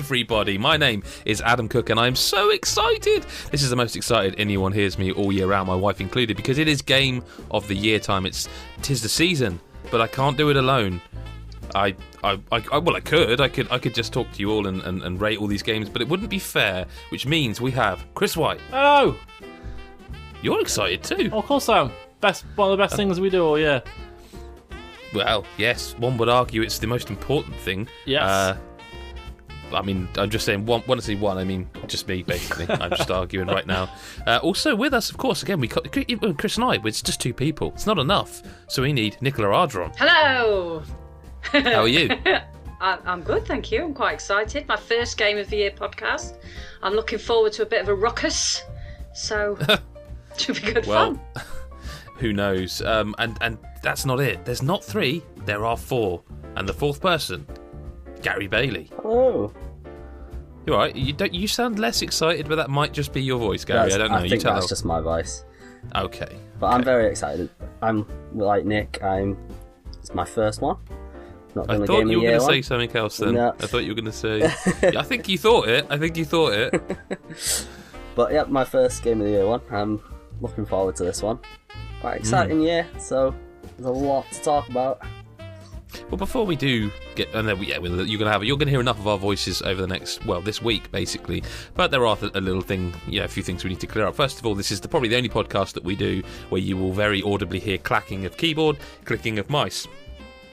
everybody. My name is Adam Cook, and I'm so excited. This is the most excited anyone hears me all year round, my wife included, because it is Game of the Year time. Tis the season, but I can't do it alone. I could just talk to you all and rate all these games, but it wouldn't be fair, which means we have Chris White. Hello. You're excited too. Oh, of course I am. One of the best things we do all year. Well, yes, one would argue it's the most important thing. Yes. I mean, I'm just saying, when I say one, I mean just me, basically. I'm just arguing right now. Also with us, of course, again, Chris and I, it's just two people. It's not enough, so we need Nicola Ardron. Hello! How are you? I'm good, thank you. I'm quite excited. My first Game of the Year podcast. I'm looking forward to a bit of a ruckus, so it should be good fun. Who knows? And that's not it. There's not three, there are four. And the fourth person, Gary Bailey. Hello. You alright? You sound less excited, but that might just be your voice, Gary. I don't know. I think that's just my voice. Okay. But I'm very excited. I'm like Nick. It's my first one. Not I thought you were going to say something else then. No. I thought you were going to say... I think you thought it. But yeah, my first Game of the Year one. I'm looking forward to this one. Quite exciting year, so there's a lot to talk about. Well, before we do get... And then, you're going to hear enough of our voices over the next... Well, this week, basically. But there are a few things we need to clear up. First of all, this is probably the only podcast that we do where you will very audibly hear clacking of keyboard, clicking of mice.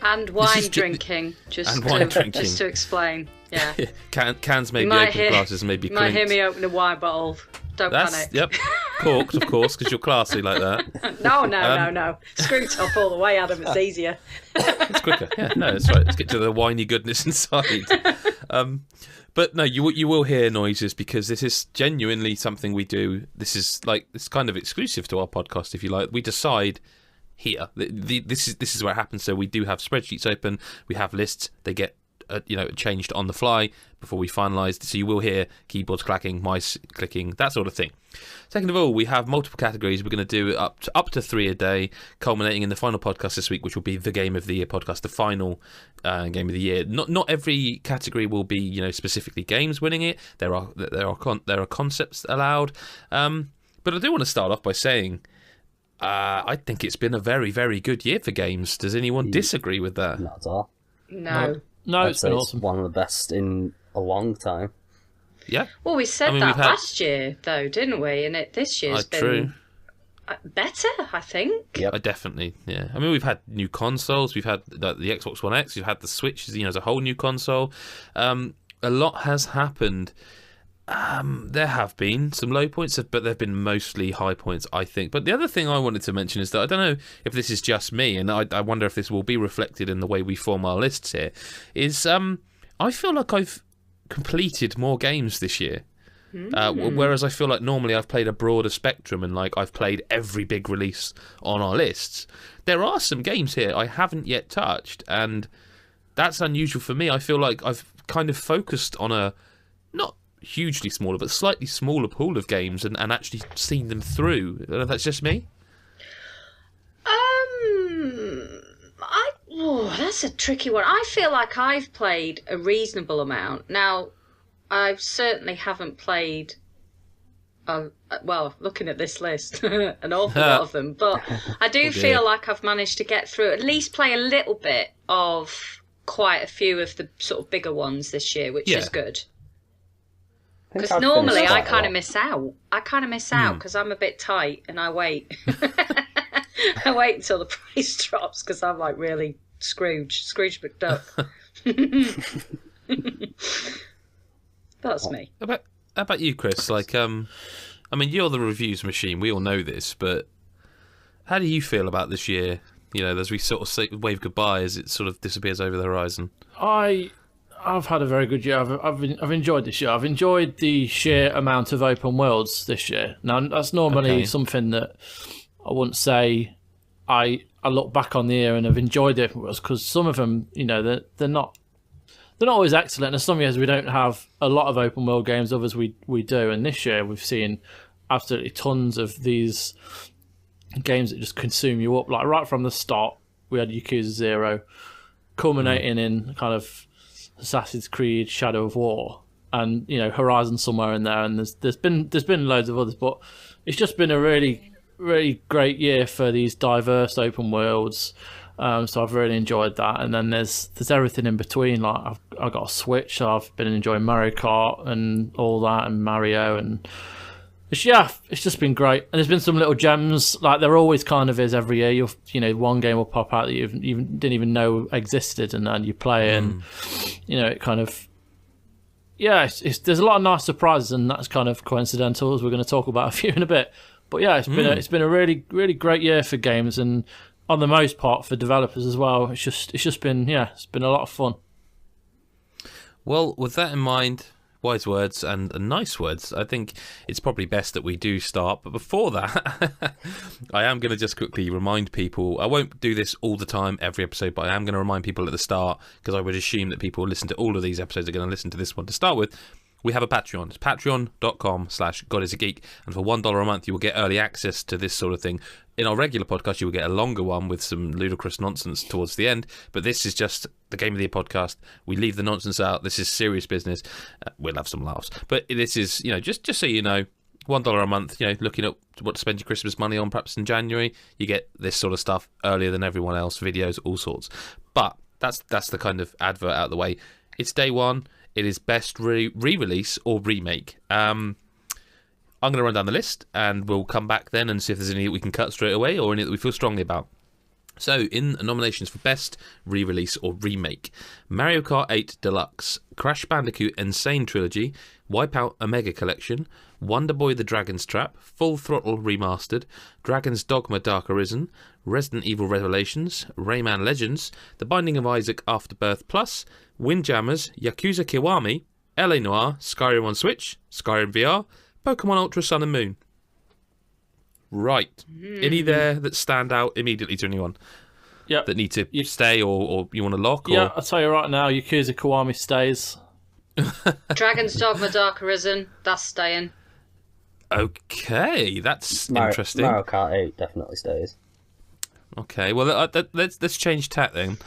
And wine drinking, just to explain. Yeah. Cans may be open, glasses may be clinked. You might hear me open a wine bottle. Don't panic. Yep. Corked, of course, because you're classy like that. No. Screw top all the way, Adam. It's easier. It's quicker. Yeah, no, that's right. Let's get to the winey goodness inside. But no, you will hear noises because this is genuinely something we do. This is it's kind of exclusive to our podcast, if you like. We decide here. This is where it happens. So we do have spreadsheets open. We have lists. They get changed on the fly before we finalise. So you will hear keyboards clacking, mice clicking, that sort of thing. Second of all, we have multiple categories. We're going to do up to 3 a day, culminating in the final podcast this week, which will be the Game of the Year podcast, the final Game of the Year. Not every category will be specifically games winning it. There are concepts allowed. But I do want to start off by saying, I think it's been a very, very good year for games. Does anyone disagree with that? Not at all. No, it's been awesome. It's one of the best in a long time. Yeah. Well, we said that last year, though, didn't we? And this year's been true. Better, I think. Yep. Definitely, yeah. I mean, we've had new consoles. We've had the Xbox One X. We've had the Switch, as a whole new console. A lot has happened. There have been some low points, but there have been mostly high points, I think. But the other thing I wanted to mention is that I don't know if this is just me, and I wonder if this will be reflected in the way we form our lists here, is I feel like I've completed more games this year. Whereas I feel like normally I've played a broader spectrum and I've played every big release on our lists. There are some games here I haven't yet touched, and that's unusual for me. I feel like I've kind of focused on a not hugely smaller but slightly smaller pool of games and actually seen them through. I don't know if that's just me. That's a tricky one. I feel like I've played a reasonable amount. Now, I certainly haven't played looking at this list, an awful lot of them, but I do feel like I've managed to get through, at least play a little bit of quite a few of the sort of bigger ones this year, which is good. Because normally I kind of miss out. Because I'm a bit tight and I wait. I wait until the price drops because I'm really Scrooge McDuck. That's me. How about you, Chris? I mean, you're the reviews machine. We all know this, but how do you feel about this year? As we sort of wave goodbye as it sort of disappears over the horizon. I've had a very good year. I've enjoyed this year. I've enjoyed the sheer amount of open worlds this year. Now, that's normally something that I wouldn't say I look back on the year and have enjoyed the open worlds, because some of them, they're not always excellent. And some years we don't have a lot of open world games, others we do. And this year we've seen absolutely tons of these games that just consume you up. Like right from the start, we had Yakuza Zero, culminating in kind of Assassin's Creed Shadow of War, and Horizon somewhere in there, and there's been loads of others, but it's just been a really, really great year for these diverse open worlds. So I've really enjoyed that, and then there's everything in between. Like I've got a Switch, so I've been enjoying Mario Kart and all that, and Mario, and it's just been great. And there's been some little gems, like there always kind of is every year. One game will pop out that you didn't even know existed, and then you play, and it kind of there's a lot of nice surprises, and that's kind of coincidental, as we're going to talk about a few in a bit. But yeah, it's been a really, really great year for games, and on the most part for developers as well. It's just been it's been a lot of fun. Well, with that in mind, wise words and nice words, I think it's probably best that we do start. But before that, I am going to just quickly remind people. I won't do this all the time, every episode, but I am going to remind people at the start, because I would assume that people who listen to all of these episodes are going to listen to this one to start with. We have a Patreon. It's patreon.com/GodIsAGeek, and for $1 a month you will get early access to this sort of thing. In our regular podcast you will get a longer one with some ludicrous nonsense towards the end, but this is just the Game of the Year podcast. We leave the nonsense out. This is serious business. We'll have some laughs, but this is, just so you know, $1 a month, looking at what to spend your Christmas money on perhaps in January, you get this sort of stuff earlier than everyone else, videos, all sorts. But that's the kind of advert out of the way. It's day one. It is best re-release or remake. I'm going to run down the list, and we'll come back then and see if there's any that we can cut straight away or any that we feel strongly about. So, in nominations for best re-release or remake: Mario Kart 8 Deluxe, Crash Bandicoot n.sane Trilogy, Wipeout Omega Collection, Wonder Boy the Dragon's Trap, Full Throttle Remastered, Dragon's Dogma Dark Arisen, Resident Evil Revelations, Rayman Legends, The Binding of Isaac Afterbirth Plus, Windjammers, Yakuza Kiwami, LA Noire, Skyrim on Switch, Skyrim VR, Pokemon Ultra Sun and Moon. Right. Any there that stand out immediately to anyone? Yep. That need to stay or you want to lock? Yeah, or? I'll tell you right now, Yakuza Kiwami stays. Dragon's Dogma Dark Arisen, that's staying. Okay, that's interesting. Mario Kart 8 definitely stays. Okay, well, let's change tack then.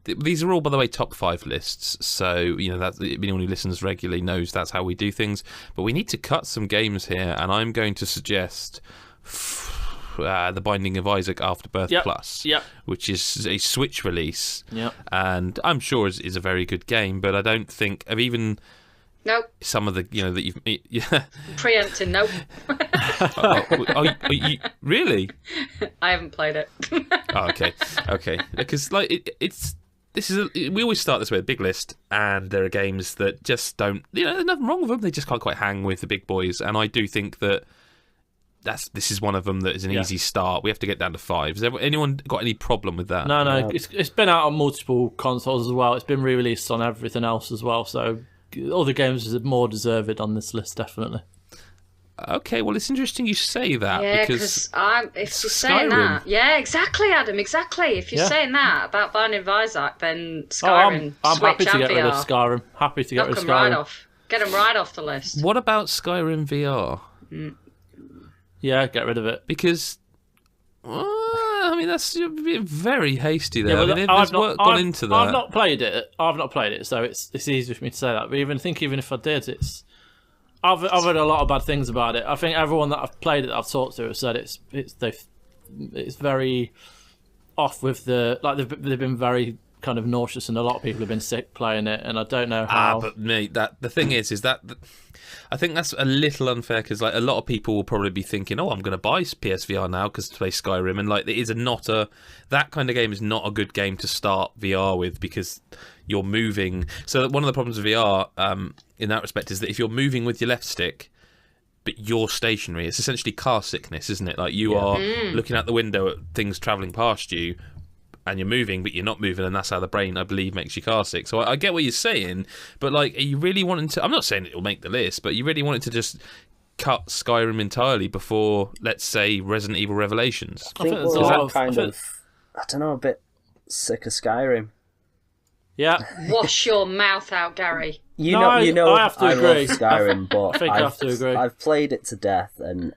These are all, by the way, top 5 lists, so anyone who listens regularly knows that's how we do things. But we need to cut some games here, and I'm going to suggest The Binding of Isaac Afterbirth Plus, which is a Switch release, and I'm sure is a very good game. But I don't think I've even. Nope. Some of the that you've preempting. Nope. You, really? I haven't played it. Okay. Because we always start this way, a big list, and there are games that just don't. There's nothing wrong with them. They just can't quite hang with the big boys, and I do think that this is one of them that is an easy start. We have to get down to 5. Has anyone got any problem with that? No. It's been out on multiple consoles as well. It's been re-released on everything else as well. So other games are more deserved on this list, definitely. Okay, well, it's interesting you say that. Yeah, because if you're saying that, exactly, Adam, exactly. If you're saying that about Binding of Isaac, then Skyrim, I'm Switch happy to and get rid of VR. Skyrim. Happy to get rid of Skyrim. Right off. Get them right off the list. What about Skyrim VR? Yeah, get rid of it. Because, that's very hasty there. Yeah, there's work gone into that. I've not played it, so it's easy for me to say that. But even if I did, I've heard a lot of bad things about it. I think everyone that I've played it, I've talked to, has said it's very off with they've been very kind of nauseous, and a lot of people have been sick playing it, and I don't know how. But mate, the thing is that I think that's a little unfair, because a lot of people will probably be thinking, I'm going to buy PSVR now because to play Skyrim, and it is that kind of game is not a good game to start VR with, because you're moving. So one of the problems with VR in that respect is that if you're moving with your left stick but you're stationary, it's essentially car sickness, isn't it? You are looking out the window at things travelling past you, and you're moving, but you're not moving, and that's how the brain, I believe, makes you car sick. So I get what you're saying, but are you really wanting to? I'm not saying it will make the list, but you really wanted to just cut Skyrim entirely before, let's say, Resident Evil Revelations? I think there's a lot I don't know, a bit sick of Skyrim. Yeah. Wash your mouth out, Gary. I have to agree. Love Skyrim, but I think I have to agree. I've played it to death, and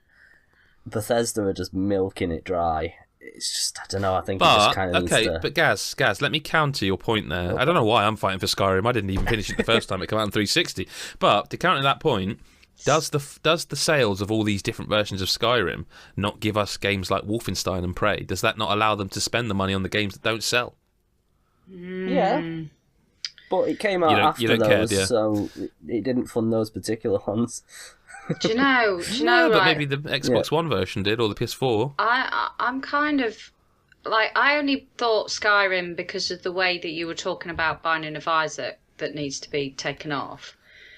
Bethesda are just milking it dry. it's just, I don't know, I think it just kind of needs to... But Gaz, let me counter your point there. I don't know why I'm fighting for Skyrim. I didn't even finish it the first time it came out on 360. But to counter that point, does the sales of all these different versions of Skyrim not give us games like Wolfenstein and Prey? Does that not allow them to spend the money on the games that don't sell? Yeah. But it came out after those, so it didn't fund those particular ones. Do you know? But right, maybe the Xbox One version did, or the PS4. I'm kind of like, I only thought Skyrim because of the way that you were talking about Binding of Isaac that needs to be taken off.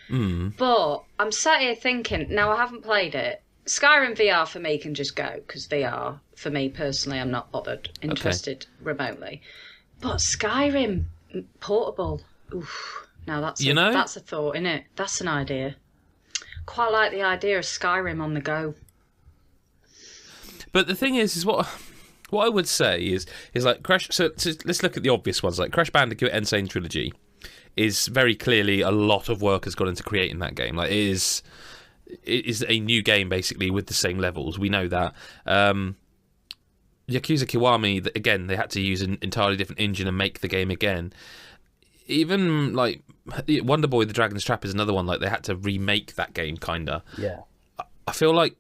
But I'm sat here thinking, now I haven't played it. Skyrim VR for me can just go, because VR for me personally, I'm not interested remotely. But Skyrim portable, oof. Now that's a thought, isn't it? That's an idea. Quite like the idea of Skyrim on the go. But the thing is what I would say is like Crash. So let's look at the obvious ones, like Crash Bandicoot n.sane Trilogy is very clearly a lot of work has gone into creating that game. Like it is a new game basically with the same levels. We know that. Yakuza Kiwami, again, they had to use an entirely different engine and make the game again. Even like Wonder Boy: The Dragon's Trap is another one. Like they had to remake that game, kinda. Yeah. I feel like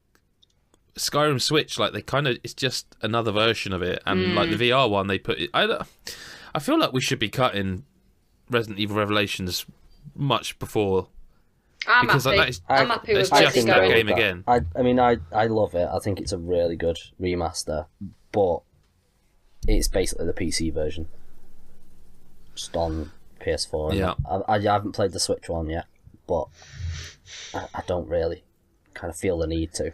Skyrim Switch, like they kind of, it's just another version of it, and like the VR one, they put it. I feel like we should be cutting Resident Evil Revelations much before. I'm happy with just that game again. I mean, I love it. I think it's a really good remaster, but it's basically the PC version, just on PS4. Yeah. I haven't played the Switch one yet, but I don't really kind of feel the need to.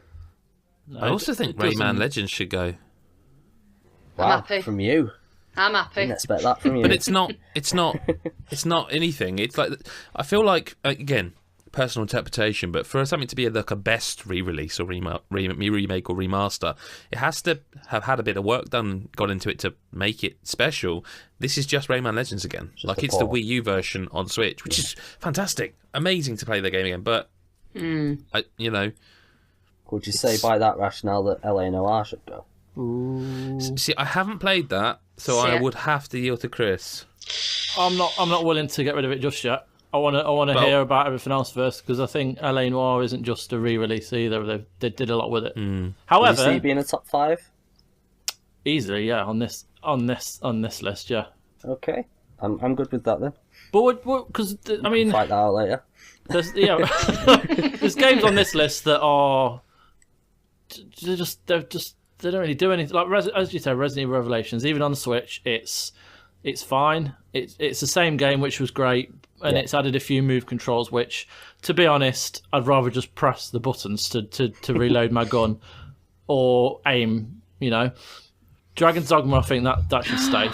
I also think Rayman Legends should go. Wow, I'm happy. From you. I'm happy. Didn't expect that from you. But it's not anything. It's like, I feel like, again, personal interpretation, but for something to be like a best re-release or remake or remaster, it has to have had a bit of work gone into it to make it special. This is just Rayman Legends again. Like it's the Wii U version on Switch, which is fantastic, amazing to play the game again. But would you say by that rationale that LA Noire should go? See, I haven't played that, so I would have to yield to Chris. I'm not willing to get rid of it just yet. I want to hear about everything else first, because I think LA Noire isn't just a re-release either. They did a lot with it. However, do you see it being a top 5? Easily, yeah. On this list, yeah. Okay, I'm good with that then. But because I mean, fight that out later. There's games on this list that are they don't really do anything. Like as you said, Resident Evil Revelations, even on the Switch, it's fine. It's the same game, which was great, and it's added a few move controls, which, to be honest, I'd rather just press the buttons to reload my gun or aim. Dragon's Dogma, I think that should stay.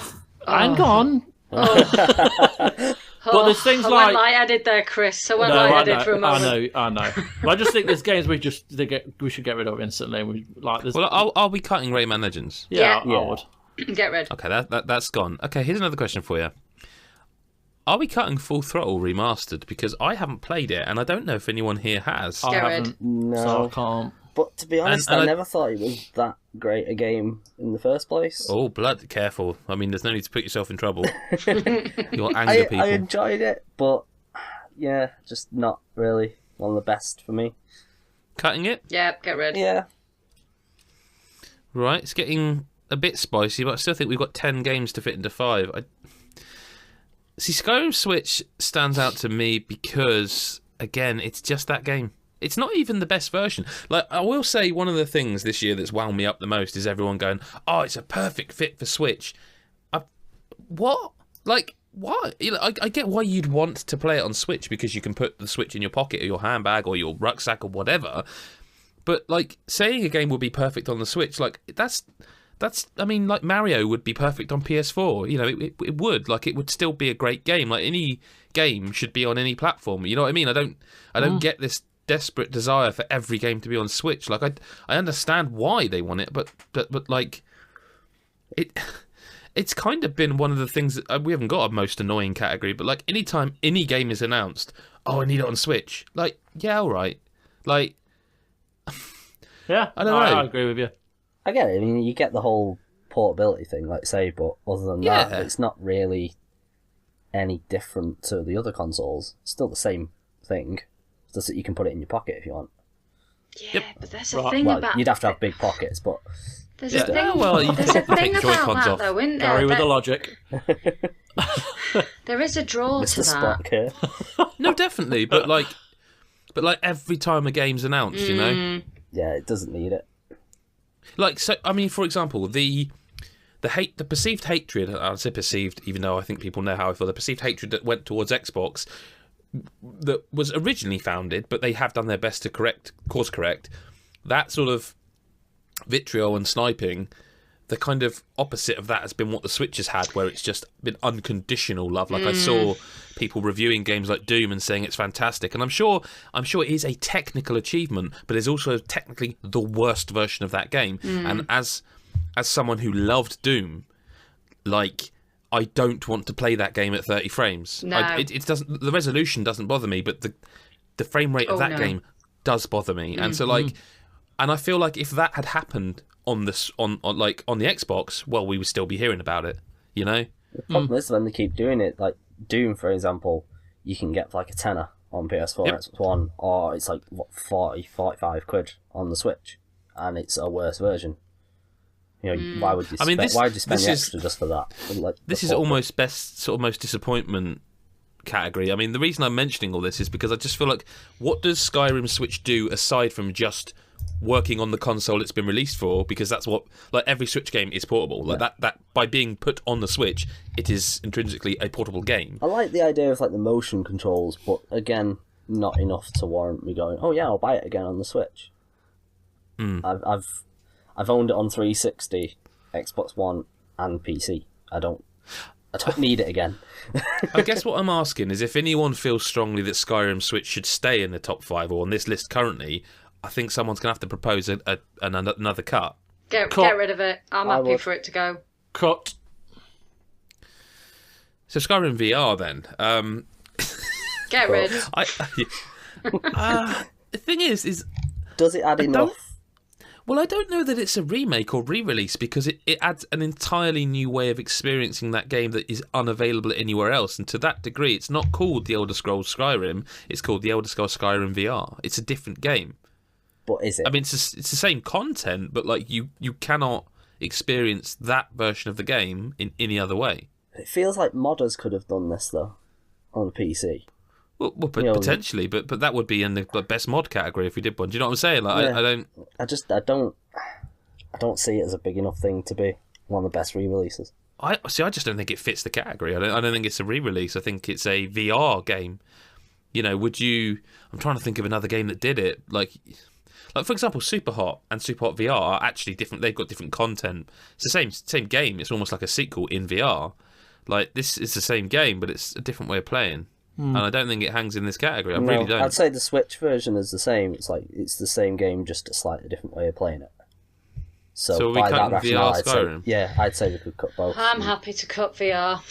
Hang on. But there's things I like went light-headed there, Chris. I went light-headed for a moment. I know. But I just think there's games we should get rid of instantly. Well, are we cutting Rayman Legends? Yeah. I would. Get rid. Okay, that's gone. Okay, here's another question for you. Are we cutting Full Throttle Remastered? Because I haven't played it, and I don't know if anyone here has. I haven't, no. So I can't. But to be honest, I never thought it was that great a game in the first place. Oh, blood, careful. I mean, there's no need to put yourself in trouble. You'll anger people. I enjoyed it, but yeah, just not really one of the best for me. Cutting it? Yeah, get rid. Yeah. Right, it's getting a bit spicy, but I still think we've got 10 games to fit into 5. See, Skyrim Switch stands out to me because, again, it's just that game. It's not even the best version. Like, I will say one of the things this year that's wound me up the most is everyone going, "Oh, it's a perfect fit for Switch." What? Like, what? I get why you'd want to play it on Switch, because you can put the Switch in your pocket or your handbag or your rucksack or whatever. But, like, saying a game would be perfect on the Switch, like, that's I mean, like, Mario would be perfect on PS4. It would. Like, it would still be a great game. Like, any game should be on any platform. You know what I mean? I don't get this desperate desire for every game to be on Switch. Like, I understand why they want it, but like, it's kind of been one of the things that we haven't got a most annoying category, but like, anytime any game is announced, oh, I need it on Switch. Like, yeah, all right. Like, yeah, I don't know. I agree with you. I get it. I mean, you get the whole portability thing, like say, but other than that, it's not really any different to the other consoles. It's still the same thing. It's just that you can put it in your pocket if you want. Yeah, but there's a thing about... You'd have to have big pockets, but... There's a thing, there's a thing about that, though, isn't there? Gary with the logic. There is a draw Mr. to that. Spock here. No, definitely, but every time a game's announced, you know? Yeah, it doesn't need it. Like, so, I mean, for example, the perceived hatred, I'd say perceived, even though I think people know how I feel, the perceived hatred that went towards Xbox, that was originally founded, but they have done their best to course correct, that sort of vitriol and sniping, the kind of opposite of that has been what the Switch has had, where it's just been unconditional love. Like I saw people reviewing games like Doom and saying it's fantastic, and I'm sure it is a technical achievement, but it's also technically the worst version of that game. And as someone who loved Doom, like, I don't want to play that game at 30 frames. No. It doesn't. The resolution doesn't bother me, but the frame rate of that game does bother me. And so, like, and I feel like if that had happened on the Xbox, well, we would still be hearing about it, you know? The problem is when they keep doing it, like Doom, for example, you can get for like a tenner on PS4 and Xbox One, or it's like, 45 quid on the Switch, and it's a worse version. You know, why would you spend the extra just for that? Like, this is almost best, sort of most disappointment category. I mean, the reason I'm mentioning all this is because I just feel like, what does Skyrim Switch do aside from just working on the console it's been released for? Because that's what, like, every Switch game is portable. Like that by being put on the Switch, it is intrinsically a portable game. I like the idea of like the motion controls, but again, not enough to warrant me going, oh yeah, I'll buy it again on the Switch. I've owned it on 360, Xbox One, and PC. I don't need it again. I guess what I'm asking is if anyone feels strongly that Skyrim Switch should stay in the top 5 or on this list currently, I think someone's going to have to propose another cut. Get rid of it. I'm happy for it to go. Cut. So Skyrim VR then. Get rid. The thing is... Does it add enough? Well, I don't know that it's a remake or re-release, because it adds an entirely new way of experiencing that game that is unavailable anywhere else. And to that degree, it's not called The Elder Scrolls Skyrim. It's called The Elder Scrolls Skyrim VR. It's a different game. But is it? I mean, it's the same content, but like you cannot experience that version of the game in any other way. It feels like modders could have done this, though, on the PC. Well, potentially, but that would be in the best mod category if we did one. Do you know what I'm saying? Like, yeah. I don't see it as a big enough thing to be one of the best re-releases. I just don't think it fits the category. I don't think it's a re-release. I think it's a VR game. You know, I'm trying to think of another game that did it. Like for example, Superhot and Superhot VR are actually different. They've got different content. It's the same game. It's almost like a sequel in VR. Like, this is the same game, but it's a different way of playing. And I don't think it hangs in this category. I really don't. I'd say the Switch version is the same. It's like it's the same game, just a slightly different way of playing it. So we by cut that VR rationale, Skyrim? I'd say we could cut both. I'm happy to cut VR.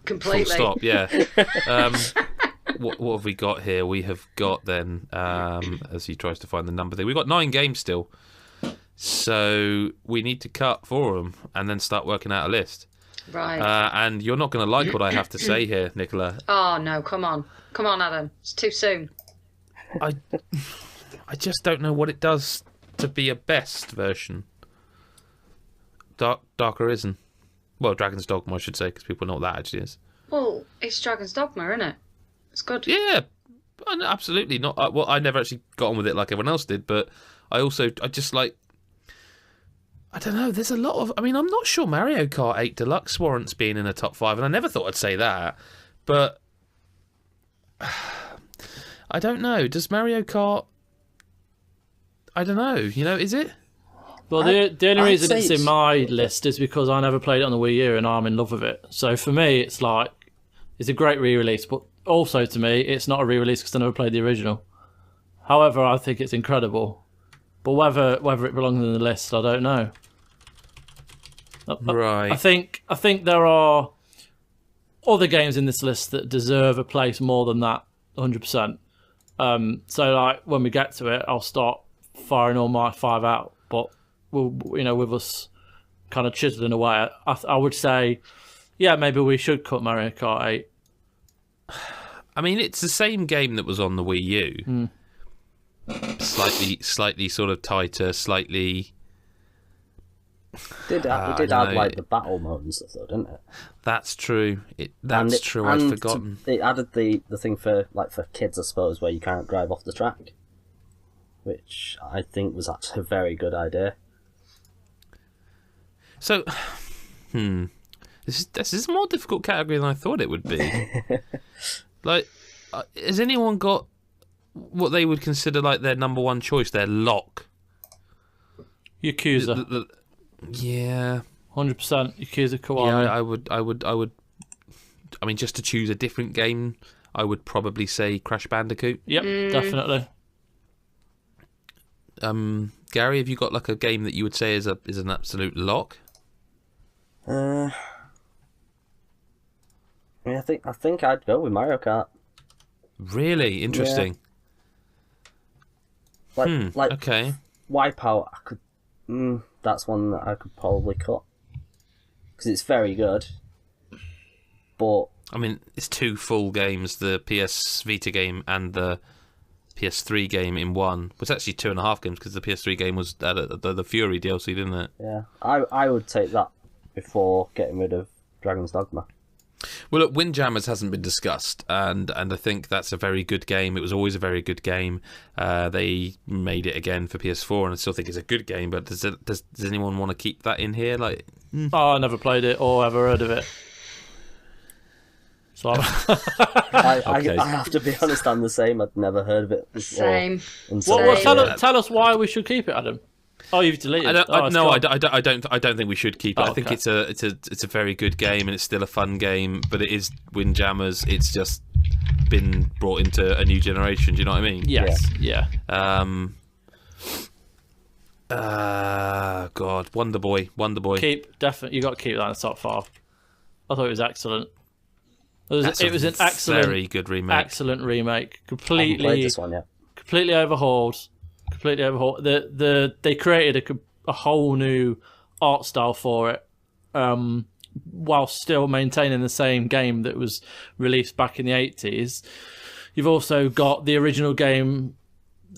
Completely. Full stop, yeah. What have we got here? We have got then, as he tries to find the number there, we've got 9 games still. So we need to cut 4 of them and then start working out a list. Right. And you're not going to like what I have to say here, Nicola. Oh, no, come on. Come on, Adam. It's too soon. I just don't know what it does to be a best version. Dark Arisen. Well, Dragon's Dogma, I should say, because people know what that actually is. Well, it's Dragon's Dogma, isn't it? It's good. Yeah, absolutely. Not. Well, I never actually got on with it like everyone else did, but I just like... I don't know, there's a lot of... I mean, I'm not sure Mario Kart 8 Deluxe warrants being in the top 5, and I never thought I'd say that, but... I don't know. Does Mario Kart... I don't know. You know, is it? Well, the only reason it's in my list is because I never played it on the Wii U, and I'm in love with it. So for me, it's like... It's a great re-release, but also to me, it's not a re-release because I never played the original. However, I think it's incredible. But whether it belongs in the list, I don't know. Right. I think there are other games in this list that deserve a place more than that, 100%. So like when we get to it, I'll start firing all my 5 out. But with us kind of chiseling away, I would say, yeah, maybe we should cut Mario Kart 8. I mean, it's the same game that was on the Wii U. Slightly sort of tighter, slightly... It did add like the battle mode and stuff, though, didn't it? That's true. That's true. I'd forgotten. It added the thing for kids, I suppose, where you can't drive off the track, which I think was actually a very good idea. So, this is a more difficult category than I thought it would be. Like, has anyone got what they would consider like their number one choice, their lock? Yakuza. Yeah. 100% Yakuza Kiwami. Yeah, I would. I mean, just to choose a different game, I would probably say Crash Bandicoot. Yep, definitely. Gary, have you got like a game that you would say is an absolute lock? I mean, I think I'd go with Mario Kart. Really interesting. Yeah. Like okay. Wipeout, I could. That's one that I could probably cut because it's very good. But I mean, it's two full games: the PS Vita game and the PS3 game in one. Well, it's actually 2.5 games because the PS3 game was the Fury DLC, didn't it? Yeah, I would take that before getting rid of Dragon's Dogma. Well, look, Windjammers hasn't been discussed, and I think that's a very good game. It was always a very good game. They made it again for PS4, and I still think it's a good game. But does anyone want to keep that in here? Like, Oh, I never played it or ever heard of it. So I have to be honest, I'm the same. I'd never heard of it before. Same. Tell us why we should keep it, Adam. Oh, you've deleted it. I don't think we should keep it. I think it's a very good game and it's still a fun game, but it is Windjammers. It's just been brought into a new generation. Do you know what I mean? Yes. Yeah. God, Wonder Boy. Definitely. You got to keep that in the top 5. I thought it was excellent. It was an excellent, very good remake. Excellent remake. I haven't played this one yet. Completely overhauled. They created a whole new art style for it, while still maintaining the same game that was released back in the 80s. You've also got the original game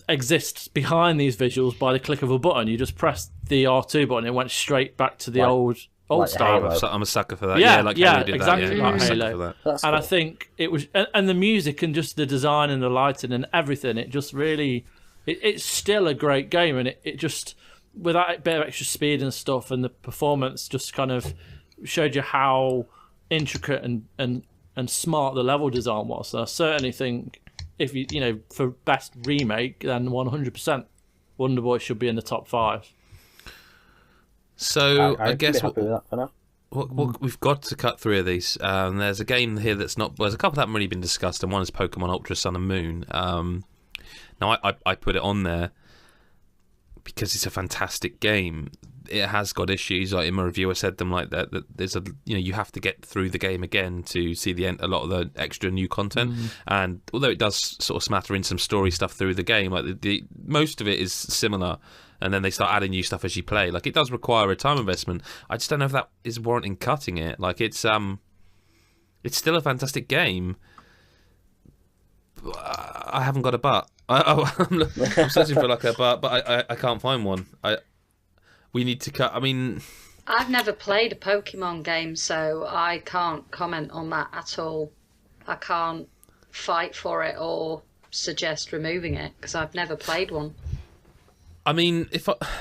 exists behind these visuals by the click of a button. You just pressed the R2 button, it went straight back to the old style. I'm a sucker for that. Yeah, Halo did exactly that. like I'm a Halo. sucker for that. That's and cool. I think it was, and the music and just the design and the lighting and everything. It just really, it's still a great game, and it just, with that bit of extra speed and stuff, and the performance just kind of showed you how intricate and smart the level design was. So I certainly think, if you know, for best remake, then 100% Wonder Boy should be in the top 5. So I guess happy with that for now. we've got to cut 3 of these. There's a game here that's not. Well, there's a couple that haven't really been discussed, and one is Pokemon Ultra Sun and Moon. Now I put it on there because it's a fantastic game. It has got issues. Like in my review, I said them like that. That there's you have to get through the game again to see the end, a lot of the extra new content. And although it does sort of smatter in some story stuff through the game, like the most of it is similar. And then they start adding new stuff as you play. Like, it does require a time investment. I just don't know if that is warranting cutting it. Like, it's still a fantastic game. I haven't got a but. I'm searching for like a but I can't find one. We need to cut. I mean, I've never played a Pokemon game, so I can't comment on that at all. I can't fight for it or suggest removing it because I've never played one. I mean,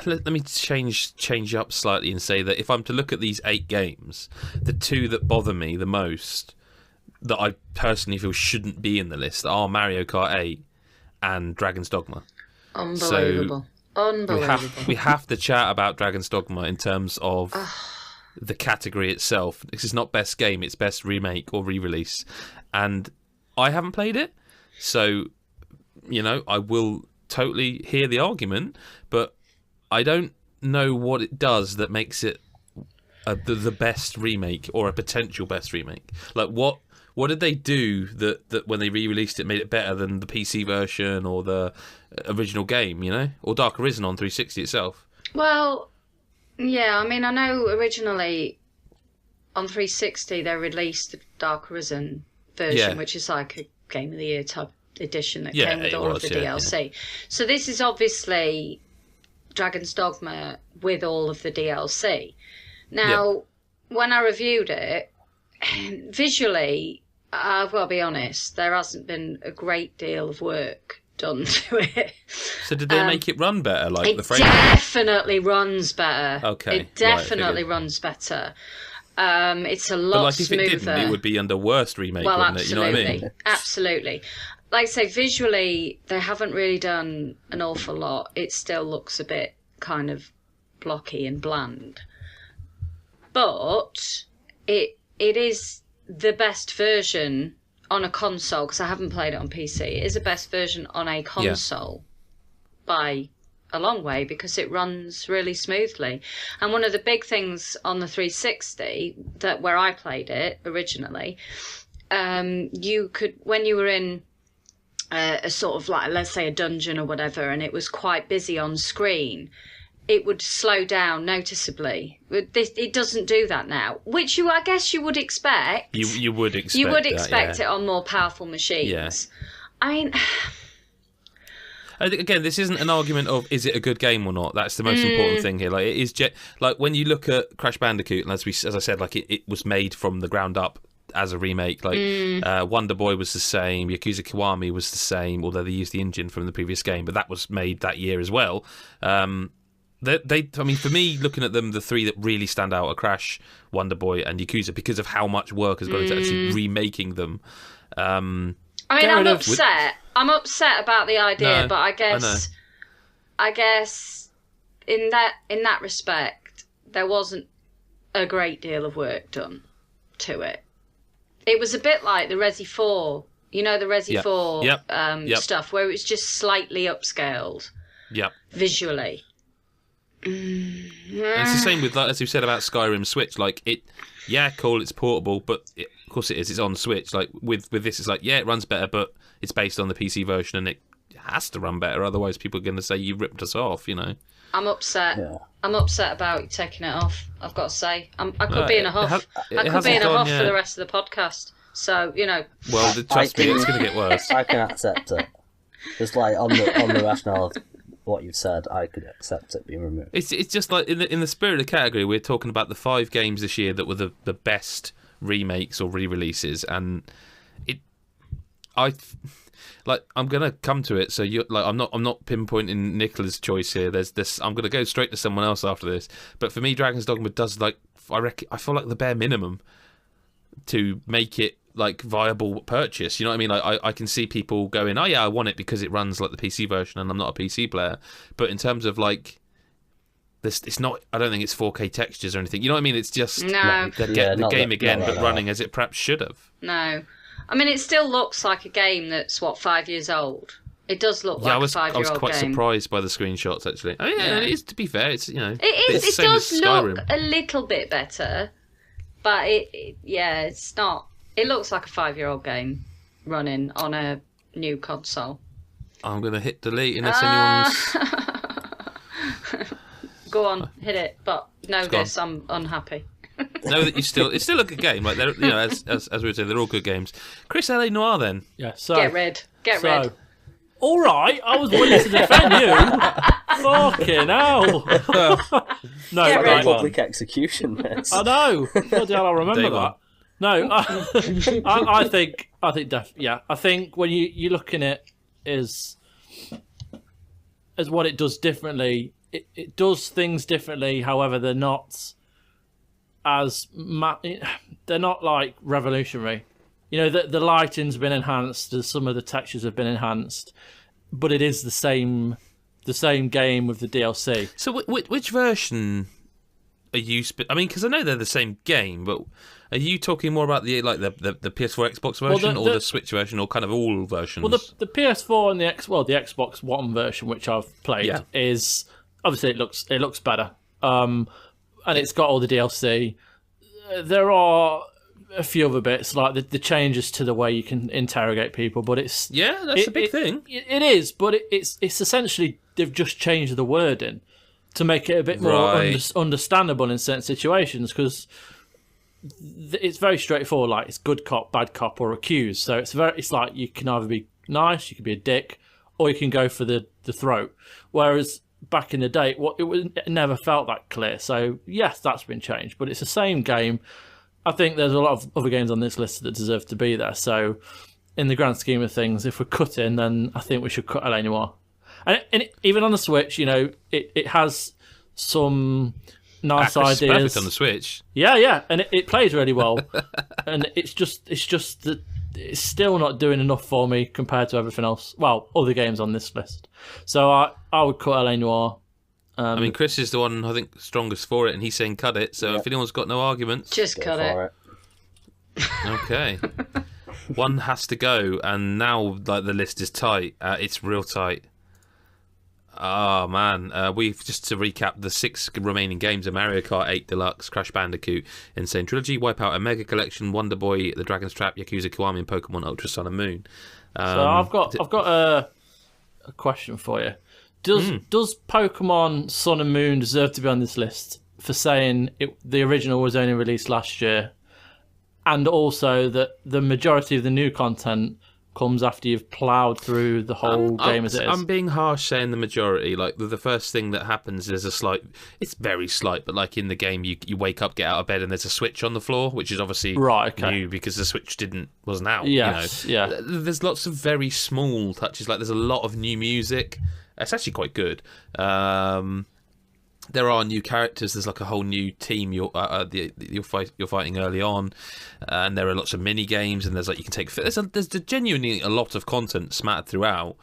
let me change up slightly and say that if I'm to look at these 8 games, the 2 that bother me the most, that I personally feel shouldn't be in the list, are Mario Kart 8 and Dragon's Dogma. Unbelievable. We have to chat about Dragon's Dogma in terms of the category itself. This is not best game; it's best remake or re-release. And I haven't played it, so I will totally hear the argument, but I don't know what it does that makes it the best remake or a potential best remake. Like what did they do that when they re-released it made it better than the PC version or the original game, or Dark Arisen on 360 itself? Well, Yeah, I mean, I know originally on 360 they released the Dark Arisen version, which is like a Game of the Year type edition that came with all of the DLC. So this is obviously Dragon's Dogma with all of the DLC. Now, when I reviewed it, visually, I've got to be honest, there hasn't been a great deal of work done to it. So did they make it run better? Like the frame? It definitely runs better. Okay. It definitely runs better. It's a lot smoother. If it didn't, it would be under worst remake, wouldn't it? You know what I mean? Absolutely. Like I say, visually, they haven't really done an awful lot. It still looks a bit kind of blocky and bland. But it is the best version on a console, because I haven't played it on PC. It is the best version on a console by a long way, because it runs really smoothly. And one of the big things on the 360, that where I played it originally, you could, when you were in a sort of like, let's say a dungeon or whatever, and it was quite busy on screen, it would slow down noticeably. It doesn't do that now, which I guess you would expect. You would expect. You would expect it on more powerful machines. Yeah. I mean, I think, again, this isn't an argument of is it a good game or not. That's the most important thing here. Like, it is like when you look at Crash Bandicoot, and as I said, like it was made from the ground up as a remake. Like Wonder Boy was the same, Yakuza Kiwami was the same, although they used the engine from the previous game, but that was made that year as well. I mean, for me, looking at them, the three that really stand out are Crash, Wonder Boy, and Yakuza, because of how much work has gone into actually remaking them. I mean, I'm upset. I'm upset about the idea, but I guess in that respect, there wasn't a great deal of work done to it. It was a bit like the Resi 4, the Resi 4 stuff, where it was just slightly upscaled visually. And it's the same with, like, as you said about Skyrim Switch. Like cool, it's portable, but of course it is. It's on Switch. Like with this, it's like it runs better, but it's based on the PC version, and it has to run better. Otherwise, people are going to say you ripped us off. I'm upset. Yeah. I'm upset about you taking it off. I've got to say, I could be in a huff. I could be in a huff for the rest of the podcast. So Well, trust me, it's going to get worse. I can accept it. Just like on the rationale of what you've said, I could accept it being removed. It's just like in the spirit of the category, we're talking about the 5 games this year that were the best remakes or re-releases, and I'm gonna come to it. So I'm not pinpointing Nicola's choice here. There's this. I'm gonna go straight to someone else after this. But for me, Dragon's Dogma does I feel like the bare minimum to make it like viable purchase. You know what I mean? Like I can see people going, oh yeah, I want it because it runs like the PC version, and I'm not a PC player. But in terms of like this, it's not. I don't think it's 4K textures or anything. You know what I mean? It's just the game again, but running as it perhaps should have. No, I mean it still looks like a game that's 5 years old. It does look like a 5-year-old game. I was quite surprised by the screenshots actually. I mean, it is, to be fair. It's it is. It does look a little bit better, but it's not. It looks like a 5-year-old game running on a new console. I'm going to hit delete unless anyone's... Go on, hit it. But know this, I'm unhappy. Know that it's still a good game. Like as we would say, they're all good games. Chris L.A. Noir, then. Yeah. So get rid. All right, I was willing to defend you. Fucking hell. No, public execution. This. I know. Bloody hell, I remember that. No, I think when you look in it as what it does differently, it does things differently. However, they're not they're not like revolutionary. The lighting's been enhanced, some of the textures have been enhanced, but it is the same game with the DLC. So which version are you? I mean, because I know they're the same game, but are you talking more about the PS4 Xbox version, or the Switch version, or kind of all versions? Well, the PS4 and the Xbox One version, which I've played, is obviously it looks better, and it's got all the DLC. There are a few other bits like the changes to the way you can interrogate people, but it's that's a big thing. It is, but it's essentially they've just changed the wording. to make it a bit more understandable in certain situations, because it's very straightforward. Like, it's good cop, bad cop, or accused. So it's like you can either be nice, you can be a dick, or you can go for the throat. Whereas back in the day, it never felt that clear. So yes, that's been changed, but it's the same game. I think there's a lot of other games on this list that deserve to be there. So in the grand scheme of things, if we're cutting, then I think we should cut L.A. Noire. And even on the Switch, you know, it has some nice ideas. It's perfect on the Switch. Yeah, and it plays really well. And it's just that it's still not doing enough for me compared to everything else. Well, other games on this list. So I would cut L.A. Noire. I mean, Chris is the one, I think, strongest for it, and he's saying cut it. So if anyone's got no arguments, just cut it. Okay. One has to go, and now like the list is tight. It's real tight. Oh man, we've just to recap the 6 remaining games: are Mario Kart 8 Deluxe, Crash Bandicoot, n.sane Trilogy, Wipeout, Omega Collection, Wonder Boy, The Dragon's Trap, Yakuza Kiwami, and Pokemon Ultra Sun and Moon. So I've got a question for you. Does Pokemon Sun and Moon deserve to be on this list for saying the original was only released last year, and also that the majority of the new content comes after you've ploughed through the whole game as it is? I'm being harsh saying the majority. Like, the first thing that happens is it's very slight, but like in the game, you wake up, get out of bed, and there's a Switch on the floor, which is obviously new because the Switch wasn't out. Yes, you know? There's lots of very small touches. Like, there's a lot of new music. It's actually quite good. There are new characters. There's like a whole new team you're fighting early on, and there are lots of mini games. And there's like you can take. There's genuinely a lot of content smattered throughout,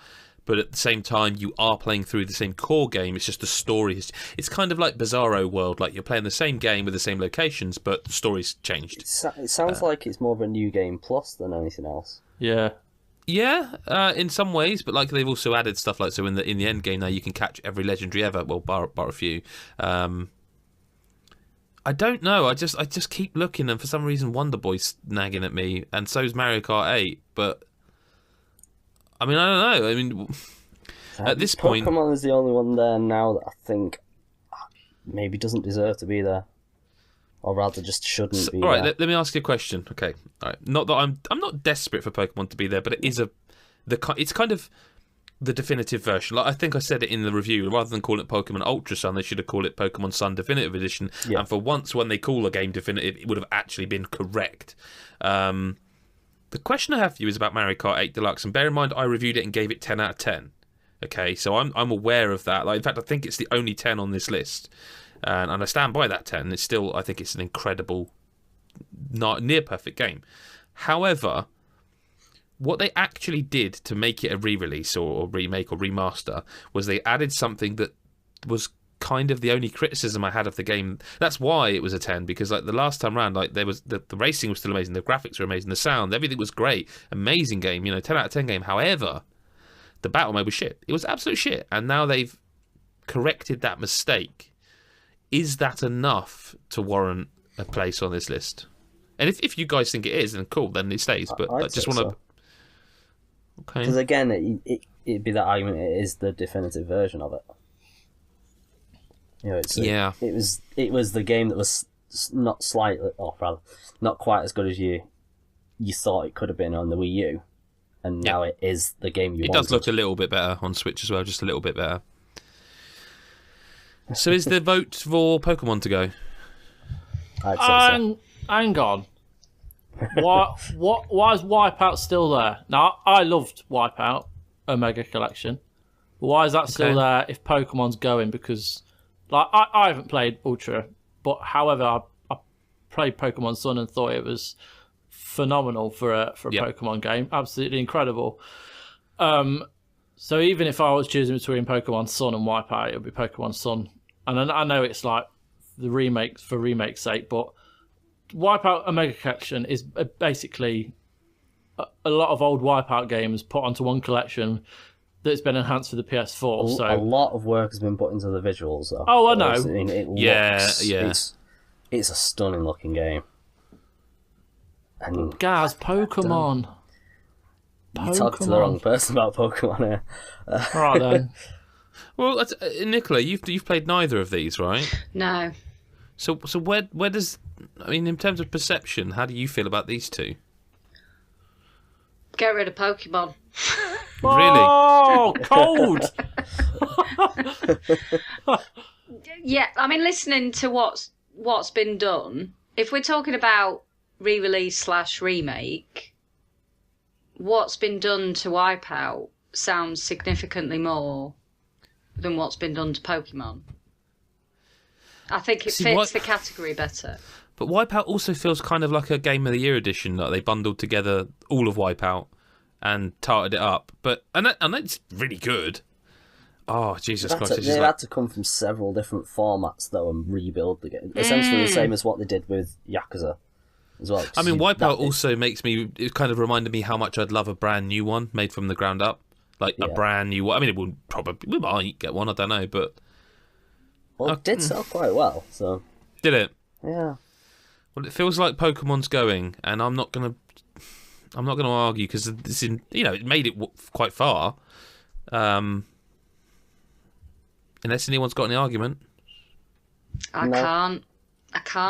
but at the same time you are playing through the same core game. It's just the story. It's kind of like Bizarro World. Like you're playing the same game with the same locations, but the story's changed. It sounds like it's more of a new game plus than anything else. Yeah. Yeah, in some ways, but like they've also added stuff like so in the end game now you can catch every legendary ever. Well, bar a few. I don't know. I just keep looking, and for some reason Wonder Boy's nagging at me, and so's Mario Kart 8. But I mean, I don't know. I mean, at this point, Pokemon is the only one there now that I think maybe doesn't deserve to be there. Or rather, just shouldn't be. All right, there. let me ask you a question. Okay, all right. Not that I'm not desperate for Pokemon to be there, but it is it's kind of the definitive version. Like I think I said it in the review. Rather than call it Pokemon Ultra Sun, they should have called it Pokemon Sun Definitive Edition. Yeah. And for once, when they call a game definitive, it would have actually been correct. The question I have for you is about Mario Kart 8 Deluxe, and bear in mind I reviewed it and gave it 10 out of 10. Okay, so I'm aware of that. Like in fact, I think it's the only 10 on this list. And I stand by that 10. It's still, I think it's an incredible, near perfect game. However, what they actually did to make it a re-release or remake or remaster was they added something that was kind of the only criticism I had of the game. That's why it was a 10, because like the last time round, like there was the racing was still amazing, the graphics were amazing, the sound, everything was great, amazing game, 10 out of 10 game. However, the battle mode was shit. It was absolute shit, and now they've corrected that mistake. Is that enough to warrant a place on this list? And if you guys think it is, then cool, then it stays. But I just want to. Okay. Because again, it'd be that argument. It is the definitive version of it. It was the game that was not quite as good as you thought it could have been on the Wii U, and now it is the game you wanted. It does look a little bit better on Switch as well, just a little bit better. So is the vote for Pokemon to go? I'd say so. Hang on. Why is Wipeout still there? Now, I loved Wipeout, Omega Collection. But why is that still there if Pokemon's going? Because like I haven't played Ultra, but however, I played Pokemon Sun and thought it was phenomenal for a Pokemon game. Absolutely incredible. So even if I was choosing between Pokemon Sun and Wipeout, it would be Pokemon Sun. And I know it's like the remakes for remake's sake, but Wipeout Omega Collection is basically a lot of old Wipeout games put onto one collection that's been enhanced for the PS4. So a lot of work has been put into the visuals, though. Oh, I know. I mean, it's a stunning looking game. And Gaz, Pokemon. You talked to the wrong person about Pokemon here. Right then. Well, Nicola, you've played neither of these, right? No. So where does, I mean, in terms of perception, how do you feel about these two? Get rid of Pokemon. Really? Oh, cold! Yeah, I mean, listening to what's been done, if we're talking about re-release / remake, what's been done to Wipeout sounds significantly more than what's been done to Pokemon. I think it fits the category better. But Wipeout also feels kind of like a Game of the Year edition. Like they bundled together all of Wipeout and tarted it up. And it's really good. Oh, Jesus Christ. They had to come from several different formats, though, and rebuild the game. Essentially the same as what they did with Yakuza as well. I mean, Wipeout also makes me... It kind of reminded me how much I'd love a brand new one made from the ground up. Like a brand new one. I mean, it wouldn't probably... We might get one, I don't know, but... Well, it did sell quite well, so... Did it? Yeah. Well, it feels like Pokemon's going, and I'm not gonna argue because this, it made it quite far. Unless anyone's got any argument. I can't.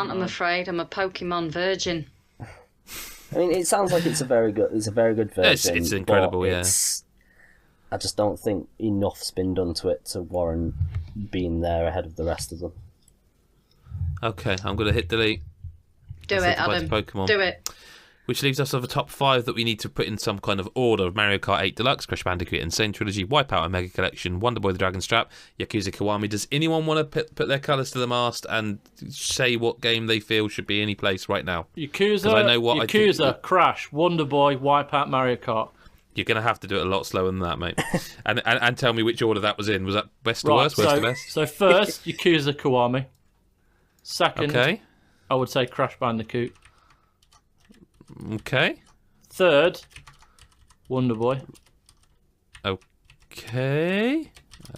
I'm afraid. I'm a Pokemon virgin. I mean, it sounds like it's a very good version. It's incredible, yeah. I just don't think enough's been done to it to warrant being there ahead of the rest of them. Okay, I'm going to hit delete. Do it, Adam. Pokemon. Do it. Which leaves us with a top 5 that we need to put in some kind of order: Mario Kart 8 Deluxe, Crash Bandicoot n.sane Trilogy, Wipeout and Mega Collection, Wonder Boy the Dragon Strap, Yakuza Kiwami. Does anyone want to put their colours to the mast and say what game they feel should be any place right now? Yakuza, Crash, Wonder Boy, Wipeout, Mario Kart. You're going to have to do it a lot slower than that, mate. and tell me which order that was in. Was that best to worst, worst to best? So first, Yakuza Kiwami. Second, okay. I would say Crash Bandicoot. Okay. Third, Wonder Boy. Okay.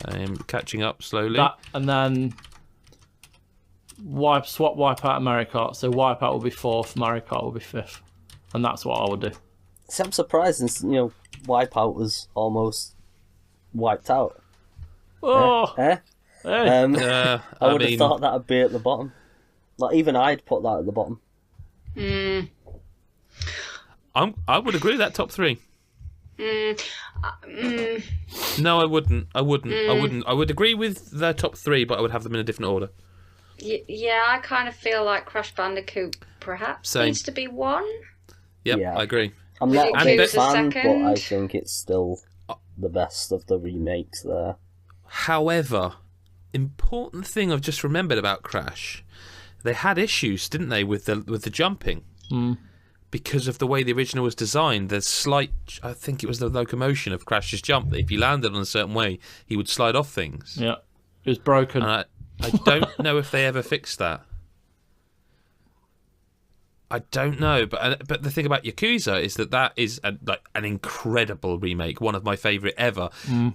I am catching up slowly. And then swap Wipeout and Mario Kart. So Wipeout will be 4th, Mario Kart will be 5th. And that's what I would do. So I'm surprised, Wipeout was almost wiped out. Oh! Hey. I would have thought that would be at the bottom. Like, even I'd put that at the bottom. I would agree with that top 3. No, I wouldn't. I would agree with their top 3, but I would have them in a different order. Yeah, I kind of feel like Crash Bandicoot perhaps needs to be 1. Yep, yeah, I agree. I'm not a big fan, but I think it's still the best of the remakes there. However, important thing I've just remembered about Crash, they had issues, didn't they, with the jumping? Because of the way the original was designed. There's slight, I think it was the locomotion of Crash's jump, that if he landed on a certain way, he would slide off things. Yeah, it was broken. And I don't know if they ever fixed that. I don't know, but the thing about Yakuza is that is an incredible remake, one of my favourite ever.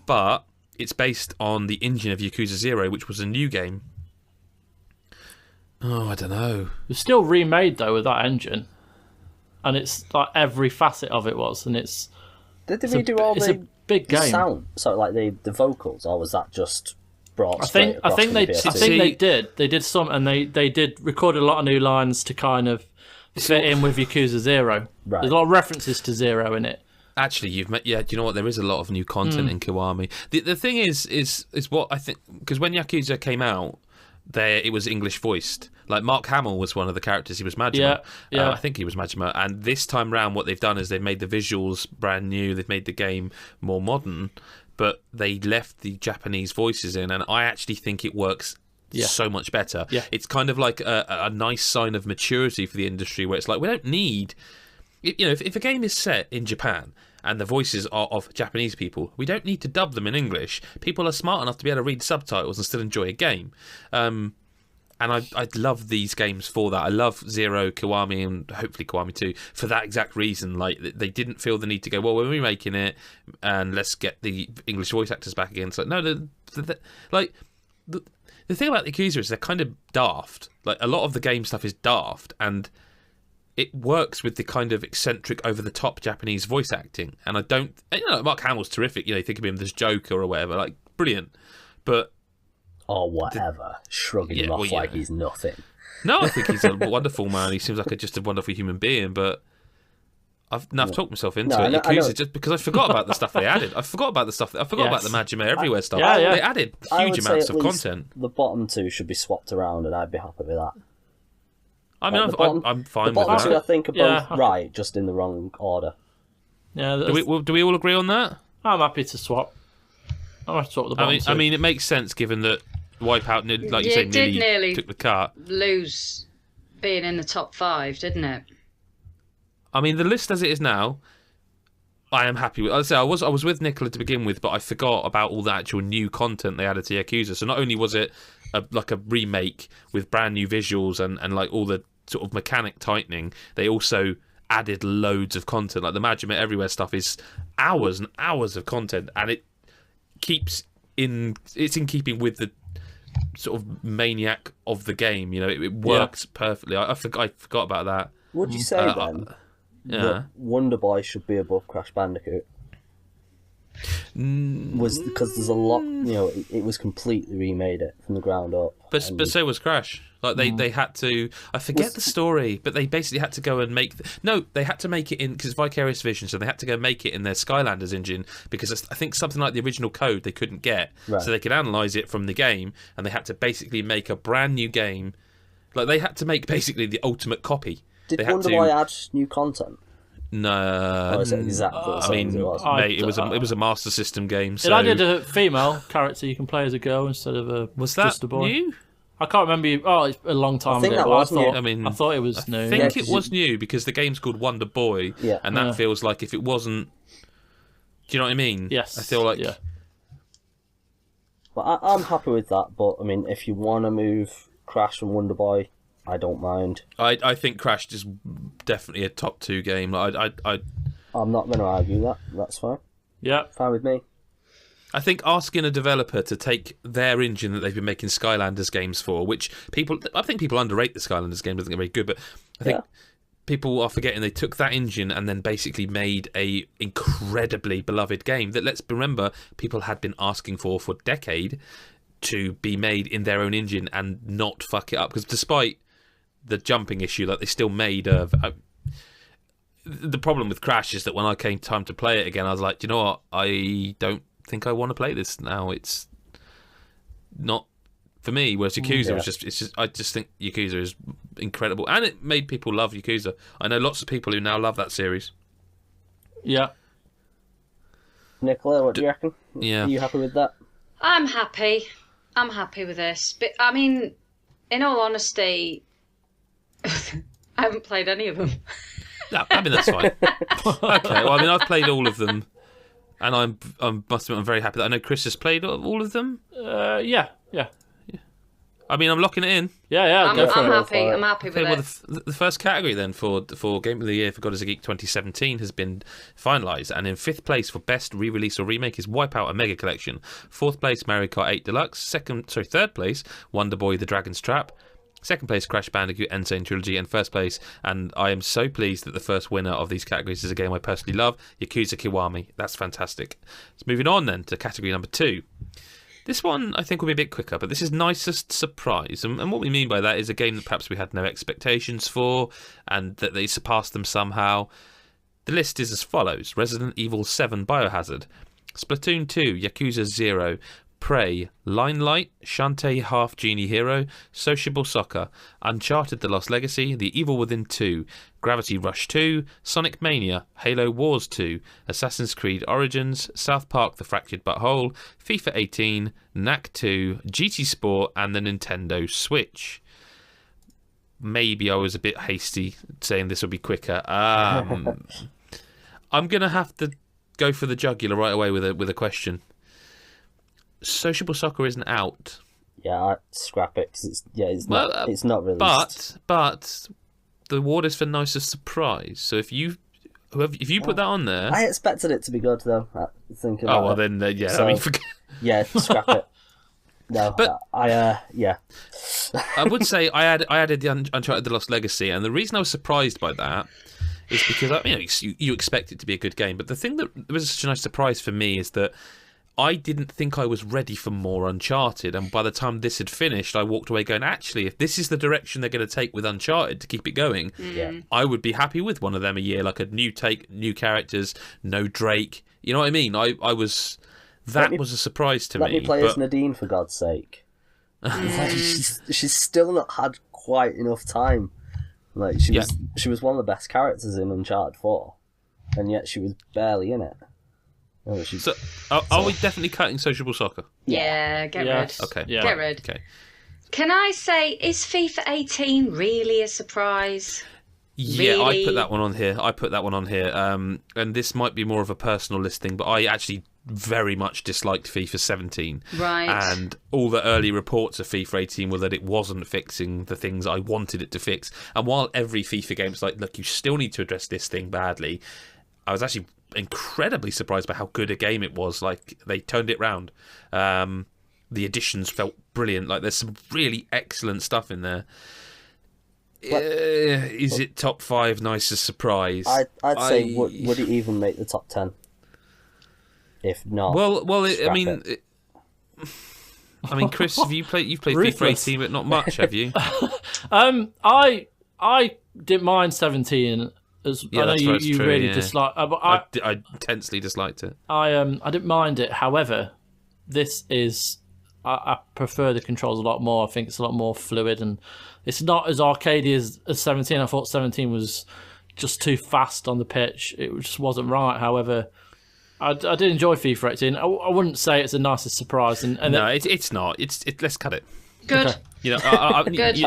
But it's based on the engine of Yakuza Zero, which was a new game. Oh, I don't know. It was still remade though with that engine, and it's like every facet of it was, and it's. Did they redo all it's a big game. Sound, so like the vocals, or was that just brought? I think they did. They did some, and they did record a lot of new lines to kind of fit in with Yakuza Zero. Right. There's a lot of references to Zero in it. Actually, do you know what? There is a lot of new content in Kiwami. The thing is what I think, because when Yakuza came out, it was English voiced. Like Mark Hamill was one of the characters. He was Majima. Yeah. I think he was Majima. And this time round, what they've done is they've made the visuals brand new. They've made the game more modern, but they left the Japanese voices in, and I actually think it works so much better. Yeah. It's kind of like a nice sign of maturity for the industry, where it's like, we don't need... if a game is set in Japan and the voices are of Japanese people, we don't need to dub them in English. People are smart enough to be able to read subtitles and still enjoy a game. And I love these games for that. I love Zero, Kiwami, and hopefully Kiwami 2 for that exact reason. Like, they didn't feel the need to go, well, we're remaking it and let's get the English voice actors back again. So no, the thing about the Yakuza is they're kind of daft. Like, a lot of the game stuff is daft, and it works with the kind of eccentric, over-the-top Japanese voice acting. And I don't... Mark Hamill's terrific. You think of him as Joker or whatever. Like, brilliant. But or whatever, shrugging him off like he's nothing. No, I think he's a wonderful man. He seems like just a wonderful human being, but I've talked myself into it. Yakuza, just because I forgot about the stuff they added. I forgot about the Majima Everywhere stuff. Yeah. They added huge amounts of content. The bottom two should be swapped around, and I'd be happy with that. I mean, I'm fine with that. The bottom two, I think, are both right, just in the wrong order. Yeah. Do we all agree on that? I'm happy to swap. I'm happy to swap the bottom two. I mean, it makes sense given that Wipeout, like you say, nearly took the cart. Lose being in the top 5, didn't it? I mean, the list as it is now, I am happy with. I was with Nicola to begin with, but I forgot about all the actual new content they added to Yakuza. So not only was it like a remake with brand new visuals and like all the sort of mechanic tightening, they also added loads of content. Like the Majima Everywhere stuff is hours and hours of content, and it's in keeping with the sort of maniac of the game. You know, it works perfectly. I forgot about that. Would you say then that Wonder Boy should be above Crash Bandicoot? Was because there's a lot, you know, it was completely remade it from the ground up. But so was Crash. Like they had to. I forget the story, but they basically had to go and make. They had to make it in because it's Vicarious Vision, so they had to go make it in their Skylanders engine because I think something like the original code they couldn't get, so they could analyze it from the game, and they had to basically make a brand new game. Like they had to make basically the ultimate copy. Did Wonder Boy add new content? No, or is it exactly the same as it was? Mate, it was a Master System game. So it added a female character you can play as a girl instead of just a boy. New? I can't remember. Oh, it's a long time ago. I thought it was new. I think it was new because the game's called Wonder Boy, and that feels like if it wasn't. Do you know what I mean? Yes. I feel like. Yeah. But I'm happy with that. But I mean, if you want to move Crash and Wonder Boy, I don't mind. I think Crash is definitely a top 2 game. I'm not going to argue that. That's fine. Yeah, fine with me. I think asking a developer to take their engine that they've been making Skylanders games for, which I think people underrate the Skylanders games. I think they're very good, but I think people are forgetting they took that engine and then basically made a incredibly beloved game that, let's remember, people had been asking for a decade to be made in their own engine and not fuck it up. Because despite the jumping issue, like they still made the problem with Crash is that when I came time to play it again, I was like, you know what? I don't think I want to play this now. It's not for me. Whereas Yakuza was I just think Yakuza is incredible, and it made people love Yakuza. I know lots of people who now love that series. Yeah. Nicola, what do you reckon? Yeah. Are you happy with that? I'm happy. I'm happy with this. But I mean, in all honesty, I haven't played any of them. No, I mean, that's fine. Okay, well, I mean, I've played all of them, and I must admit I'm very happy that I know Chris has played all of them. Yeah. I mean, I'm locking it in. Yeah, I'm happy. I'm happy with it. Well, the first category then for Game of the Year for God is a Geek 2017 has been finalised, and in 5th place for Best Re-Release or Remake is Wipeout: A Mega Collection. 4th place Mario Kart 8 Deluxe. 3rd place Wonder Boy: The Dragon's Trap. 2nd place Crash Bandicoot n.sane Trilogy, and 1st place, and I am so pleased that the first winner of these categories is a game I personally love, Yakuza Kiwami. That's fantastic. So moving on then to category number 2. This one I think will be a bit quicker, but this is Nicest Surprise. And what we mean by that is a game that perhaps we had no expectations for and that they surpassed them somehow. The list is as follows: Resident Evil 7 Biohazard, Splatoon 2 Yakuza Zero, Prey, Limelight, Shantae Half Genie Hero, Sociable Soccer, Uncharted The Lost Legacy, The Evil Within 2, Gravity Rush 2, Sonic Mania, Halo Wars 2, Assassin's Creed Origins, South Park The Fractured But Whole, FIFA 18, Knack 2, GT Sport, and the Nintendo Switch. Maybe I was a bit hasty saying this would be quicker. I'm going to have to go for the jugular right away with a question. Sociable Soccer isn't out. Yeah, I'd scrap it because it's not released. But the award is for Nicest Surprise. So if you put that on there, I expected it to be good though. I mean, forget. Yeah, scrap it. No, but I would say I added the Uncharted The Lost Legacy, and the reason I was surprised by that is because you expect it to be a good game, but the thing that was such a nice surprise for me is that I didn't think I was ready for more Uncharted, and by the time this had finished, I walked away going, actually, if this is the direction they're going to take with Uncharted to keep it going, I would be happy with one of them a year, like a new take, new characters, no Drake. You know what I mean? I was... That was a surprise to me. Let me play as Nadine, for God's sake. She's still not had quite enough time. Like she was one of the best characters in Uncharted 4, and yet she was barely in it. So, are we definitely cutting Sociable Soccer? Yeah, get rid. Okay. Yeah. Get rid. Okay. Can I say, is FIFA 18 really a surprise? Yeah, Really? I put that one on here. And this might be more of a personal listing, but I actually very much disliked FIFA 17. Right. And all the early reports of FIFA 18 were that it wasn't fixing the things I wanted it to fix. And while every FIFA game's like, look, you still need to address this thing badly, I was actually incredibly surprised by how good a game it was. Like, they turned it round. The additions felt brilliant. Like, there's some really excellent stuff in there. Is it top 5 nicest surprise? I'd say would it even make the top 10? If not, I mean, Chris, you've played FIFA 18, but not much, have you? I didn't mind 17. I know you really dislike. I intensely disliked it. I didn't mind it. However, this is. I prefer the controls a lot more. I think it's a lot more fluid, and it's not as arcadey as 17. I thought 17 was just too fast on the pitch. It just wasn't right. However, I did enjoy FIFA 18. I wouldn't say it's the nicest surprise. And no, it's not. Let's cut it. Good. Okay. You know, Good.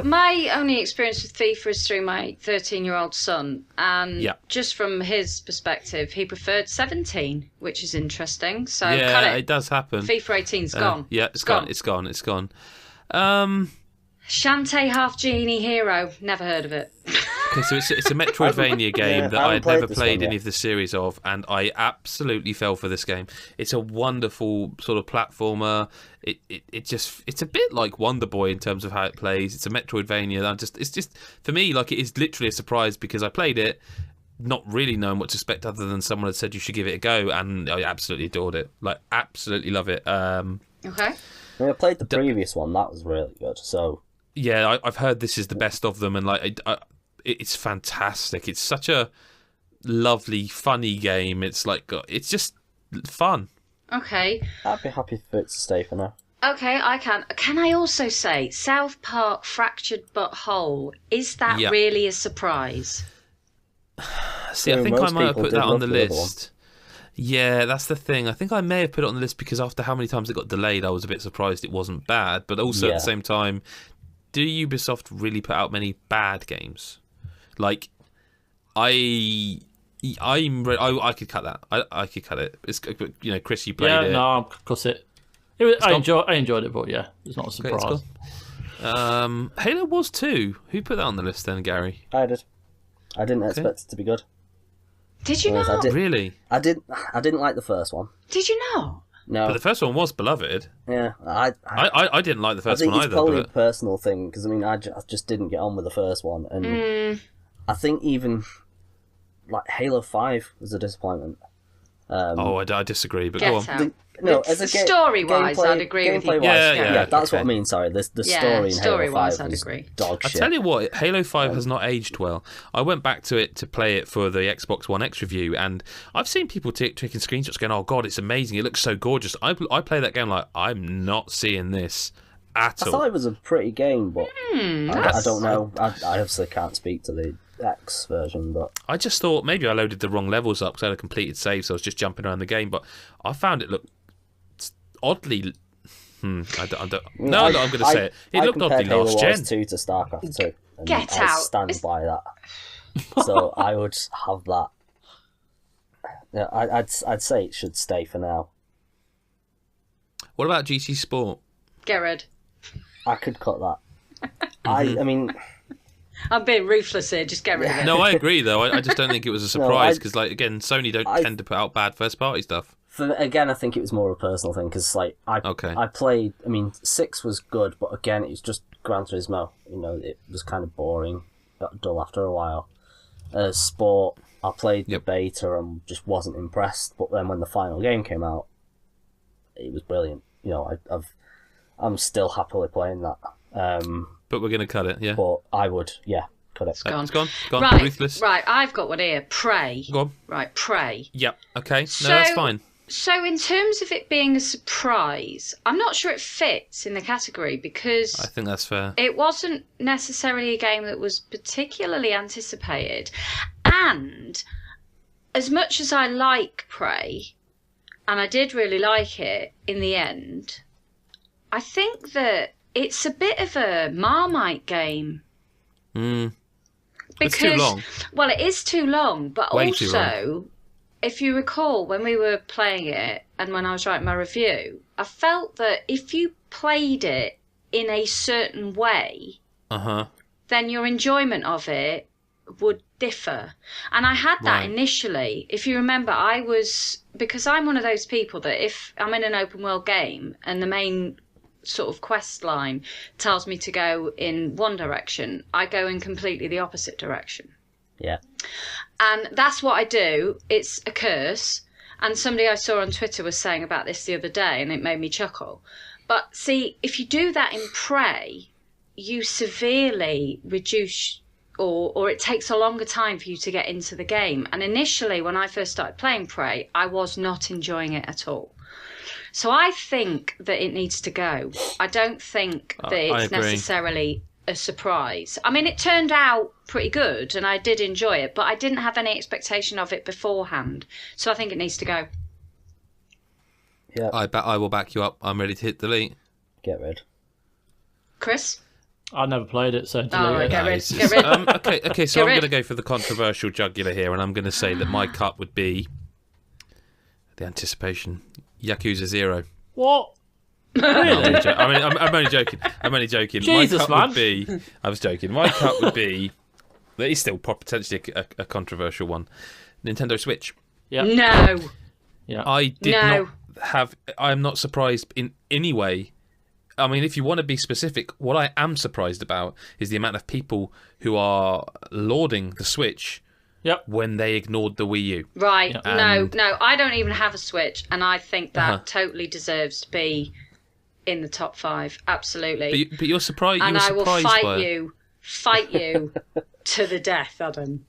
My only experience with FIFA is through my 13-year-old son, and just from his perspective, he preferred 17, which is interesting. So cut it. It does happen. FIFA 18's gone. It's gone. It's gone. Shantae Half Genie Hero. Never heard of it. Okay, so it's a Metroidvania game that I had never played any of the series of, and I absolutely fell for this game. It's a wonderful sort of platformer. It's a bit like Wonder Boy in terms of how it plays. It's a Metroidvania. It's just for me, like, it is literally a surprise because I played it not really knowing what to expect other than someone had said you should give it a go, and I absolutely adored it. Like, absolutely love it. Okay. I played the previous one. That was really good. So yeah, I've heard this is the best of them, and like it's fantastic. It's such a lovely, funny game. It's like it's just fun. Okay. I'd be happy for it to stay for now. Okay, I can. Can I also say South Park Fractured But Whole? Is that really a surprise? See, I think I might have put that on the list. Yeah, that's the thing. I think I may have put it on the list because after how many times it got delayed, I was a bit surprised it wasn't bad. But also at the same time, do Ubisoft really put out many bad games? Like, I could cut that. I could cut it. It's, you know, Chris, you played it. Yeah, no, I'll cut it. I enjoyed it, but yeah, it's not a surprise. Halo was too. Who put that on the list then, Gary? I did. I didn't expect it to be good. Did you not? Really? I didn't like the first one. Did you not? No. But the first one was beloved. Yeah, I didn't like the first one either. It's probably a personal thing because I just didn't get on with the first one, and I think even like Halo 5 was a disappointment. I disagree, but go on. Story-wise, I'd agree with you. Yeah, that's what I mean. Sorry, the story in Halo 5 was dog shit. I tell you what, Halo 5 has not aged well. I went back to it to play it for the Xbox One X review, and I've seen people taking screenshots going, "Oh God, it's amazing! It looks so gorgeous." I play that game like I'm not seeing this at all. I thought it was a pretty game, but I don't know. I obviously can't speak to the X version, but I just thought maybe I loaded the wrong levels up because I had a completed save, so I was just jumping around the game. But I found it look oddly. I'm going to say it. It looked oddly last gen. 2 to StarCraft 2. And Get I out! Stand by that. So I would have that. Yeah, I'd say it should stay for now. What about GT Sport? Get rid. I could cut that. I mean. I'm being ruthless here. Just get rid of it. No, I agree though. I just don't think it was a surprise because, like, again, Sony don't tend to put out bad first-party stuff. Again, I think it was more of a personal thing because, like, I played. I mean, 6 was good, but again, it was just Gran Turismo. You know, it was kind of boring, got dull after a while. Sport, I played the beta and just wasn't impressed. But then when the final game came out, it was brilliant. You know, I'm still happily playing that. But we're going to cut it, yeah. But I would, cut it. It's gone. Right, Ruthless. right. I've got one here. Prey. Go on. Right, Prey. Yep. Okay. No, that's fine. So in terms of it being a surprise, I'm not sure it fits in the category because I think that's fair. It wasn't necessarily a game that was particularly anticipated. And as much as I like Prey, and I did really like it in the end, I think that it's a bit of a Marmite game. Because, it's too long. Well, it is too long, but Way too also, long. If you recall, when we were playing it and when I was writing my review, I felt that if you played it in a certain way, then your enjoyment of it would differ. And I had that initially. If you remember, because I'm one of those people that if I'm in an open world game and the main sort of quest line tells me to go in one direction, I go in completely the opposite direction. Yeah. And that's what I do. It's a curse. And somebody I saw on Twitter was saying about this the other day, and it made me chuckle. But see, if you do that in Prey, you severely reduce, or it takes a longer time for you to get into the game. And initially, when I first started playing Prey, I was not enjoying it at all. So I think that it needs to go. I don't think that it's necessarily a surprise. I mean, it turned out pretty good and I did enjoy it, but I didn't have any expectation of it beforehand. So I think it needs to go. Yeah. I will back you up. I'm ready to hit delete. Get rid. Chris? I never played it, so delete right, it. get rid. Okay, so I'm going to go for the controversial jugular here, and I'm going to say that my cut would be the anticipation. Yakuza Zero. What? I'm only joking. Jesus, my cut man. would be. I was joking. My cut would be. That is still potentially a controversial one. Nintendo Switch. Yeah. No. Yeah. I did not have. I am not surprised in any way. I mean, if you want to be specific, what I am surprised about is the amount of people who are lauding the Switch. Yep. When they ignored the Wii U. Right. No, I don't even have a Switch, and I think that totally deserves to be in the top 5. Absolutely. But you're surprised. And I will fight by you to the death, Adam.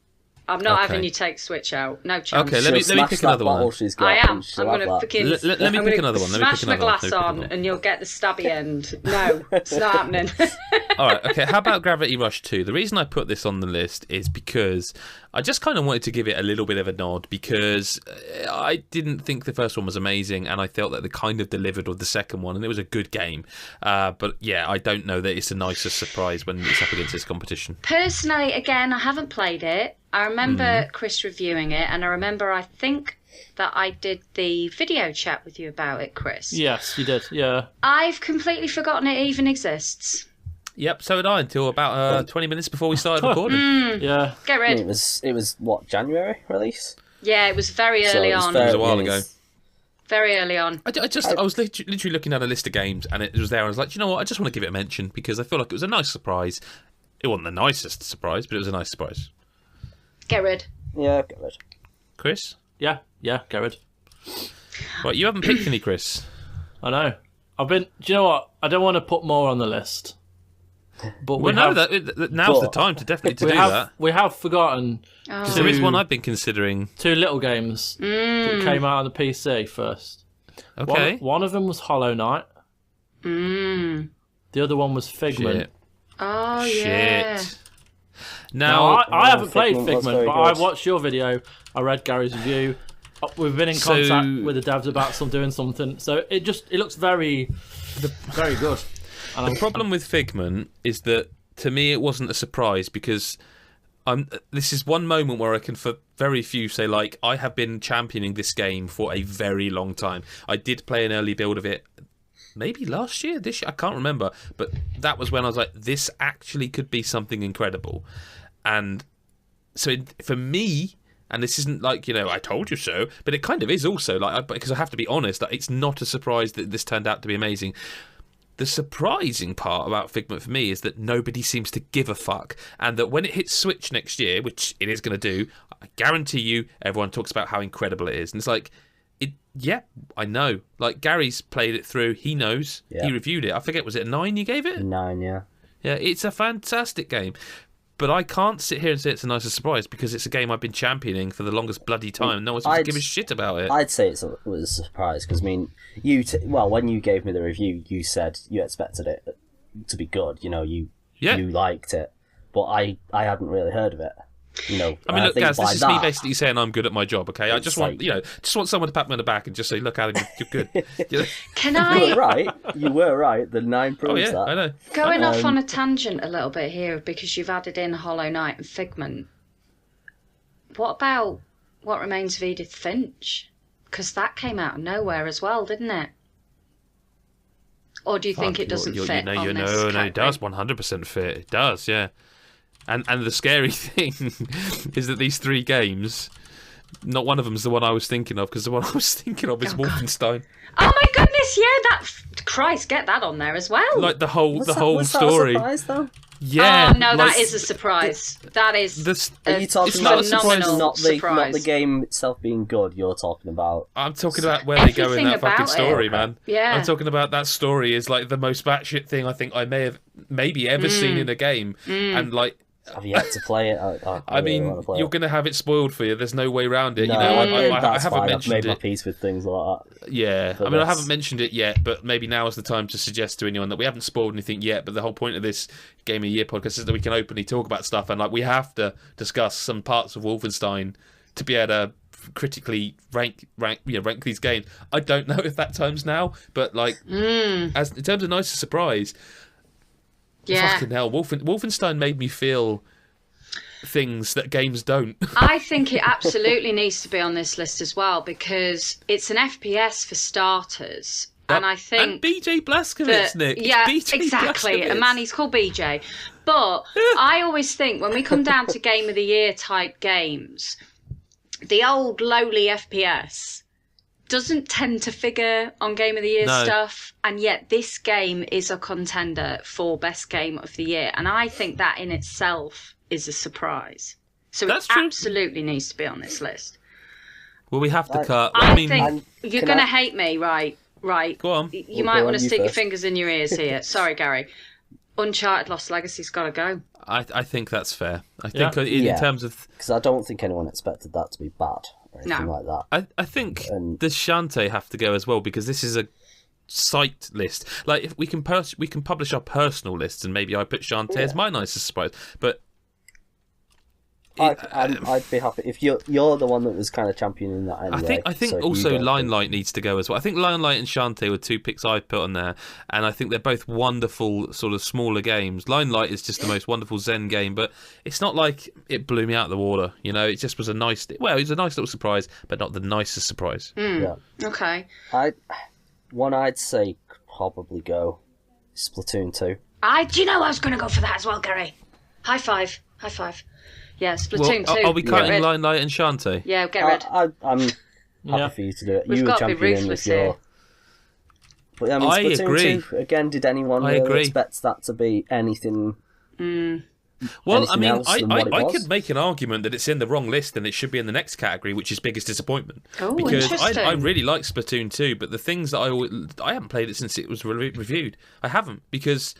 I'm not having you take Switch out. No chance. Okay, let me pick another one. I am. I'm going to let me pick another one. Smash my glass on, and you'll get the stabby end. No, it's not happening. All right. Okay. How about Gravity Rush 2? The reason I put this on the list is because I just kind of wanted to give it a little bit of a nod because I didn't think the first one was amazing, and I felt that they kind of delivered with the second one, and it was a good game. But yeah, I don't know that it's the nicest surprise when it's up against this competition. Personally, again, I haven't played it. I remember Chris reviewing it, and I remember I think that I did the video chat with you about it, Chris. Yes, you did, yeah. I've completely forgotten it even exists. Yep, so did I, until about 20 minutes before we started recording. Yeah. Get rid. It was what, January release? Yeah, it was very early on. It was a while ago. Very early on. I was literally looking at a list of games, and it was there, and I was like, you know what, I just want to give it a mention, because I feel like it was a nice surprise. It wasn't the nicest surprise, but it was a nice surprise. Get rid. Yeah, get rid. Chris? Yeah, get rid. Right, you haven't picked any, Chris. I know. Do you know what? I don't want to put more on the list. But now's the time to definitely do that. We have forgotten. Because there is one I've been considering. 2 little games that came out on the PC first. Okay. One of them was Hollow Knight. The other one was Figment. Shit. Oh, yeah. Shit. Now I haven't played Figment, but good. I watched your video. I read Gary's review. We've been in contact with the devs about doing something. So it looks very, very good. The problem with Figment is that, to me, it wasn't a surprise because this is one moment where I can, for very few, say, like, I have been championing this game for a very long time. I did play an early build of it, maybe last year, this year, I can't remember, but that was when I was like, this actually could be something incredible. And so for me, and this isn't like, I told you so, but it kind of is also, like, because I have to be honest, that it's not a surprise that this turned out to be amazing. The surprising part about Figment for me is that nobody seems to give a fuck, and that when it hits Switch next year, which it is going to do, I guarantee you, everyone talks about how incredible it is, and it's like, yeah, I know. Like, Gary's played it through. He knows. Yeah. He reviewed it. I forget, was it a 9 you gave it? 9, yeah. Yeah, it's a fantastic game. But I can't sit here and say it's a nicer surprise because it's a game I've been championing for the longest bloody time. No one's going to give a shit about it. I'd say it was a surprise because, I mean, when you gave me the review, you said you expected it to be good. You know, you liked it. But I hadn't really heard of it. You know, I mean, look, guys, this is me basically saying I'm good at my job. Okay, I just want someone to pat me on the back and just say, "Look, Adam, you're good." Can I? You were right. The 9 proves that. I know. Going off on a tangent a little bit here because you've added in Hollow Knight and Figment. What about What Remains of Edith Finch? Because that came out of nowhere as well, didn't it? Or do you think it doesn't fit? No, it does 100% fit. It does, yeah. And the scary thing is that these 3 games, not one of them is the one I was thinking of, because the one I was thinking of is Wolfenstein. Oh my goodness, yeah, Christ, get that on there as well. Like the whole story. That a surprise, though? Yeah. Oh no, that is a surprise. That is are you talking about not the game itself being good? You're talking about. I'm talking about where they go in that fucking story, man. Yeah. I'm talking about that story is like the most batshit thing I think I maybe ever seen in a game, and like. I've yet to play it. I mean, you're going to have it spoiled for you. There's no way around it. No, I haven't mentioned I've made my peace with things like that. Yeah, I mean, I haven't mentioned it yet, but maybe now is the time to suggest to anyone that we haven't spoiled anything yet. But the whole point of this Game of the Year podcast is that we can openly talk about stuff, and like we have to discuss some parts of Wolfenstein to be able to critically rank these games. I don't know if that time's now, but like as in terms of nicer surprise. Yeah. Fucking hell, Wolfenstein made me feel things that games don't. I think it absolutely needs to be on this list as well because it's an FPS for starters. And I think... And BJ Blazkowicz, Nick. Yeah, BJ exactly. Blazkowicz. A man, he's called BJ. But I always think when we come down to Game of the Year type games, the old lowly FPS doesn't tend to figure on Game of the Year stuff, and yet this game is a contender for Best Game of the Year, and I think that in itself is a surprise. So it absolutely needs to be on this list. Well, we have to cut. I think you're going to hate me, right? Go on. You might want to stick your fingers in your ears here. Sorry, Gary. Uncharted Lost Legacy's got to go. I think that's fair. I think in terms of... Because I don't think anyone expected that to be bad. Anything like that. I think the Shantae have to go as well because this is a site list. Like if we can publish our personal lists and maybe I put Shantae as my nicest surprise. But I'd be happy if you're the one that was kind of championing that anyway. I think also Limelight needs to go as well. I think Limelight and Shantae were 2 picks I put on there, and I think they're both wonderful sort of smaller games. Limelight is just the most wonderful Zen game, but it's not like it blew me out of the water. You know, it just was it was a nice little surprise, but not the nicest surprise. Yeah. Okay. I'd say probably go Splatoon 2. Do you know I was going to go for that as well, Gary? High five. Yeah, Splatoon 2. Are we cutting Limelight and Shantae? Yeah, get rid. I'm happy for you to do it. We've got to be ruthless here. But I mean, Splatoon 2, again, did anyone really expect that to be anything... Well, I mean, I could make an argument that it's in the wrong list and it should be in the next category, which is biggest disappointment. Oh, because interesting. I really like Splatoon 2, but the things that I haven't played it since it was reviewed. I haven't, because...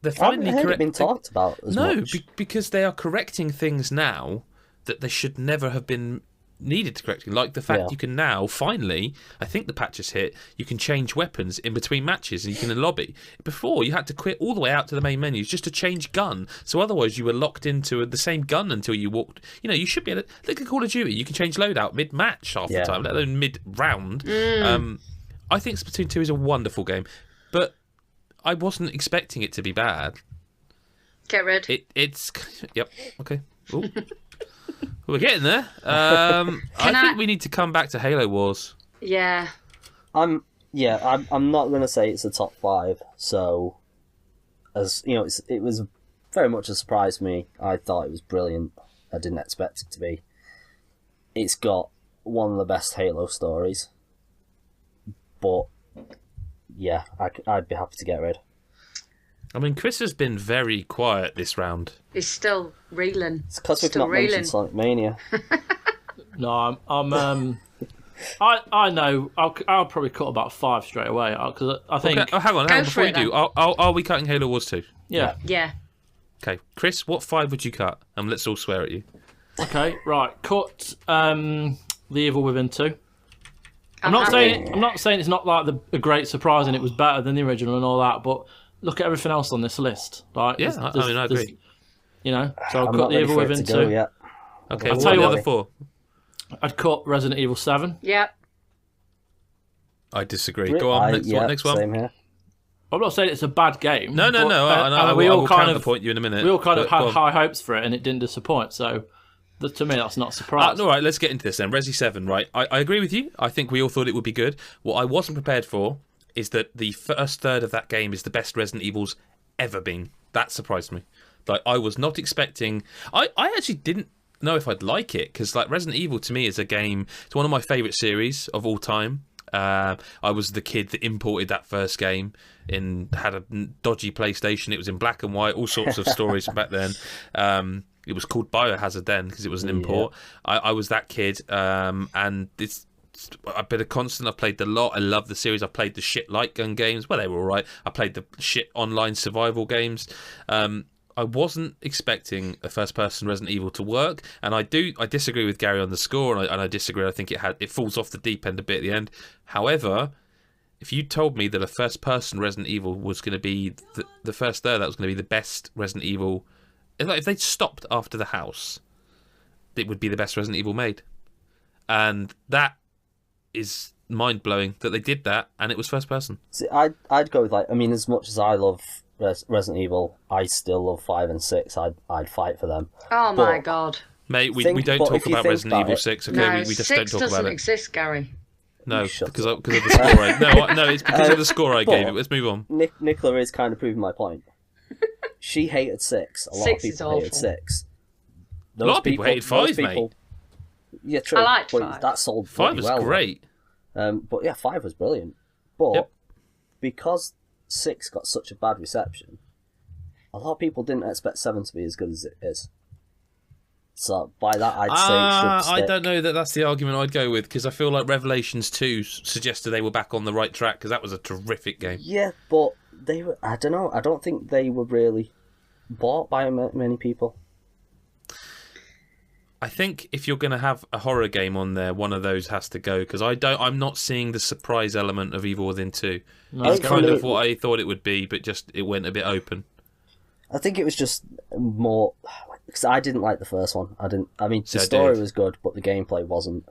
They're finally been talked about as much. Because they are correcting things now that they should never have been needed to correct. Like the fact you can now, finally, I think the patch has hit, you can change weapons in between matches and you can in lobby. Before, you had to quit all the way out to the main menus just to change gun. So otherwise you were locked into the same gun until you walked. You know, you should be able to... Look at Call of Duty, you can change loadout mid-match half the time, let alone mid-round. I think Splatoon 2 is a wonderful game. But... I wasn't expecting it to be bad. Get rid. It's yep. Okay. Ooh. We're getting there. I think we need to come back to Halo Wars. Yeah. I'm not going to say it's a top 5. So, as you know, it was very much a surprise to me. I thought it was brilliant. I didn't expect it to be. It's got one of the best Halo stories, but. Yeah, I'd be happy to get rid. I mean, Chris has been very quiet this round. He's still reeling. It's because we've not mentioned Sonic Mania. No, I know. I'll probably cut about 5 straight away because I think. Okay. Oh, hang on. Before you do, are we cutting Halo Wars 2? Yeah. Okay, Chris, what 5 would you cut? And let's all swear at you. Okay, right. Cut The Evil Within 2. I'm not saying it's not like a great surprise and it was better than the original and all that, but look at everything else on this list. Right? Yeah, I agree. You know, so I'll cut The Evil Within 2. Yet. Okay, I'll what tell are you the what, other 4? I'd cut Resident Evil 7. Yep. I disagree. Go on, next one. Same here. I'm not saying it's a bad game. No. I will counterpoint you in a minute. We all kind of had high hopes for it, and it didn't disappoint. So, to me, that's not a surprise. All right, let's get into this then. Resi 7, right? I agree with you. I think we all thought it would be good. What I wasn't prepared for is that the first third of that game is the best Resident Evil's ever been. That surprised me. Like, I was not expecting... I actually didn't know if I'd like it, because like Resident Evil to me is a game... It's one of my favourite series of all time. I was the kid that imported that first game had a dodgy PlayStation. It was in black and white, all sorts of stories back then. It was called Biohazard then because it was an import. I was that kid, and it's a bit of constant. I've played a lot. I love the series. I played the shit light gun games. Well, they were all right. I played the shit online survival games. I wasn't expecting a first-person Resident Evil to work, and I disagree with Gary on the score, and I disagree. I think it falls off the deep end a bit at the end. However, if you told me that a first-person Resident Evil was going to be the first there, that was going to be the best Resident Evil, if they'd stopped after the house, it would be the best Resident Evil made, and that is mind-blowing that they did that, and it was first-person. See, I'd go with as much as I love Resident Evil, I still love 5 and 6. I'd fight for them. Oh my god, mate! We don't talk about Resident Evil 6. Okay, no, we just 6 don't talk about it. doesn't exist, Gary. No, because of the score. No, it's because of the score I gave it. Let's move on. Nicola is kind of proving my point. She hated 6. A lot of people hated 6. A lot of people hated 5, mate. Yeah, true. I liked 5. That sold 5 was great. But yeah, 5 was brilliant. But because 6 got such a bad reception, a lot of people didn't expect 7 to be as good as it is. So by that, I'd say it should stick. I don't know that that's the argument I'd go with, because I feel like Revelations 2 suggested they were back on the right track, because that was a terrific game. Yeah, but they were. I don't know. I don't think they were really bought by many people. I think if you're going to have a horror game on there, one of those has to go, because I'm not seeing the surprise element of Evil Within 2. No, it's kind of what I thought it would be, but just it went a bit open. I think it was just more because I didn't like the first one. The story was good, but the gameplay wasn't.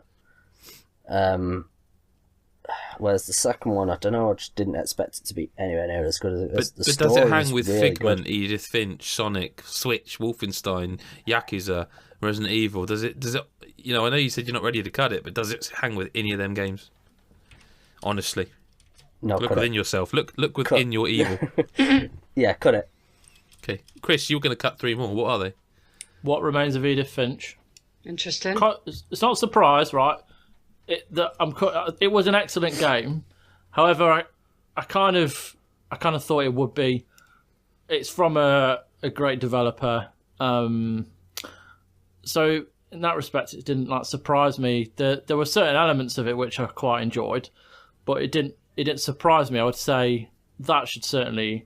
Whereas the second one, I don't know, I just didn't expect it to be anywhere near as good as it is. But does it hang with really Figment, good. Edith Finch, Sonic, Switch, Wolfenstein, Yakuza, Resident Evil? Does it? I know you said you're not ready to cut it, but does it hang with any of them games? Honestly, no. Look within yourself. Look within your evil. Yeah, cut it. Okay, Chris, you're going to cut 3 more. What are they? What Remains of Edith Finch. Interesting. It's not a surprise, right? It was an excellent game. However, I kind of thought it would be. It's from a great developer, so in that respect, it didn't surprise me. There were certain elements of it which I quite enjoyed, but it didn't surprise me. I would say that should certainly.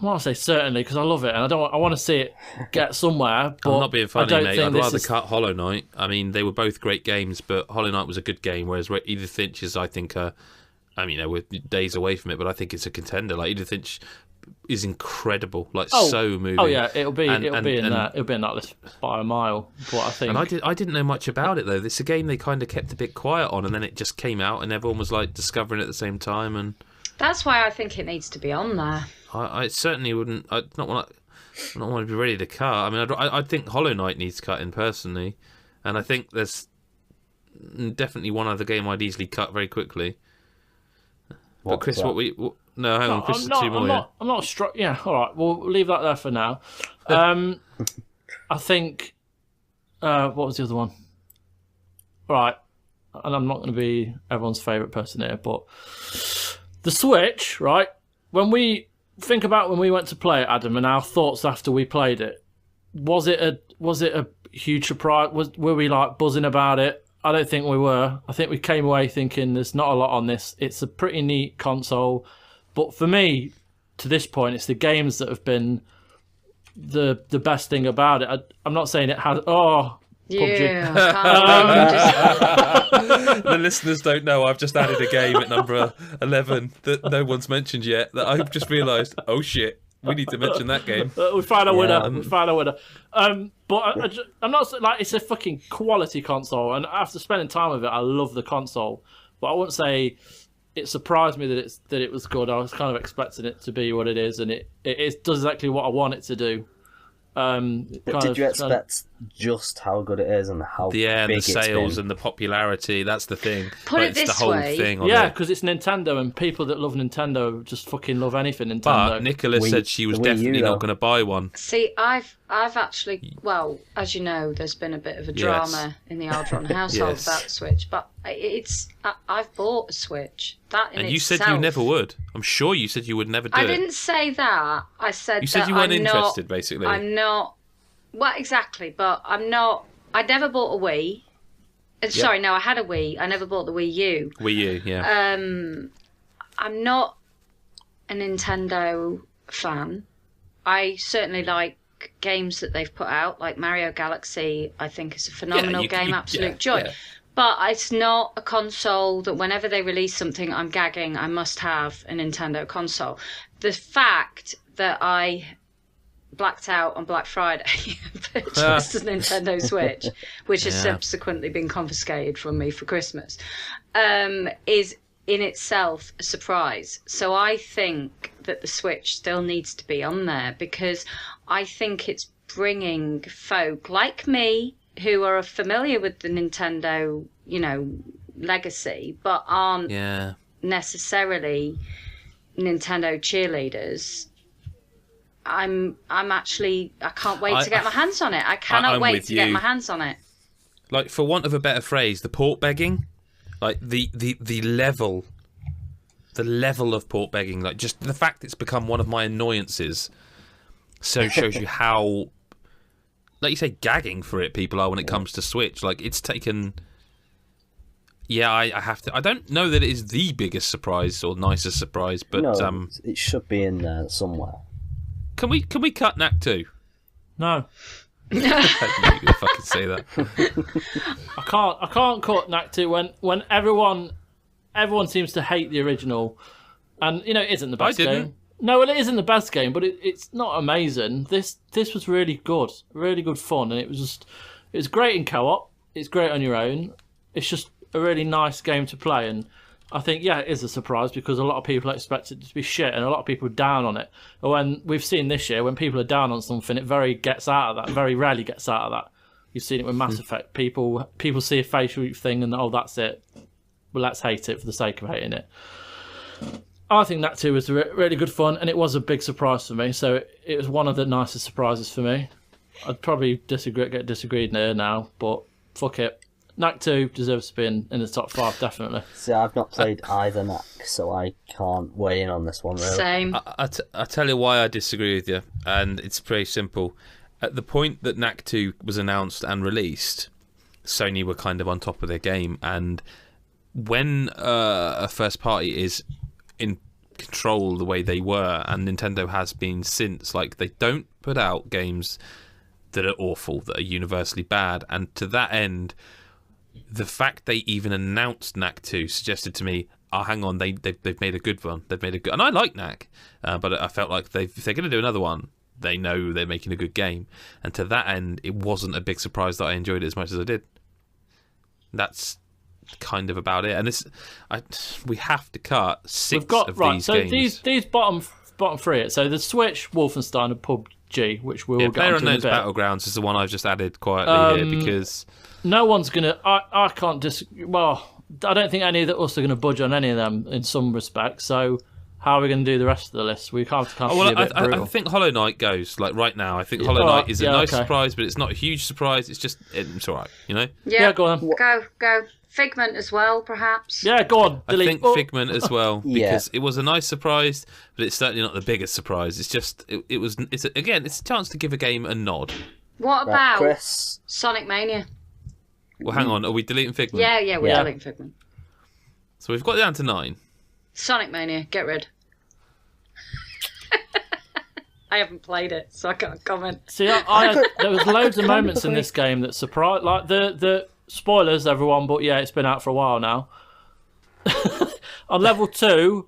Well, I say certainly because I love it and I want to see it get somewhere. But I'm not being funny, mate. I'd rather cut Hollow Knight. I mean, they were both great games, but Hollow Knight was a good game. Whereas Edith Finch is, I think, we're days away from it, but I think it's a contender. Like Edith Finch is incredible, so moving. Oh yeah, it'll be in that list by a mile. But I think, and I didn't know much about it though. It's a game they kind of kept a bit quiet on, and then it just came out, and everyone was discovering it at the same time, and. That's why I think it needs to be on there. I certainly wouldn't. I'd not want to be ready to cut. I mean, I think Hollow Knight needs cutting personally, and I think there's definitely one other game I'd easily cut very quickly. But Chris, hang on, Chris, two more. I'm not struck. Yeah, all right. We'll leave that there for now. I think. What was the other one? All right, and I'm not going to be everyone's favourite person here, but. The Switch, right? When we think about when we went to play it, Adam, and our thoughts after we played it. Was it a huge surprise? Were we like buzzing about it? I don't think we were. I think we came away thinking there's not a lot on this. It's a pretty neat console, but for me, to this point, it's the games that have been the best thing about it. I'm not saying it has. Yeah, the listeners don't know. I've just added a game at number 11 that no one's mentioned yet. That I've just realised. Oh shit, we need to mention that game. We found a winner. We found a winner. But I'm not like it's a fucking quality console, and after spending time with it, I love the console. But I wouldn't say it surprised me that it was good. I was kind of expecting it to be what it is, and it does exactly what I want it to do. Did you expect just how good it is and how big and the it's sales been? and the popularity? That's the thing. Put it it's this the whole way. thing. Yeah, because it's Nintendo, and people that love Nintendo just fucking love anything Nintendo. But Nicola said she was definitely not going to buy one. See, I've actually, well, as you know, there's been a bit of a drama in the Aldron household about the Switch, but I've bought a Switch. And you said you never would. I'm sure you said you would never do it. I didn't say that. I said you said you weren't interested, basically. I'm not. Well, exactly, but I'm not. I never bought a Wii. Sorry, no, I had a Wii. I never bought the Wii U. Wii U, yeah. I'm not a Nintendo fan. I certainly like games that they've put out, like Mario Galaxy. I think is a phenomenal game, absolute joy. Yeah. But it's not a console that whenever they release something, I'm gagging, I must have a Nintendo console. The fact that I blacked out on Black Friday and purchased a Nintendo Switch, which has subsequently been confiscated from me for Christmas, is in itself a surprise. So I think that the Switch still needs to be on there because I think it's bringing folk like me who are familiar with the Nintendo, legacy, but aren't necessarily Nintendo cheerleaders. I can't wait to get my hands on it. I cannot wait to get my hands on it. Like, for want of a better phrase, the port begging, like the level of port begging, like just the fact it's become one of my annoyances, so shows you how, like you say, gagging for it people are when it comes to Switch. Like, it's taken. Yeah, I have to. I don't know that it is the biggest surprise or nicest surprise, but it should be in there somewhere. Can we cut Knack 2? No. I knew you were gonna fucking say that. I can't cut Knack 2 when everyone seems to hate the original, and it isn't the best game. No, well, it isn't the best game, but it's not amazing. This was really good fun, and it was great in co-op. It's great on your own. It's just a really nice game to play, and I think it is a surprise because a lot of people expect it to be shit, and a lot of people are down on it. But when we've seen this year, when people are down on something, it very rarely gets out of that. You've seen it with Mass Effect. People see a facial thing and that's it. Well, let's hate it for the sake of hating it. I think that too was really good fun, and it was a big surprise for me. So it was one of the nicest surprises for me. I'd probably get disagreed there now, but fuck it. Knack 2 deserves to be in the top 5, definitely. See, I've not played either Knack, so I can't weigh in on this one, really. Same. I'll tell you why I disagree with you, and it's pretty simple. At the point that Knack 2 was announced and released, Sony were kind of on top of their game, and when a first party is in control the way they were, and Nintendo has been since, like, they don't put out games that are awful, that are universally bad, and to that end, the fact they even announced Knack 2 suggested to me, hang on, they've made a good one. They've made a good, and I like Knack, but I felt like if they're going to do another one, they know they're making a good game, and to that end, it wasn't a big surprise that I enjoyed it as much as I did. That's kind of about it, and we have to cut 6 of these games. These bottom 3. So the Switch, Wolfenstein, and PUBG, which we'll get Player onto in a bit. Battlegrounds is the one I've just added quietly here because no one's gonna. I can't disagree. Well, I don't think any of us are going to budge on any of them in some respect. So how are we going to do the rest of the list? We can't be a bit brutal. I think Hollow Knight goes like right now. I think Hollow Knight is a nice surprise, but it's not a huge surprise. It's all right, you know. Yeah, go on. Go. Figment as well, perhaps. Yeah, go on. I think Figment as well because it was a nice surprise, but it's certainly not the biggest surprise. It's just it's a chance to give a game a nod. What about Chris? Sonic Mania? Well, hang on. Are we deleting Figment? Yeah, we're deleting Figment. So we've got down to 9. Sonic Mania, get rid. I haven't played it, so I can't comment. See, there was loads of moments in this game that surprised, like the spoilers, everyone. But yeah, it's been out for a while now. On level 2,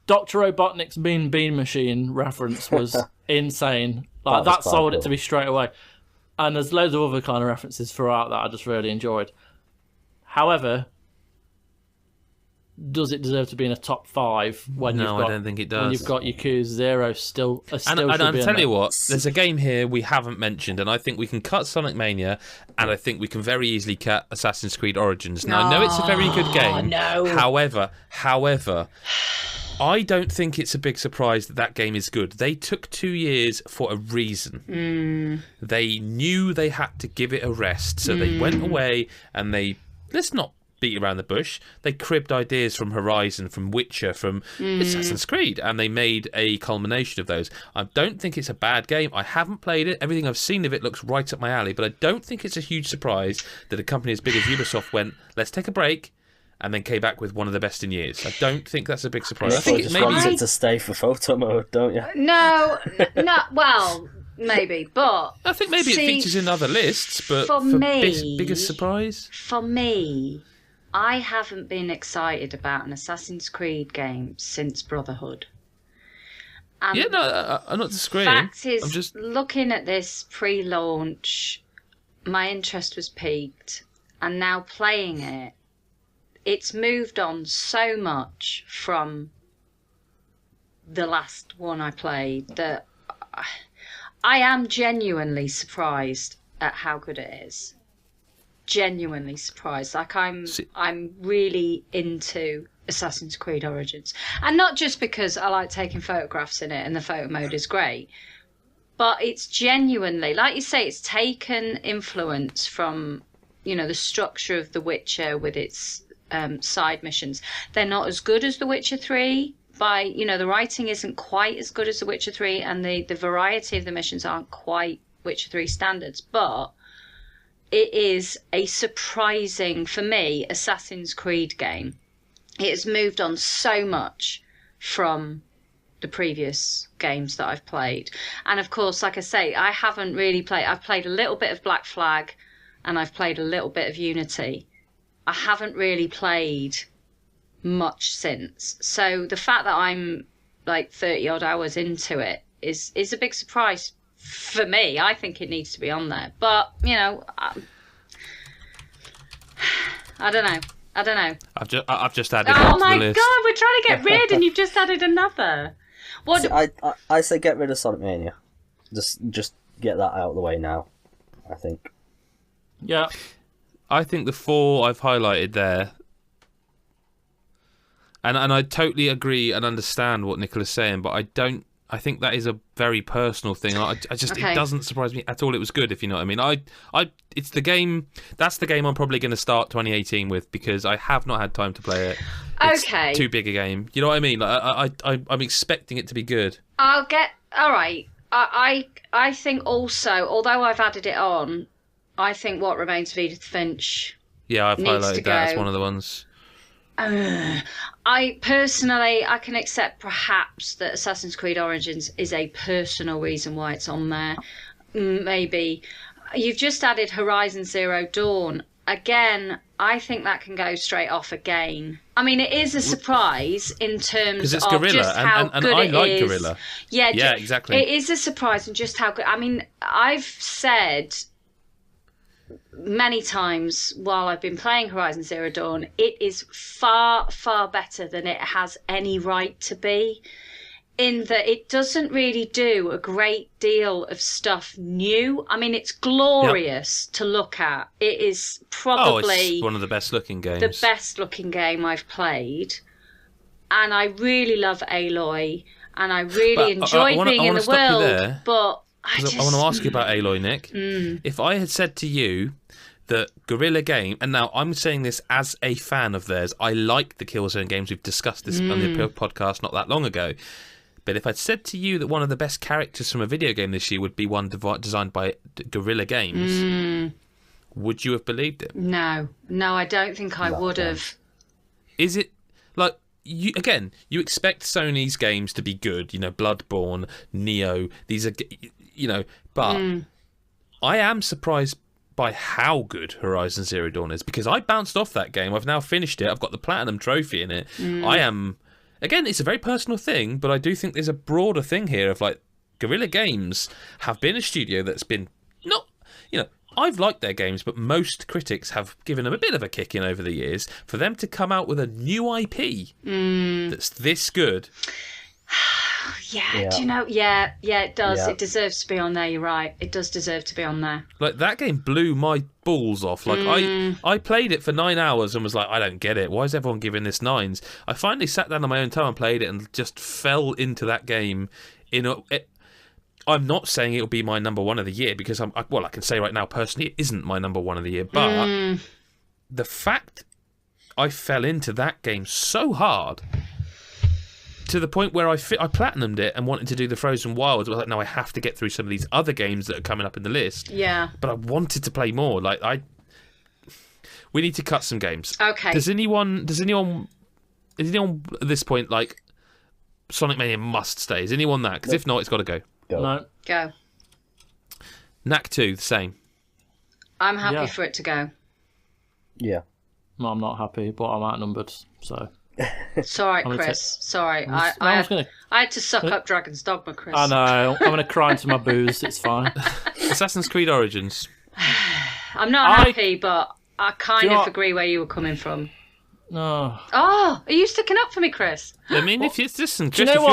Dr. Robotnik's Mean Bean Machine reference was insane. Like that sold it to me straight away. And there's loads of other kind of references throughout that I just really enjoyed. However, does it deserve to be in a top 5 when you've got, I don't think it does. When you've got Yakuza Zero still and I'll tell you what, there's a game here we haven't mentioned, and I think we can cut Sonic Mania, and I think we can very easily cut Assassin's Creed Origins. Now, I know it's a very good game. No. However, I don't think it's a big surprise that game is good. They took 2 years for a reason. They knew they had to give it a rest, so they went away and let's not beat around the bush. They cribbed ideas from Horizon, from Witcher, from Assassin's Creed, and they made a culmination of those. I don't think it's a bad game. I haven't played it. Everything I've seen of it looks right up my alley, but I don't think it's a huge surprise that a company as big as Ubisoft went, let's take a break, and then came back with one of the best in years. I don't think that's a big surprise. I think maybe it to stay for photo mode, don't you? No, well, maybe, but I think maybe it features in other lists, but for me, biggest surprise? For me, I haven't been excited about an Assassin's Creed game since Brotherhood. And I'm not disagreeing. The fact is, I'm just looking at this pre-launch, my interest was piqued, and now playing it, it's moved on so much from the last one I played that I am genuinely surprised at how good it is. Genuinely surprised. Like I'm really into Assassin's Creed Origins, and not just because I like taking photographs in it and the photo mode is great, but it's genuinely, like you say, it's taken influence from the structure of The Witcher with its side missions. They're not as good as The Witcher 3. The writing isn't quite as good as The Witcher 3, and the variety of the missions aren't quite Witcher 3 standards, but it is a surprising, for me, Assassin's Creed game. It has moved on so much from the previous games that I've played. And of course, like I say, I haven't really played. I've played a little bit of Black Flag and I've played a little bit of Unity. I haven't really played much since. So the fact that I'm like 30 odd hours into it is a big surprise for me. I think it needs to be on there, but I don't know. I've just added. Oh my to the list. god, we're trying to get rid, and you've just added another. What? See, I say get rid of Sonic Mania. Just get that out of the way now. I think. Yeah. I think the 4 I've highlighted there, and I totally agree and understand what Nicola's saying, but I think that is a very personal thing. I just okay. It doesn't surprise me at all. It was good, if you know what I mean. It's the game. That's the game I'm probably going to start 2018 with because I have not had time to play it. It's okay. Too big a game. You know what I mean? I'm expecting it to be good. All right. I think also, although I've added it on, I think What Remains of Edith Finch. Yeah, I've highlighted that as one of the ones. I can accept perhaps that Assassin's Creed Origins is a personal reason why it's on there. Maybe. You've just added Horizon Zero Dawn. Again, I think that can go straight off again. I mean, it is a surprise in terms of Guerrilla, just how and good I it like is. Guerrilla. Yeah, exactly. It is a surprise in just how good. I mean, I've said many times while I've been playing Horizon Zero Dawn, it is far, far better than it has any right to be, in that it doesn't really do a great deal of stuff new. I mean, it's glorious to look at. It is probably it's one of the best looking games. The best looking game I've played. and I really love Aloy, and I really enjoy being in the world. But I want to ask you about Aloy, Nick. If I had said to you that Guerrilla Game, and now I'm saying this as a fan of theirs, I like the Killzone games. We've discussed this on the podcast not that long ago. But if I'd said to you that one of the best characters from a video game this year would be one designed by Guerrilla Games, would you have believed it? No, I don't think I would have. Is it like you expect Sony's games to be good, Bloodborne, Neo, these are, but I am surprised by how good Horizon Zero Dawn is, because I bounced off that game. I've now finished it. I've got the Platinum Trophy in it. I am, again, it's a very personal thing, but I do think there's a broader thing here of like Guerrilla Games have been a studio that's been not, I've liked their games, but most critics have given them a bit of a kick in over the years. For them to come out with a new IP that's this good. Yeah, do you know? Yeah, it does. Yeah. It deserves to be on there. You're right. It does deserve to be on there. Like, that game blew my balls off. Like, I played it for 9 hours and was like, I don't get it. Why is everyone giving this 9s? I finally sat down on my own time and played it and just fell into that game. I'm not saying it'll be my number one of the year, because I can say right now, personally, it isn't my number one of the year. But the fact I fell into that game so hard, to the point where I platinumed it and wanted to do the Frozen Wilds. I was like, no, I have to get through some of these other games that are coming up in the list. Yeah. But I wanted to play more. We need to cut some games. Okay. Does anyone at this point, like, Sonic Mania must stay? Is anyone that? Because if not, it's got to go. No. Go. Knack 2, the same. I'm happy for it to go. Yeah. No, I'm not happy, but I'm outnumbered, so... It's all right, Chris. Sorry. I had to suck up Dragon's Dogma, Chris. I know. I'm going to cry into my booze. It's fine. Assassin's Creed Origins. I'm not happy, but I kind of agree where you were coming from. No. Oh, are you sticking up for me, Chris? I mean, if you're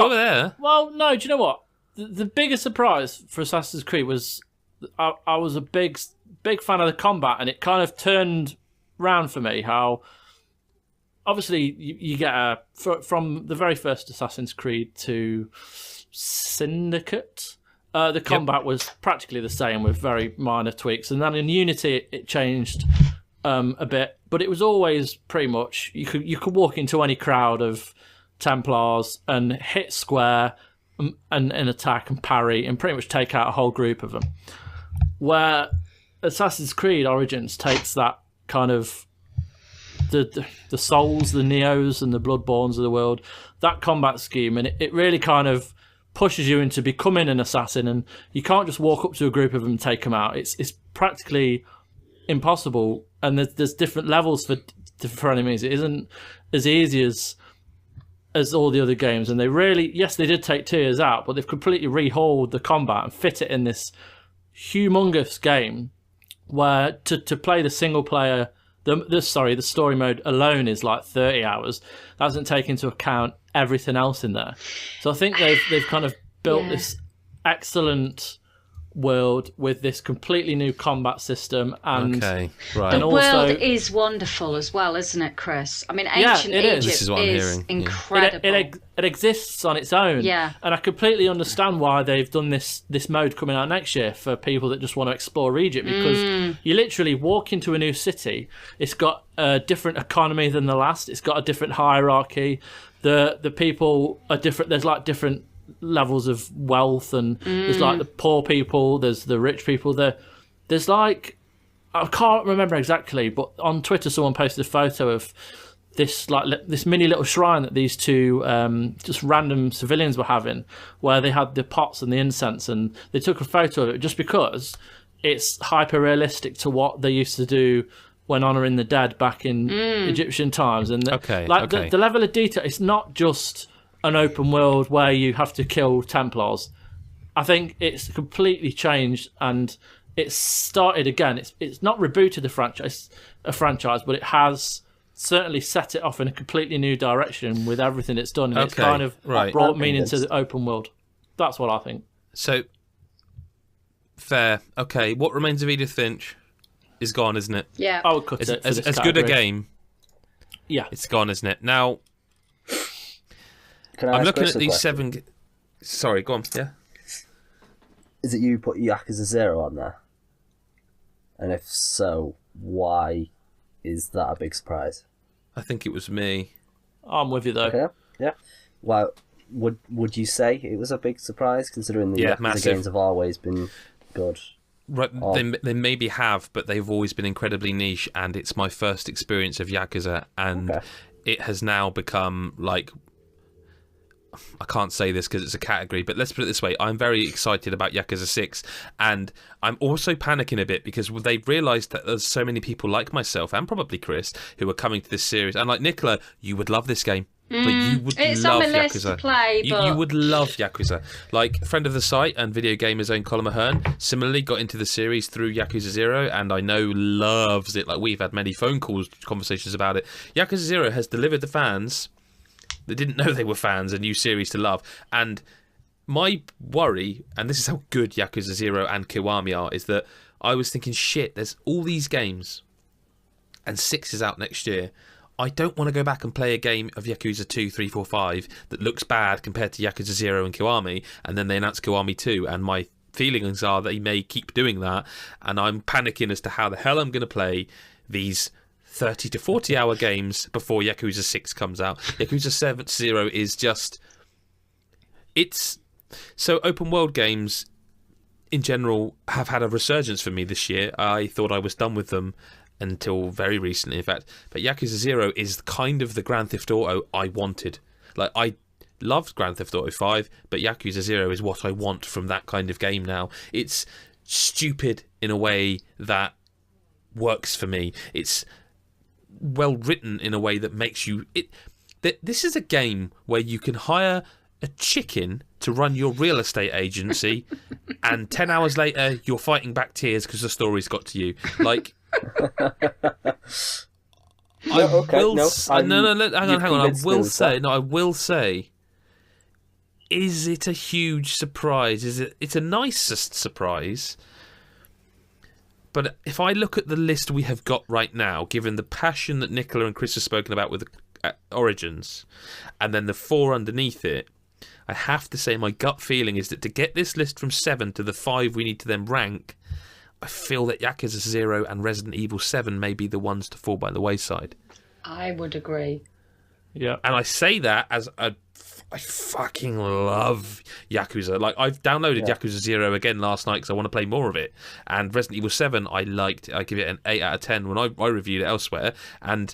there... Well, no, do you know what? The biggest surprise for Assassin's Creed was I was a big fan of the combat, and it kind of turned round for me how... Obviously, you get from the very first Assassin's Creed to Syndicate, the combat was practically the same with very minor tweaks. And then in Unity, it changed a bit, but it was always pretty much you could walk into any crowd of Templars and hit square and attack and parry and pretty much take out a whole group of them. Where Assassin's Creed Origins takes that kind of the Souls, the Neos, and the Bloodborns of the world, that combat scheme, and it really kind of pushes you into becoming an assassin, and you can't just walk up to a group of them and take them out. It's practically impossible, and there's different levels for enemies. It isn't as easy as all the other games, and they really, yes, they did take tiers out, but they've completely rehauled the combat and fit it in this humongous game where to play the single player. The story mode alone is like 30 hours. That doesn't take into account everything else in there. So I think they've kind of built this excellent world with this completely new combat system, and okay, right. The world is wonderful as well, isn't it, Chris? I mean, ancient Egypt this is what I'm hearing. Incredible. It exists on its own, and I completely understand why they've done this mode coming out next year for people that just want to explore Egypt, because you literally walk into a new city. It's got a different economy than the last. It's got a different hierarchy. The people are different. There's like different levels of wealth, and there's like the poor people, there's the rich people, there's like, I can't remember exactly, but on Twitter someone posted a photo of this mini little shrine that these two just random civilians were having, where they had the pots and the incense, and they took a photo of it just because it's hyper realistic to what they used to do when honouring the dead back in Egyptian times. And the level of detail, it's not just an open world where you have to kill Templars. I think it's completely changed, and it's started again. It's not rebooted a franchise, but it has certainly set it off in a completely new direction with everything it's done. And it's kind of brought meaning to the open world. That's what I think. So, fair. Okay, What Remains of Edith Finch is gone, isn't it? Yeah. I would cut it. As good a game. Yeah. It's gone, isn't it? Now, Can I I'm ask looking Chris at a these question? 7. Sorry, go on. Yeah. Is it you put Yakuza Zero on there? And if so, why is that a big surprise? I think it was me. I'm with you though. Okay, yeah. Well, would you say it was a big surprise, considering the Yakuza massive. games have always been good? Right, they maybe have, but they've always been incredibly niche, and it's my first experience of Yakuza, and it has now become like... I can't say this because it's a category, but let's put it this way. I'm very excited about Yakuza 6, and I'm also panicking a bit because they've realised that there's so many people like myself, and probably Chris, who are coming to this series. And like Nicola, you would love this game. Like, you would it's love on my Yakuza. list to play, but... you would love Yakuza. Like, friend of the site and video gamer's own Colin Mahern similarly got into the series through Yakuza Zero, and I know loves it. Like, we've had many phone calls, conversations about it. Yakuza Zero has delivered the fans that didn't know they were fans a new series to love. And my worry, and this is how good Yakuza Zero and Kiwami are, is that I was thinking, shit, there's all these games, and 6 is out next year. I don't want to go back and play a game of Yakuza 2, 3, 4, 5 that looks bad compared to Yakuza 0 and Kiwami, and then they announce Kiwami 2, and my feelings are they may keep doing that, and I'm panicking as to how the hell I'm going to play these 30 to 40 hour games before Yakuza 6 comes out. Yakuza 0 is just... It's... So open world games in general have had a resurgence for me this year. I thought I was done with them until very recently, in fact. But Yakuza 0 is kind of the Grand Theft Auto I wanted. Like, I loved Grand Theft Auto 5, but Yakuza 0 is what I want from that kind of game now. It's stupid in a way that works for me. It's well written in a way that makes you... This is a game where you can hire a chicken to run your real estate agency, and 10 hours later you're fighting back tears because the story's got to you. Like... I will say, is it a huge surprise? It's a nicest surprise. But if I look at the list we have got right now, given the passion that Nicola and Chris have spoken about with Origins, and then the 4 underneath it, I have to say my gut feeling is that to get this list from 7 to the 5 we need to then rank, I feel that Yakuza 0 and Resident Evil 7 may be the ones to fall by the wayside. I would agree. Yeah. And I say that as I fucking love Yakuza. Like, I've downloaded Yakuza 0 again last night because I want to play more of it. And Resident Evil 7, I liked. I give it an 8 out of 10 when I reviewed it elsewhere. And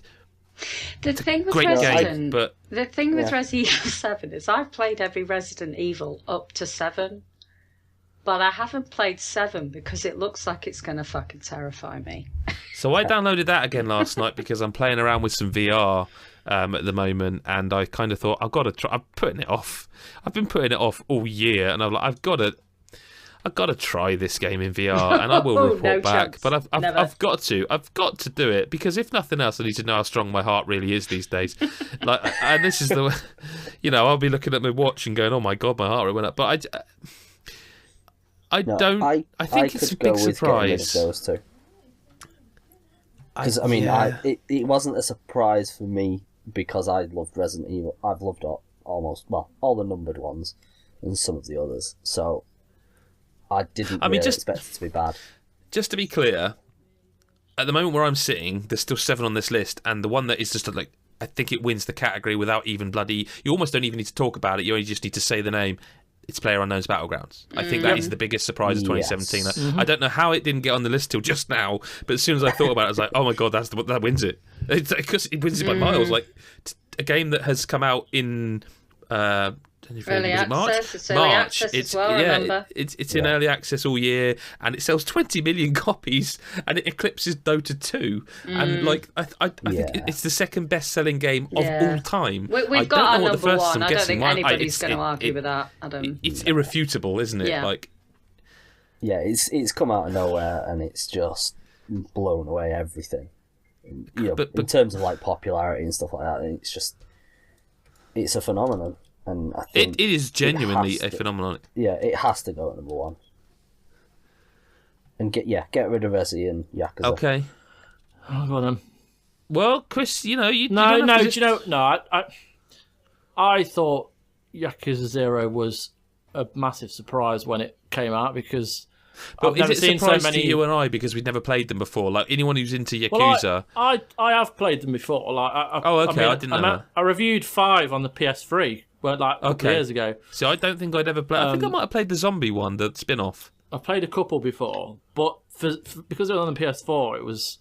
the thing with Resident Evil 7 is I've played every Resident Evil up to 7. But I haven't played 7 because it looks like it's going to fucking terrify me. So I downloaded that again last night because I'm playing around with some VR at the moment, and I kind of thought I've got to try. I'm putting it off. I've been putting it off all year, and I'm like, I've got to try this game in VR, and I will report back. Chance. But I've got to do it because if nothing else, I need to know how strong my heart really is these days. Like, and this is the, I'll be looking at my watch and going, oh my god, my heart rate went up. But I think it's a big surprise. Those two. Because it wasn't a surprise for me because I loved Resident Evil. I've loved all the numbered ones and some of the others. So I didn't expect it to be bad. Just to be clear, at the moment where I'm sitting, there's still 7 on this list, and the one that is just like, I think it wins the category without even bloody... You almost don't even need to talk about it. You only just need to say the name. It's PlayerUnknown's Battlegrounds. I think that is the biggest surprise of 2017. Yes. I don't know how it didn't get on the list till just now, but as soon as I thought about it, I was like, oh my god, that wins it. Because it wins it by miles. Like, a game that has come out in... early access. It's early access as well, remember? It's in early access all year, and it sells 20 million copies, and it eclipses Dota 2. And like, I think it's the second best-selling game of all time. We've got our number one. I don't think anybody's going to argue with that. It's irrefutable, isn't it? Yeah. Like, yeah, it's come out of nowhere, and it's just blown away everything. But in terms of like popularity and stuff like that, it's a phenomenon. And I think it is genuinely a phenomenon. Yeah, it has to go at number 1. And get rid of Resi and Yakuza. Okay. Oh, go on then. Well, Chris, you I thought Yakuza 0 was a massive surprise when it came out because But I've never is it a seen so surprise many. to you and I because we'd never played them before? Like anyone who's into Yakuza. Well, I have played them before. Like, Okay, I didn't know that. I reviewed 5 on the PS3, like a couple of years ago. See, I don't think I'd ever played. I think I might have played the zombie one, the spin-off. I've played a couple before, but because it was on the PS4, it was.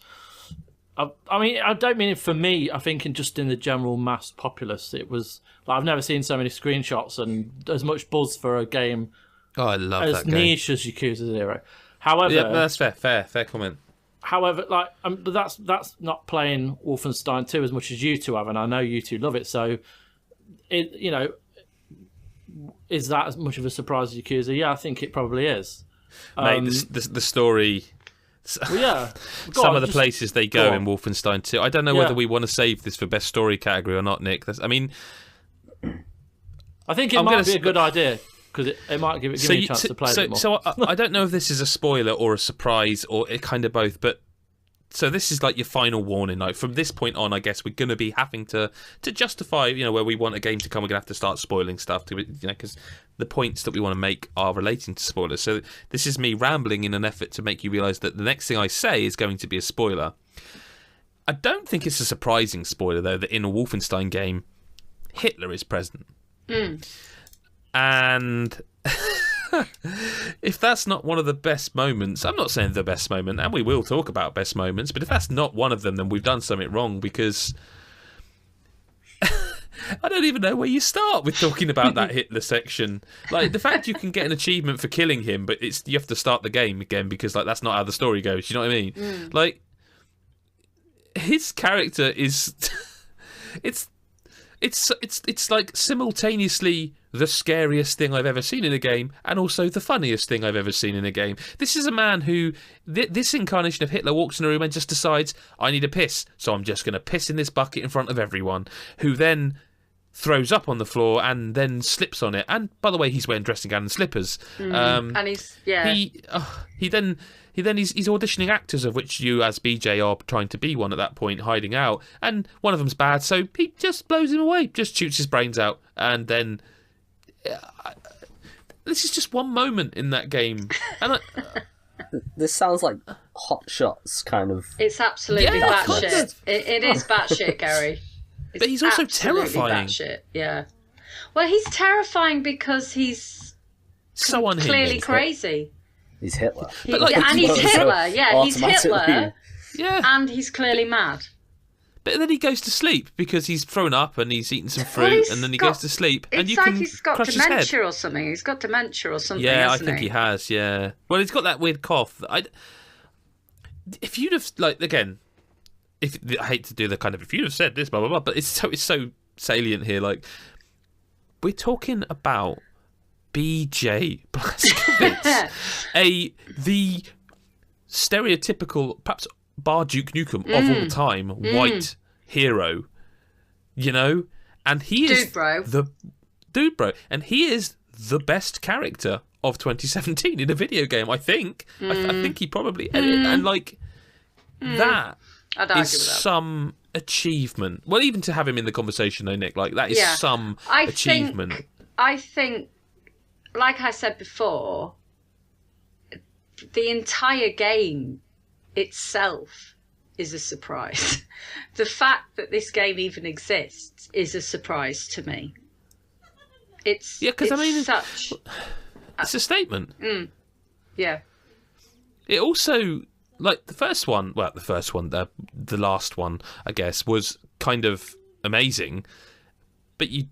I mean, I don't mean it for me. I think just in the general mass populace, it was. Like, I've never seen so many screenshots and as much buzz for a game. Oh, I love as that game. niche as Yakuza 0. However, yeah, that's fair comment. However, like, but that's not playing Wolfenstein 2 as much as you two have, and I know you two love it. So, is that as much of a surprise as Yakuza? Yeah, I think it probably is. Mate, the story. Well, yeah. Some of the places they go in Wolfenstein 2. I don't know whether we want to save this for best story category or not, Nick. I think it might be a good idea because it might give me a chance to play it more. So I don't know if this is a spoiler or a surprise or kind of both, but so this is like your final warning. Like from this point on, I guess we're going to be having to justify, where we want a game to come, we're going to have to start spoiling stuff, because the points that we want to make are relating to spoilers. So this is me rambling in an effort to make you realise that the next thing I say is going to be a spoiler. I don't think it's a surprising spoiler, though, that in a Wolfenstein game, Hitler is present. And if that's not one of the best moments, I'm not saying the best moment, and we will talk about best moments, but if that's not one of them, then we've done something wrong, because I don't even know where you start with talking about that Hitler section. Like, the fact you can get an achievement for killing him, but you have to start the game again because, like, that's not how the story goes. You know what I mean? Like, his character is it's like simultaneously the scariest thing I've ever seen in a game and also the funniest thing I've ever seen in a game. This is a man who, this incarnation of Hitler walks in a room and just decides, I need a piss, so I'm just going to piss in this bucket in front of everyone, who then throws up on the floor and then slips on it. And by the way, he's wearing dressing gown and slippers. And he's He's auditioning actors, of which you as BJ are trying to be one at that point, hiding out, and one of them's bad, so he just blows him away, just shoots his brains out, and then this is just one moment in that game, and this sounds like Hot Shots kind of. It's absolutely batshit. It is batshit, Gary. It's but he's also terrifying. Batshit, yeah. Well, he's terrifying because he's so unhinged. Clearly crazy. He's Hitler. And he's Hitler, yeah. He's Hitler, yeah. And he's clearly mad. But then he goes to sleep because he's thrown up and he's eaten some fruit, and then he goes to sleep. And it's like he's got dementia or something. He's got dementia or something. Yeah, I think he has. Yeah. Well, he's got that weird cough. If you'd have I hate to do the kind of if you'd have said this, blah blah blah, but it's so salient here. Like, we're talking about BJ Blazkowicz, the stereotypical, perhaps Bar Duke Nukem of all time, white hero, and he is the dude, bro, and he is the best character of 2017 in a video game. I think. I think he probably and like that is some achievement. Well, even to have him in the conversation, though, Nick, like that is some achievement. I think. Like I said before, the entire game itself is a surprise. The fact that this game even exists is a surprise to me. It's it's a statement. Yeah. It also, like the last one, I guess, was kind of amazing, but you.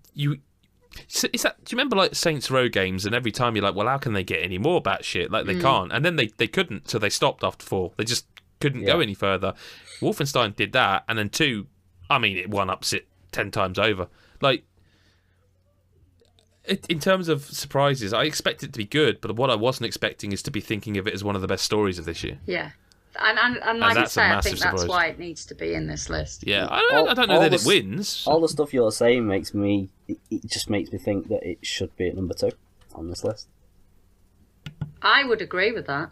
Do you remember like Saints Row games? And every time you're like, well, how can they get any more batshit? Like they can't, and then they couldn't, so they stopped after 4. They just couldn't go any further. Wolfenstein did that, and then 2. I mean, it one-ups it 10 times over. Like, in terms of surprises, I expect it to be good, but what I wasn't expecting is to be thinking of it as one of the best stories of this year. Yeah. And like I say, I think that's why it needs to be in this list. Yeah, I don't know that it wins. All the stuff you're saying it just makes me think that it should be at number 2 on this list. I would agree with that.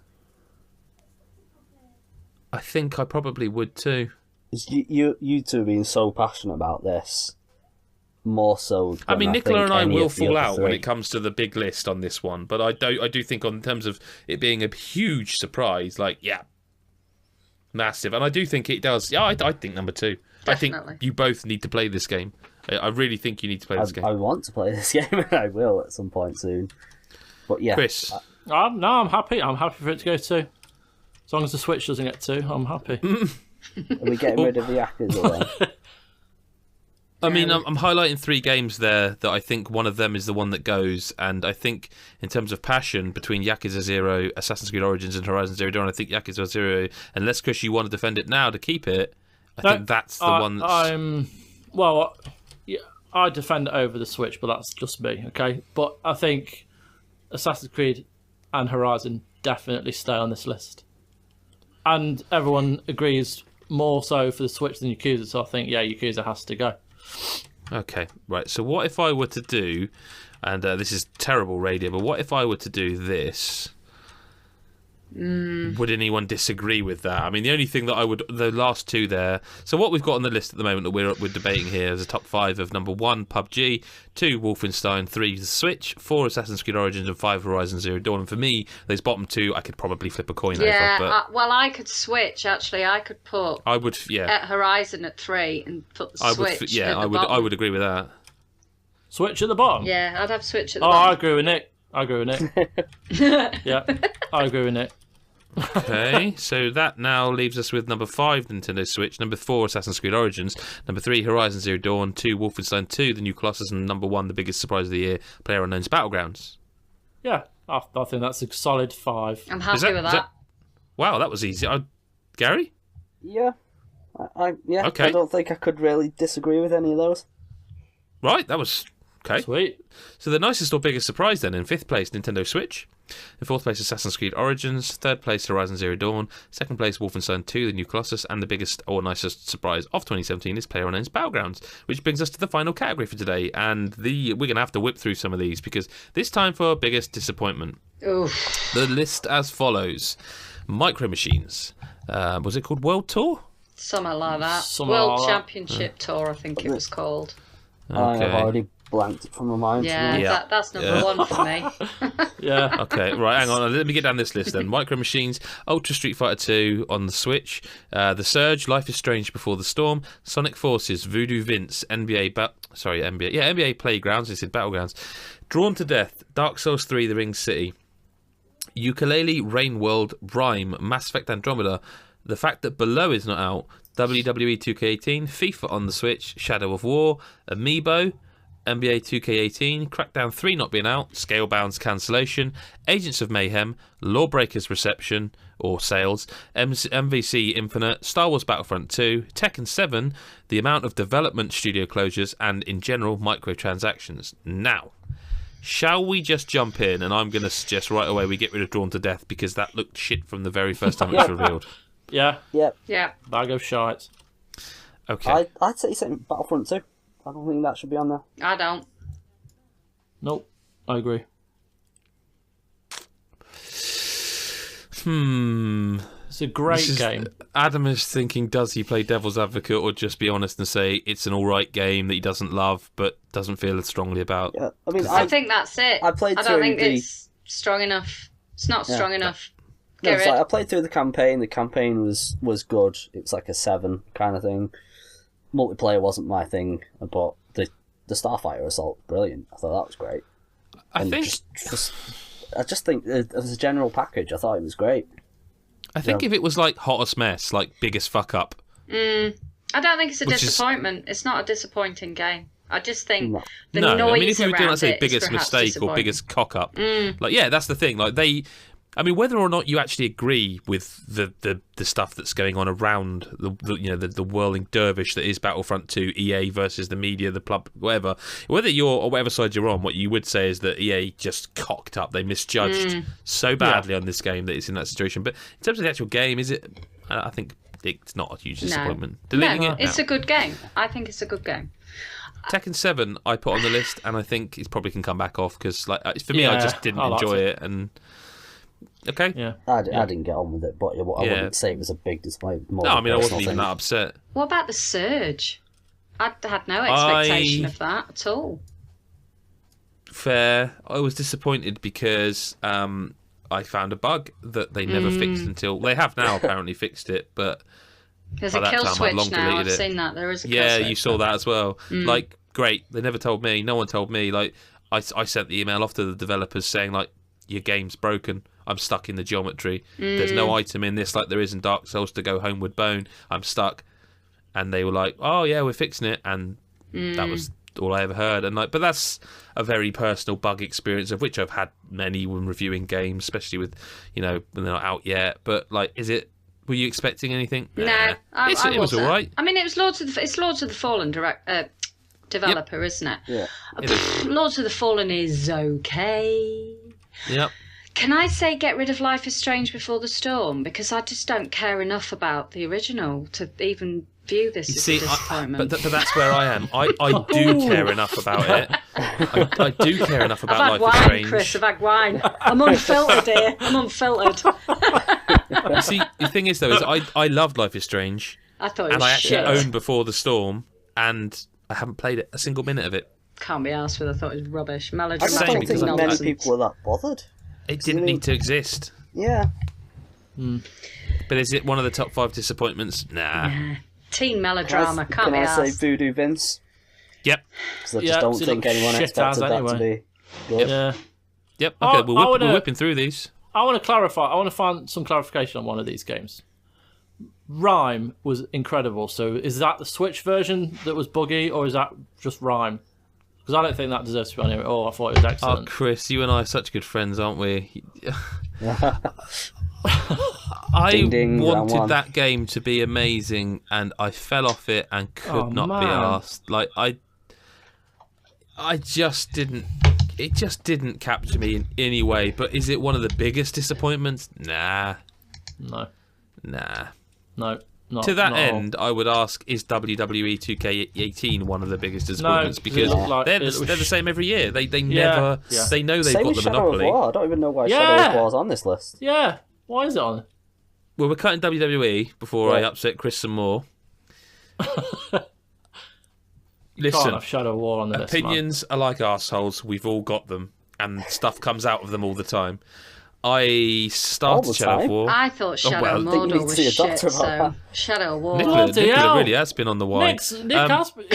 I think I probably would too. You two being so passionate about this, more so. I mean, Nicola and I will fall out when three. it comes to the big list on this one, but I do think, on terms of it being a huge surprise, like, yeah, massive, and I do think it does. Yeah, I think number 2. Definitely. I think you both need to play this game. I really think you need to play this game. I want to play this game, and I will at some point soon. But yeah, Chris. No, I'm happy. I'm happy for it to go 2. As long as the Switch doesn't get 2, I'm happy. Are we getting rid of the Yakuza then? I mean, I'm highlighting 3 games there that I think one of them is the one that goes, and I think in terms of passion between Yakuza 0, Assassin's Creed Origins, and Horizon Zero Dawn, I think Yakuza 0, unless, Chris, you want to defend it now to keep it, I think that's the one that's... Yeah, I defend it over the Switch, but that's just me, okay? But I think Assassin's Creed and Horizon definitely stay on this list. And everyone agrees more so for the Switch than Yakuza, so I think, yeah, Yakuza has to go. Okay, right. So what if I were to do, and this is terrible radio, but what if I were to do this? Would anyone disagree with that? I mean, the only thing that the last 2 there. So what we've got on the list at the moment that we're debating here is a top 5 of number 1, PUBG, 2, Wolfenstein, 3, the Switch, 4, Assassin's Creed Origins, and 5, Horizon Zero Dawn. And for me, those bottom 2, I could probably flip a coin over. But well, I could switch. Actually, I could put. I would, At Horizon at 3 and put the Switch. I would agree with that. Switch at the bottom. Yeah, I'd have Switch at the bottom. I agree with Nick. Yeah, I agree with Nick. Okay, so that now leaves us with number 5, Nintendo Switch, number 4, Assassin's Creed Origins, number 3, Horizon Zero Dawn, 2, Wolfenstein 2, The New Colossus, and number 1, the biggest surprise of the year, PlayerUnknown's Battlegrounds. Yeah, I think that's a solid 5. I'm happy with that. Wow, that was easy. Gary? Yeah. Yeah. Okay. I don't think I could really disagree with any of those. Right, that was... Okay. Sweet. So the nicest or biggest surprise then, in 5th place, Nintendo Switch. In 4th place, Assassin's Creed Origins. 3rd place, Horizon Zero Dawn. 2nd place, Wolfenstein 2, The New Colossus. And the biggest or nicest surprise of 2017 is PlayerUnknown's Battlegrounds, which brings us to the final category for today. And we're going to have to whip through some of these, because this time for our biggest disappointment. Oof. The list as follows. Micro Machines. Was it called World Tour? Something like that. World Championship Tour, I think it was called. I have already blanked it from my mind. Yeah, that's number 1 for me. Yeah. Okay, right, hang on. Let me get down this list then. Micro Machines, Ultra Street Fighter 2 on the Switch, The Surge, Life is Strange Before the Storm, Sonic Forces, Voodoo Vince, NBA Playgrounds, I said Battlegrounds, Drawn to Death, Dark Souls 3, The Ring City, Yooka-laylee, Rain World, Rhyme, Mass Effect Andromeda, the fact that Below is not out, WWE 2K18, FIFA on the Switch, Shadow of War, Amiibo, NBA 2K18, Crackdown 3 not being out, Scalebound's cancellation, Agents of Mayhem, Lawbreakers reception or sales, MVC Infinite, Star Wars Battlefront 2, Tekken 7, the amount of development studio closures, and in general microtransactions. Now, shall we just jump in? And I'm going to suggest right away we get rid of Drawn to Death, because that looked shit from the very first time it was revealed. Yeah. Yep. Yeah. Bag of shite. Okay. I'd say something Battlefront 2. I don't think that should be on there. I don't. Nope. I agree. It's a great game. Adam is thinking, does he play devil's advocate or just be honest and say it's an alright game that he doesn't love but doesn't feel as strongly about? Yeah, I mean, I think that's it. I played I don't think through it's strong enough. It's not strong enough. No, it's like I played through the campaign. The campaign was good. It was like a 7 kind of thing. Multiplayer wasn't my thing, but the Starfighter Assault, brilliant. I thought that was great. I just think as a general package, I thought it was great. I think if it was like Hottest Mess, like Biggest Fuck Up. I don't think it's a disappointment. It's not a disappointing game. I just think the no, noise I mean, if you were doing, let's say, around it biggest is perhaps mistake or biggest cock up, like, yeah, that's the thing. Like, I mean, whether or not you actually agree with the stuff that's going on around the whirling dervish that is Battlefront 2, EA versus the media, the club, whatever, whether you're or whatever side you're on, what you would say is that EA just cocked up. They misjudged so badly on this game that it's in that situation. But in terms of the actual game, is it? I think it's not a huge disappointment. It's a good game. I think it's a good game. Tekken 7 I put on the list, and I think it probably can come back off because, like, for me, I just didn't enjoy it. And okay, yeah, I didn't get on with it, but I wouldn't say it was a big disappointment. No, I mean, I wasn't even that upset. What about the Surge? I had no expectation of that at all. Fair. I was disappointed because I found a bug that they never fixed until... They have now apparently fixed it, but there's a kill switch now. I've seen that. There is a kill switch. Yeah, you saw that as well. Like, great. They never told me. No one told me. Like, I sent the email off to the developers saying, like, your game's broken. I'm stuck in the geometry. There's no item in this like there is in Dark Souls to go homeward bone. I'm stuck. And they were like, oh, yeah, we're fixing it. And that was all I ever heard. And like, but that's a very personal bug experience, of which I've had many when reviewing games, especially with, you know, when they're not out yet. But like, were you expecting anything? No, nah. It was all right. I mean, it's Lords of the Fallen developer, isn't it? Yeah. Lords of the Fallen is okay. Yep. Can I say get rid of Life is Strange Before the Storm? Because I just don't care enough about the original to even view this as a disappointment. But that's where I am. I do care enough about it. I do care enough about Life is Strange. Chris, I've had wine. I'm unfiltered here. I'm unfiltered. You see, the thing is, though, is I loved Life is Strange. I thought it was and I actually owned Before the Storm, and I haven't played it a single minute of it. Can't be arsed with. I thought it was rubbish. I don't think many people were that bothered. It didn't need to exist. Yeah. But is it one of the top 5 disappointments? Nah. Teen melodrama. Can't be arsed. Can I say Voodoo Vince? Yep. Because I just don't think anyone expected that to be good. Yeah. Yep. Okay, we're whipping through these. I want to clarify. I want to find some clarification on one of these games. Rime was incredible. So is that the Switch version that was buggy, or is that just Rime? Because I don't think that deserves to be on here at all. I thought it was excellent. Oh, Chris, you and I are such good friends, aren't we? I wanted that game to be amazing, and I fell off it and could not be asked. Like I just didn't. It just didn't capture me in any way. But is it one of the biggest disappointments? Nah. No. Nah. No. To that end, I would ask: is WWE 2K18 one of the biggest disappointments? Because they're the same every year. They never. Yeah. They know they've got the monopoly. I don't even know why Shadow of War is on this list. Yeah. Why is it on? Well, we're cutting WWE before I upset Chris some more. Listen, can't have Shadow of War on the list. Opinions are like arseholes. We've all got them, and stuff comes out of them all the time. I started Shadow of War. I thought Shadow of Mordor was shit, so Shadow of War. Nicola really has been on the wine. Nick has been.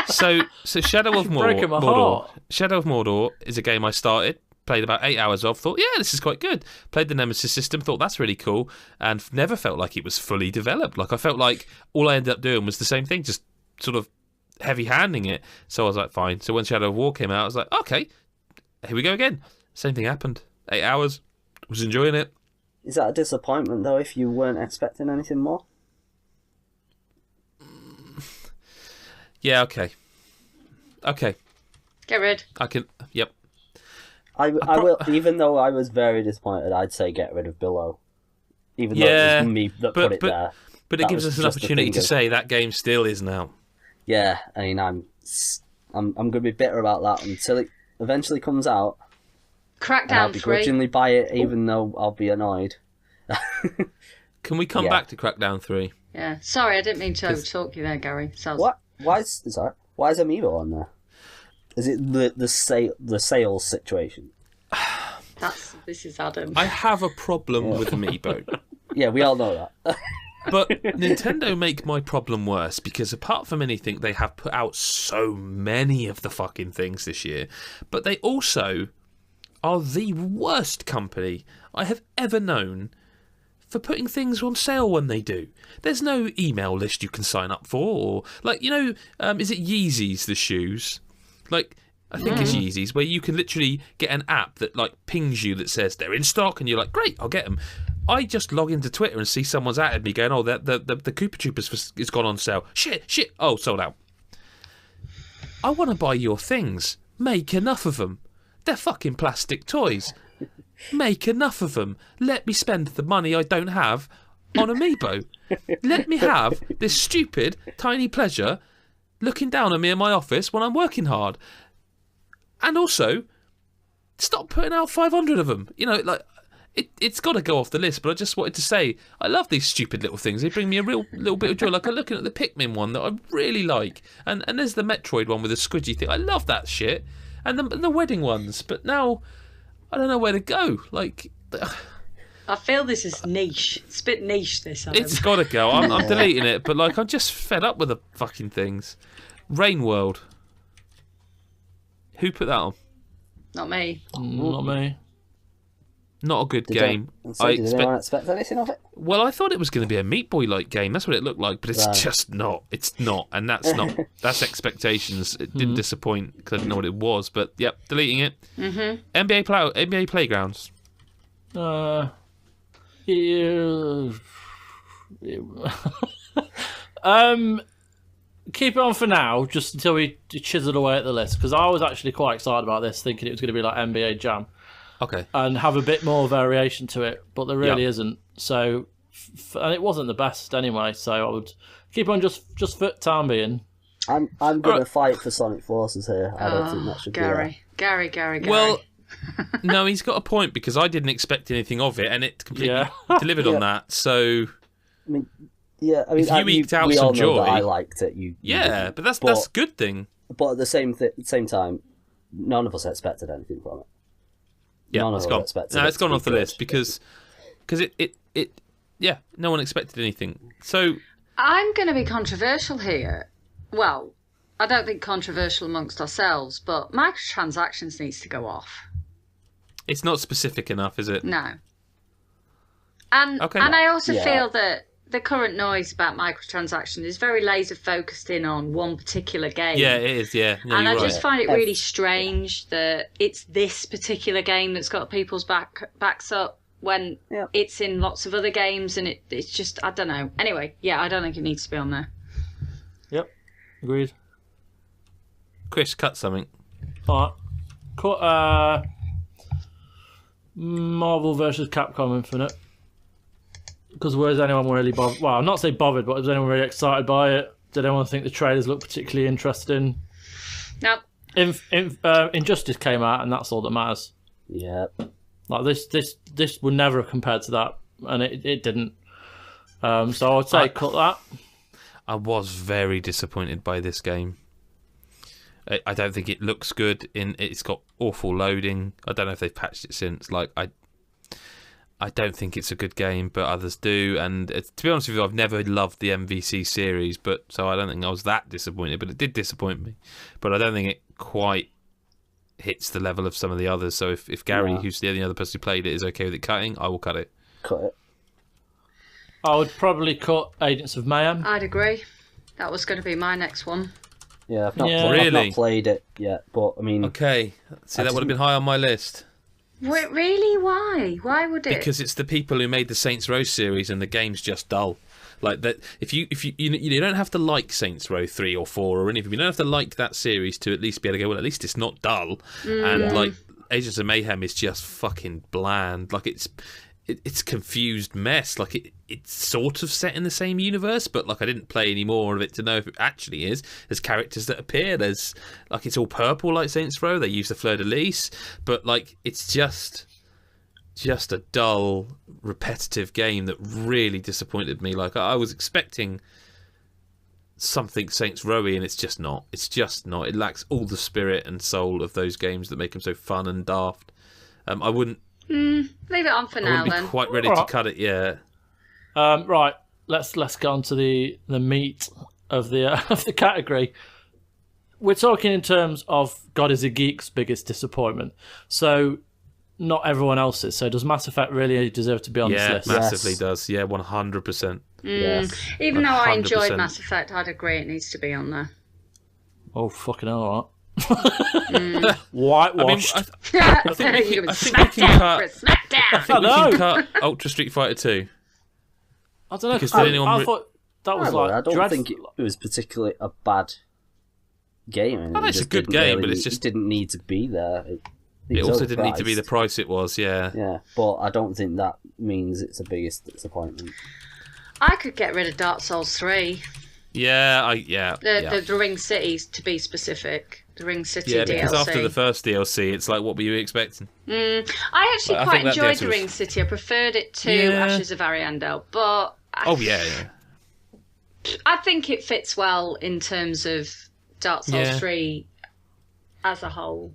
So Shadow of Mordor. Shadow of Mordor is a game I started, played about 8 hours of, thought, yeah, this is quite good. Played the Nemesis system, thought that's really cool, and never felt like it was fully developed. Like, I felt like all I ended up doing was the same thing, just sort of heavy-handing it. So I was like, fine. So when Shadow of War came out, I was like, okay, here we go again. Same thing happened. 8 hours, was enjoying it. Is that a disappointment, though, if you weren't expecting anything more? Yeah, okay. Get rid. I can, yep. I will, even though I was very disappointed, I'd say get rid of Below. Even though it was me that put it there. But it gives us an opportunity to say that game still isn't out. Yeah, I mean, I'm going to be bitter about that until it eventually comes out. Crackdown 3. I'll begrudgingly buy it, even though I'll be annoyed. Can we come back to Crackdown 3? Yeah. Sorry, I didn't mean to overtalk you there, Gary. What? Why is Amiibo on there? Is it the sales situation? This is Adam. I have a problem with Amiibo. Yeah, we all know that. But Nintendo make my problem worse, because apart from anything, they have put out so many of the fucking things this year. But they also are the worst company I have ever known for putting things on sale when they do. There's no email list you can sign up for, or like, you know, is it Yeezys, the shoes? Like, I think it's Yeezys, where you can literally get an app that like pings you that says they're in stock, and you're like, great, I'll get them. I just log into Twitter and see someone's at me going, oh, the Koopa Troopers is gone on sale. Shit, oh, sold out. I want to buy your things. Make enough of them. They're fucking plastic toys. Make enough of them. Let me spend the money I don't have on Amiibo. Let me have this stupid, tiny pleasure looking down on me in my office when I'm working hard. And also, stop putting out 500 of them. You know, like, it's got to go off the list, but I just wanted to say I love these stupid little things. They bring me a real little bit of joy. Like I'm looking at the Pikmin one that I really like, and there's the Metroid one with the squidgy thing. I love that shit, and the wedding ones. But now I don't know where to go. Like I feel this is niche. It's a bit niche. This Adam. It's got to go. I'm deleting it, but like I'm just fed up with the fucking things. Rain World. Who put that on? Not me. Not me. Not a good game. Did anyone expect anything of it? Well, I thought it was going to be a Meat Boy-like game. That's what it looked like, but it's just not. It's not, and that's not. That's expectations. It didn't disappoint because I didn't know what it was. But yep, deleting it. NBA Playgrounds. Keep it on for now, just until we chisel away at the list, because I was actually quite excited about this, thinking it was going to be like NBA Jam. Okay. And have a bit more variation to it, but there really isn't. So, and it wasn't the best anyway. So I would keep on just for time being. I'm going to fight for Sonic Forces here. I don't think that should be there. Gary. Well, no, he's got a point because I didn't expect anything of it, and it completely delivered on that. So, I mean, if you eked out we some all know joy, that I liked it. But that's a good thing. But at the same time, none of us expected anything from it. Yeah, it's gone. It's gone off the list because no one expected anything. So I'm going to be controversial here. Well, I don't think controversial amongst ourselves, but microtransactions needs to go off. It's not specific enough, is it? No. And I also feel that the current noise about microtransactions is very laser focused in on one particular game. Yeah, it is, yeah. No, and I right. just find it really strange that it's this particular game that's got people's backs up when it's in lots of other games, and it's just, I don't know. Anyway, I don't think it needs to be on there. Yep, agreed. Chris, cut something. Alright. Cut Marvel vs. Capcom Infinite. Because was anyone really bothered? Well, I'm not saying bothered, but was anyone really excited by it? Did anyone think the trailers looked particularly interesting? No. Injustice came out, and that's all that matters. Yeah. Like this would never have compared to that, and it didn't. So I would say cut that. I was very disappointed by this game. I don't think it looks good. It's got awful loading. I don't know if they've patched it since. Like I don't think it's a good game, but others do. And to be honest with you, I've never loved the MVC series, so I don't think I was that disappointed. But it did disappoint me. But I don't think it quite hits the level of some of the others. So if Gary, who's the only other person who played it, is okay with it cutting, I will cut it. Cut it. I would probably cut Agents of Mayhem. I'd agree. That was going to be my next one. Yeah, I've not played it yet, but I mean... Okay, see, that would have been high on my list. Wait, really? Why? Why would it? Because it's the people who made the Saints Row series, and the game's just dull. Like that, if you don't have to like Saints Row 3 or 4 or anything. You don't have to like that series to at least be able to go, well, at least it's not dull. And like Agents of Mayhem is just fucking bland. Like it's confused mess. Like it's sort of set in the same universe, but like I didn't play any more of it to know if it actually is. There's characters that appear. There's like it's all purple like Saints Row. They use the fleur de lis, but like it's just a dull, repetitive game that really disappointed me. Like I was expecting something Saints Rowy, and it's just not. It's just not. It lacks all the spirit and soul of those games that make them so fun and daft. I wouldn't. Leave it on for now, I wouldn't be quite ready to cut it yet. Right, let's get on to the meat of the category. We're talking in terms of God is a Geek's biggest disappointment. So not everyone else's. So does Mass Effect really deserve to be on this list? Yeah, massively does. Yeah, 100%. Yes. Even though I enjoyed Mass Effect, I'd agree it needs to be on there. Oh, fucking hell, all right. Whitewashed. I think we can cut Ultra Street Fighter 2. I don't know, because I thought that was I don't think it was particularly a bad game. It's a good game, but it's just... It didn't need to be there. It also didn't need to be the price it was, yeah. Yeah, but I don't think that means it's the biggest disappointment. I could get rid of Dark Souls 3. Yeah, The Ring Cities, to be specific. The Ring City Yeah, DLC. because after the first DLC, it's like, what were you expecting? I actually quite enjoyed the Ring City. I preferred it to Ashes of Ariandel, but I think it fits well in terms of Dark Souls 3 as a whole.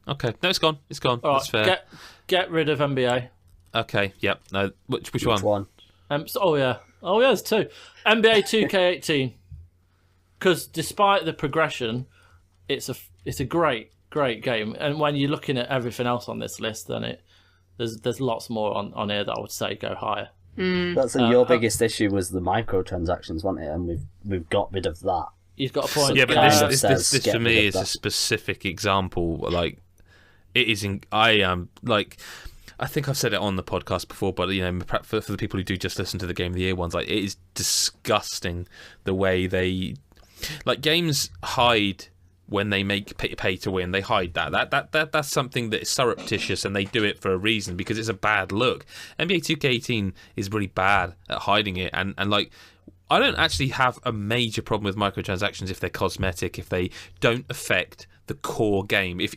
Okay, no, it's gone. It's gone. All That's fair. Get rid of NBA. Okay, yep. No, which one? There's two. NBA 2K18. Because despite the progression, it's a great game. And when you're looking at everything else on this list, then there's lots more on here that I would say go higher. That's your biggest issue was the microtransactions, wasn't it? And we've got rid of that. You've got a point. Yeah, but this for me is a specific example. Like, it is. I think I've said it on the podcast before, but for the people who do just listen to the Game of the Year ones, like, it is disgusting the way they, like, games hide when they make pay to win. They hide that's something that is surreptitious, and they do it for a reason because it's a bad look. NBA 2K18 is really bad at hiding it, and like, I don't actually have a major problem with microtransactions if they're cosmetic, if they don't affect the core game. If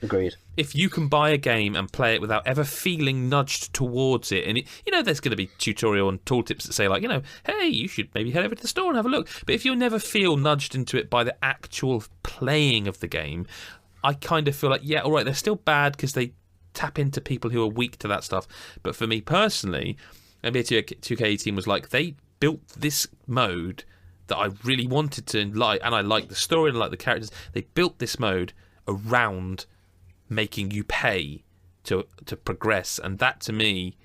Agreed. If you can buy a game and play it without ever feeling nudged towards it, and there's going to be tutorial and tooltips that say, like, hey, you should maybe head over to the store and have a look. But if you never feel nudged into it by the actual playing of the game, I kind of feel like, yeah, all right, they're still bad because they tap into people who are weak to that stuff. But for me personally, NBA 2K18 was like, they built this mode that I really wanted to like, and I like the story and I like the characters. They built this mode around making you pay to progress, and that to me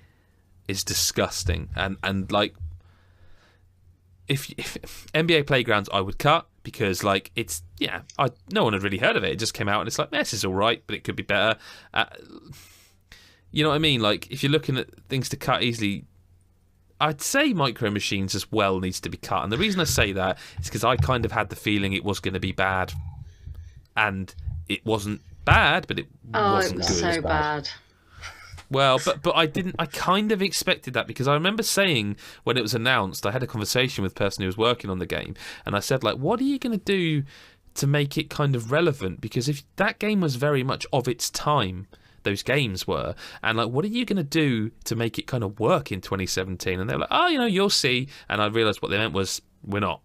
is disgusting. And like, if NBA Playgrounds I would cut, because like, it's no one had really heard of it. It just came out and it's like, this is all right, but it could be better. You know what I mean? Like, if you're looking at things to cut easily, I'd say Micro Machines as well needs to be cut. And the reason I say that is because I kind of had the feeling it was going to be bad. And it wasn't bad, but it wasn't good. Oh, it was so bad. Well, but I kind of expected that, because I remember saying when it was announced, I had a conversation with the person who was working on the game, and I said, like, what are you going to do to make it kind of relevant? Because if that game was very much of its time, those games were, and like, what are you going to do to make it kind of work in 2017? And they're like, you'll see. And I realised what they meant was, we're not.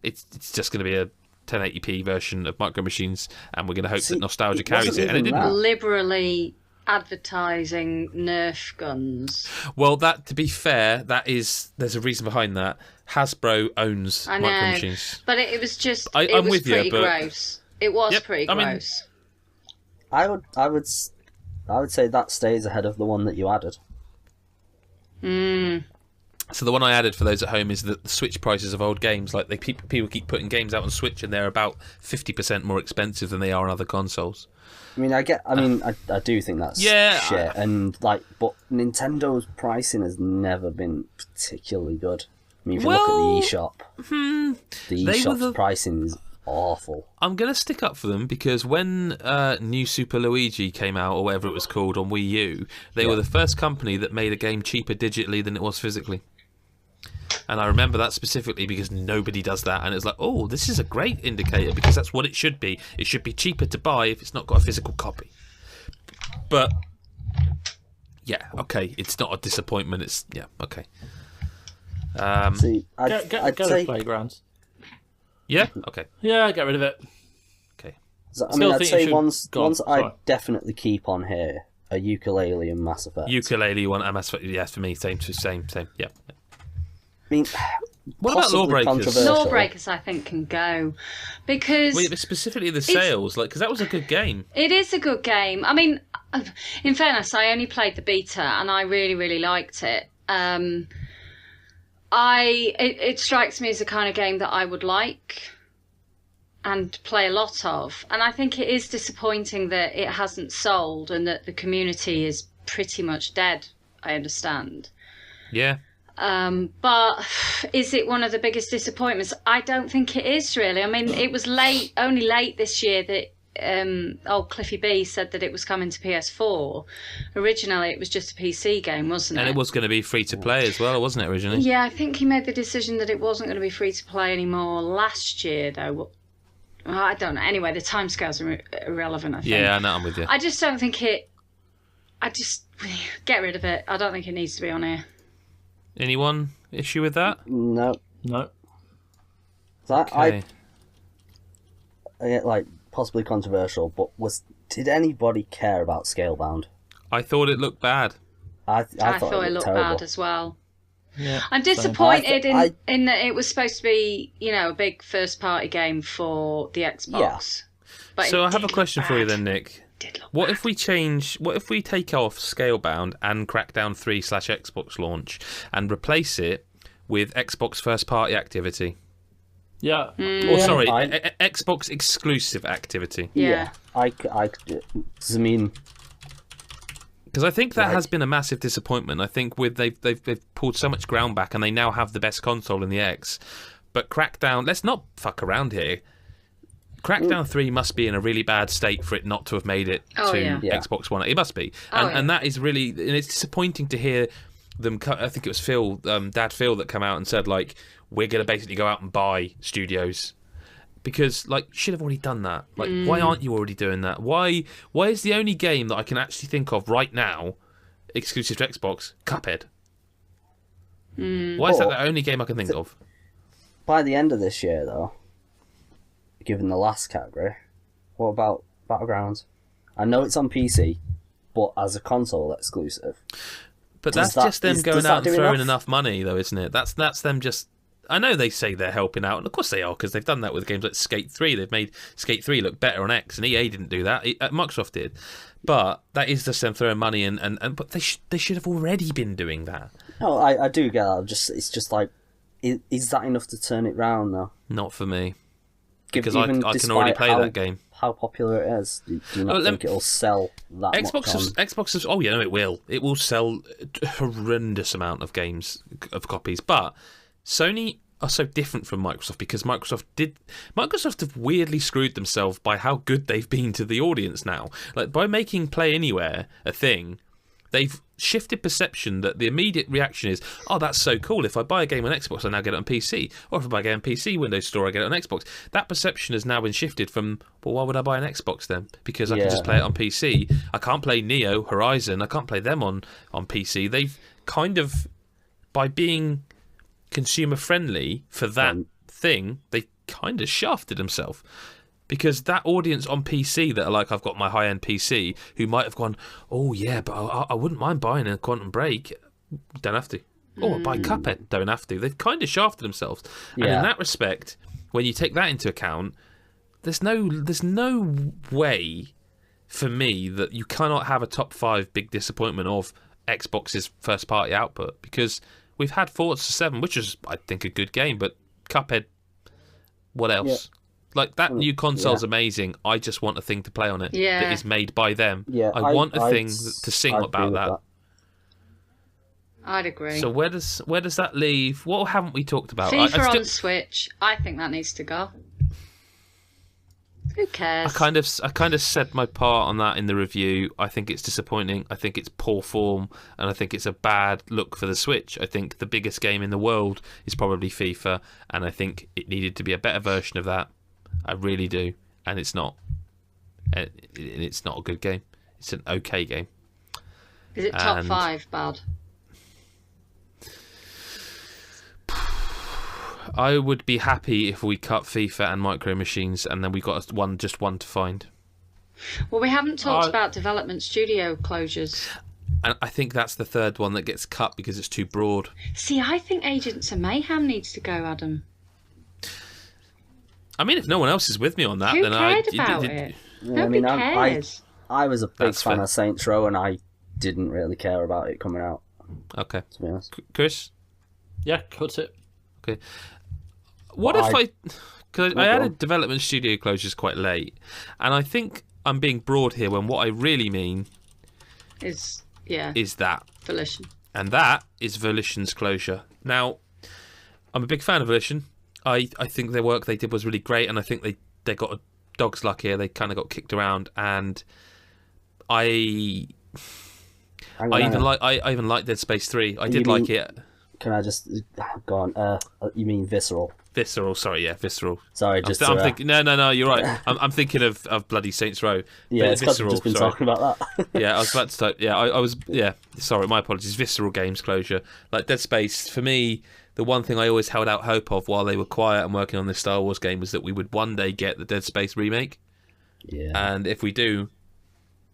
It's just going to be a 1080p version of Micro Machines, and we're going to hope that nostalgia carries it. And it didn't. Liberally advertising Nerf guns. Well, that, to be fair, there's a reason behind that. Hasbro owns Micro Machines. But it was just, I'm with pretty you, but gross. It was pretty gross. I would say that stays ahead of the one that you added. So the one I added for those at home is that the Switch prices of old games, like people keep putting games out on Switch, and they're about 50% more expensive than they are on other consoles. I mean, I do think that's shit, and like, but Nintendo's pricing has never been particularly good. I mean, if you look at the eShop, the eShop's pricing is awful. I'm going to stick up for them, because when New Super Luigi came out, or whatever it was called, on Wii U, they were the first company that made a game cheaper digitally than it was physically. And I remember that specifically because nobody does that, and it's like, oh, this is a great indicator, because that's what it should be. It should be cheaper to buy if it's not got a physical copy. But yeah, okay, it's not a disappointment. It's okay. See, I'd say Playgrounds. Yeah. Okay. Yeah, get rid of it. Okay. So, I mean, I'd say ones I'd definitely keep on here are Yooka-laylee and Mass Effect. Yooka-laylee one and Mass Effect. Yeah, for me, same. Yeah. I mean, what about Lawbreakers? Lawbreakers, I think, can go, because specifically the sales, because that was a good game. It is a good game. I mean, in fairness, I only played the beta, and I really, really liked it. It strikes me as the kind of game that I would like and play a lot of, and I think it is disappointing that it hasn't sold and that the community is pretty much dead. I understand. Yeah. But is it one of the biggest disappointments? I don't think it is, really. I mean, it was only late this year that Cliffy B said that it was coming to PS4. Originally, it was just a PC game, wasn't it? And it was going to be free to play as well, wasn't it, originally? Yeah, I think he made the decision that it wasn't going to be free to play anymore last year, though. I don't know. Anyway, the timescales are irrelevant, I think. Yeah, I know, I'm with you. I just don't think it... I just... Get rid of it. I don't think it needs to be on here. Anyone issue with that? No. So Okay. like, possibly controversial, but did anybody care about Scalebound? I thought it looked bad. I thought it looked terrible. bad as well. Yeah, I'm disappointed in that it was supposed to be, a big first-party game for the Xbox. Yeah. But So I have a question for you then, Nick. What bad. if we take off Scalebound and Crackdown 3/Xbox launch and replace it with Xbox first-party activity? yeah. Or sorry, Xbox exclusive activity. Yeah. I mean, because I think that has been a massive disappointment. I think they've pulled so much ground back, and they now have the best console in the X. But Crackdown, let's not fuck around here. Crackdown 3 must be in a really bad state for it not to have made it to Xbox One. It must be, and that is really, and it's disappointing to hear them. I think it was Phil, Dad Phil, that came out and said like, we're going to basically go out and buy studios. Because, like, you should have already done that. Like, why aren't you already doing that? Why is the only game that I can actually think of right now, exclusive to Xbox, Cuphead? Why is that the only game I can think of? By the end of this year, though, given the last category, what about Battlegrounds? I know it's on PC, but as a console exclusive. But that's just them going out and throwing enough money, though, isn't it? That's them just... I know they say they're helping out, and of course they are, because they've done that with games like Skate 3. They've made Skate 3 look better on X, and EA didn't do that. Microsoft did. But that is just them throwing money, but they should have already been doing that. No, I do get that. It's just like, is that enough to turn it round, though? Not for me. Because I can already play that game. How popular it is, do you not think it'll sell that much on? Xbox, oh yeah, no, it will. It will sell a horrendous amount of copies, but Sony are so different from Microsoft because Microsoft have weirdly screwed themselves by how good they've been to the audience now. Like, by making Play Anywhere a thing, they've shifted perception that the immediate reaction is, oh, that's so cool. If I buy a game on Xbox, I now get it on PC. Or if I buy a game on PC Windows Store, I get it on Xbox. That perception has now been shifted from, well, why would I buy an Xbox then? Because I can just play it on PC. I can't play Neo, Horizon. I can't play them on PC. They've kind of, by being consumer friendly for that thing, they kind of shafted themselves. Because that audience on PC that are like, I've got my high-end PC, who might have gone, oh yeah, but I wouldn't mind buying a Quantum Break. Don't have to. Or buy Cuphead. Don't have to. They've kind of shafted themselves. Yeah. And in that respect, when you take that into account, there's no way for me that you cannot have a top 5 big disappointment of Xbox's first-party output. Because we've had Forza 7, which is, I think, a good game, but Cuphead, what else? Yeah. Like, that new console's amazing. I just want a thing to play on it that is made by them. Yeah, I want a thing to sing about that. I'd agree. So where does that leave? What haven't we talked about? FIFA on Switch. I think that needs to go. Who cares? I kind of said my part on that in the review. I think it's disappointing. I think it's poor form, and I think it's a bad look for the Switch. I think the biggest game in the world is probably FIFA, and I think it needed to be a better version of that. I really do, and it's not. It's not a good game. It's an okay game. Is it top 5 bad? I would be happy if we cut FIFA and Micro Machines, and then we got just one to find. Well, we haven't talked about development studio closures. And I think that's the third one that gets cut because it's too broad. See, I think Agents of Mayhem needs to go, Adam. I mean, if no one else is with me on that, Who then cared about it? Yeah, Nobody cares. I was a big fan of Saints Row, and I didn't really care about it coming out. Okay. To be honest. Chris? Yeah, cut it. Okay. What if because I added development studio closures quite late, and I think I'm being broad here when what I really mean is that. Volition. And that is Volition's closure. Now, I'm a big fan of Volition. I think their work they did was really great, and I think they got a dog's luck here. They kind of got kicked around, and I even like Dead Space 3. I did like it. Can I just go on? You mean Visceral? Visceral, sorry, yeah, Visceral. Sorry, just I'm thinking. No, you're right. I'm thinking of bloody Saints Row. Yeah, it's Visceral. Just been sorry. talking about that. Yeah, I was about to type. Yeah, I was. Yeah, sorry, my apologies. Visceral games closure, like Dead Space. For me, the one thing I always held out hope of while they were quiet and working on this Star Wars game was that we would one day get the Dead Space remake. Yeah. And if we do,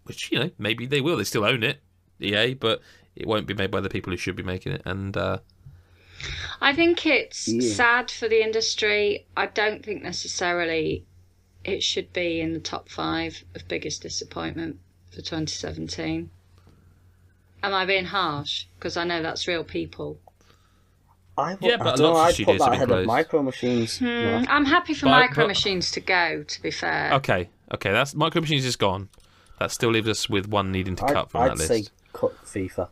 which maybe they will. They still own it, EA, but it won't be made by the people who should be making it. And I think it's sad for the industry. I don't think necessarily it should be in the top 5 of biggest disappointment for 2017. Am I being harsh? Because I know that's real people. I'd put that ahead of Micro Machines. I'm happy for Micro Machines to go, to be fair. Okay, that's Micro Machines is gone. That still leaves us with one needing to cut from that list. I'd say cut FIFA.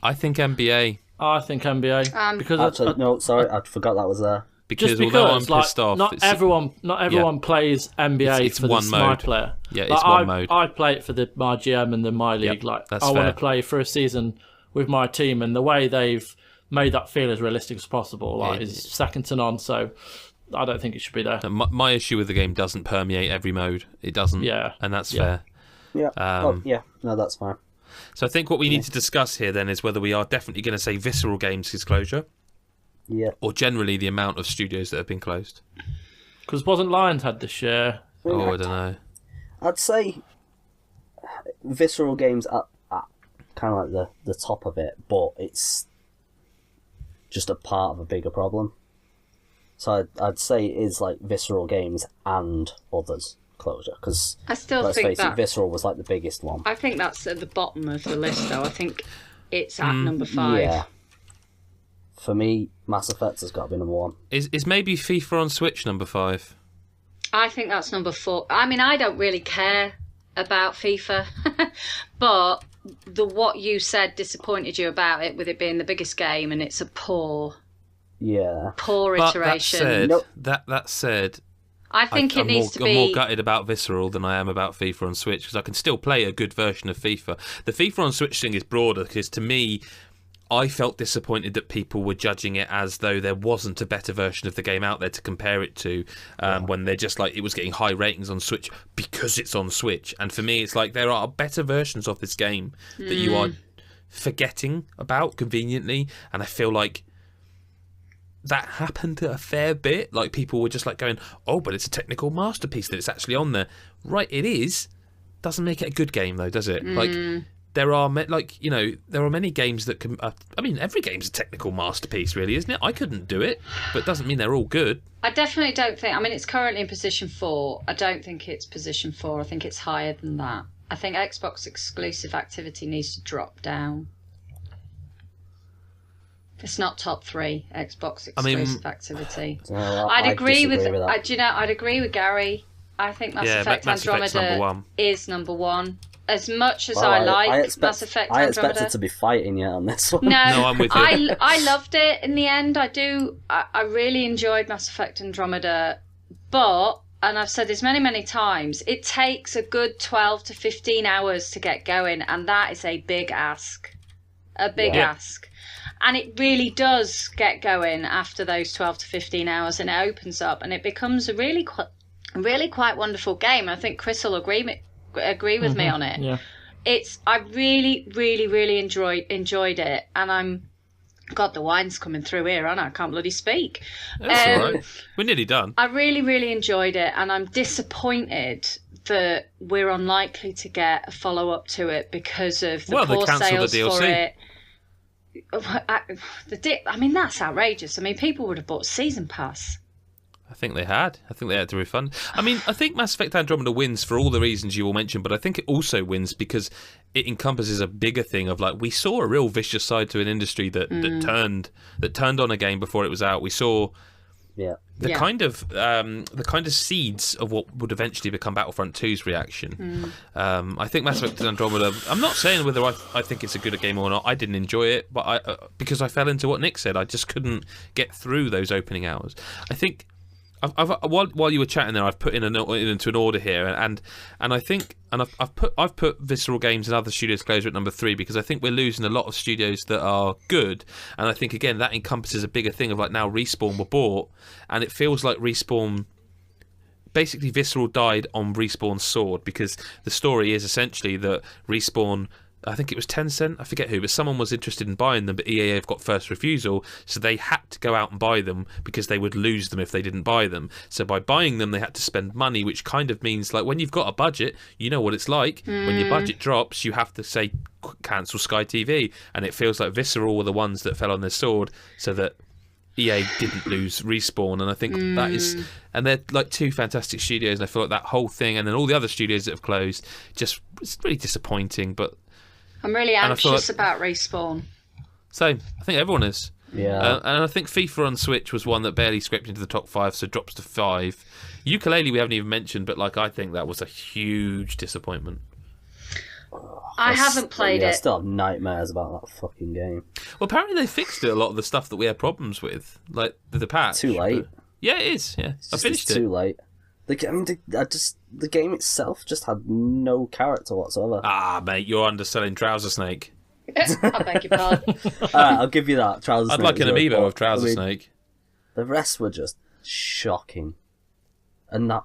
I think NBA. I think NBA. Because I forgot that was there. Because although I'm pissed off, not everyone plays NBA for the my player. Yeah, it's one mode. I play it for my GM and my league. I want to play for a season with my team, and the way they've made that feel as realistic as possible is second to none. So I don't think it should be there. My issue with the game doesn't permeate every mode. It doesn't. Yeah, and that's fair. Yeah. No, that's fine. So I think what we need to discuss here then is whether we are definitely going to say Visceral Games is closure. Yeah. Or generally the amount of studios that have been closed. Because wasn't Lions had this year? Oh, I don't know. I'd say Visceral Games at kind of like the top of it, but it's just a part of a bigger problem. So I'd say it is like Visceral Games and others closure, because I still think that Visceral was like the biggest one. I think that's at the bottom of the list, though. I think it's at number 5. Yeah. For me, Mass Effect has got to be number 1. Is maybe FIFA on Switch number 5? I think that's number 4. I mean, I don't really care about FIFA, but what you said disappointed you about it, with it being the biggest game, and it's a poor iteration. That said, I think it needs to be... I'm more gutted about Visceral than I am about FIFA on Switch, because I can still play a good version of FIFA. The FIFA on Switch thing is broader, because to me, I felt disappointed that people were judging it as though there wasn't a better version of the game out there to compare it to, when they're just like, it was getting high ratings on Switch because it's on Switch. And for me, it's like, there are better versions of this game that you are forgetting about conveniently, and I feel like that happened a fair bit. Like, people were just like going, oh, but it's a technical masterpiece that it's actually on there. Right, it is. Doesn't make it a good game though, does it? Like, there are there are many games that can. I mean, every game's a technical masterpiece, really, isn't it? I couldn't do it, but it doesn't mean they're all good. I definitely don't think. I mean, it's currently in position 4. I don't think it's position 4. I think it's higher than that. I think Xbox exclusive activity needs to drop down. It's not top 3 Xbox exclusive activity. I'd agree with I'd agree with Gary. I think Mass Effect Andromeda is number 1. As much as I like Mass Effect Andromeda, I expected to be fighting you on this one. No, I'm with you. I loved it in the end. I really enjoyed Mass Effect Andromeda, but, and I've said this many times, it takes a good 12 to 15 hours to get going, and that is a big ask. Ask. And it really does get going after those 12 to 15 hours, and it opens up, and it becomes a really quite wonderful game. I think Chris will agree with me on it. Yeah. I really enjoyed it, and God, the wine's coming through here, and I can't bloody speak. That's all right. We're nearly done. I really enjoyed it, and I'm disappointed that we're unlikely to get a follow-up to it because of the poor sales for it. I mean, that's outrageous. I mean, people would have bought season pass. I think they had to refund. I mean, I think Mass Effect Andromeda wins for all the reasons you all mentioned, but I think it also wins because it encompasses a bigger thing of, like, we saw a real vicious side to an industry that turned on a game before it was out. We saw the kind of seeds of what would eventually become Battlefront 2's reaction. I think Mass Effect Andromeda, I'm not saying whether I think it's a good game or not. I didn't enjoy it, but because I fell into what Nick said, I just couldn't get through those opening hours. I think while you were chatting there, I've put into an order here, and I think I've put Visceral Games and other studios closer at number 3 because I think we're losing a lot of studios that are good, and I think again that encompasses a bigger thing of like now Respawn were bought, and it feels like Respawn. Basically, Visceral died on Respawn's sword because the story is essentially that Respawn, I think it was n.sane, I forget who, but someone was interested in buying them, but EA have got first refusal, so they had to go out and buy them because they would lose them if they didn't buy them. So by buying them, they had to spend money, which kind of means, like, when you've got a budget, you know what it's like. When your budget drops, you have to say, cancel Sky TV, and it feels like Visceral were the ones that fell on their sword so that EA didn't lose Respawn, and I think that is, and they're like 2 fantastic studios, and I feel like that whole thing, and then all the other studios that have closed, just it's really disappointing. But I'm really anxious about Respawn. Same, I think everyone is. Yeah, and I think FIFA on Switch was one that barely scraped into the top 5, so drops to 5. Yooka-laylee we haven't even mentioned, but like I think that was a huge disappointment. I haven't played it. I still have nightmares about that fucking game. Well, apparently they fixed it, a lot of the stuff that we had problems with, like the patch. Too late. Yeah, it is. Yeah, I finished it. Too late. The game itself just had no character whatsoever. Ah, mate, you're underselling Trouser Snake. I beg your pardon. Alright, I'll give you that. Trouser Snake. I'd like an amiibo of Trouser Snake. The rest were just shocking. And that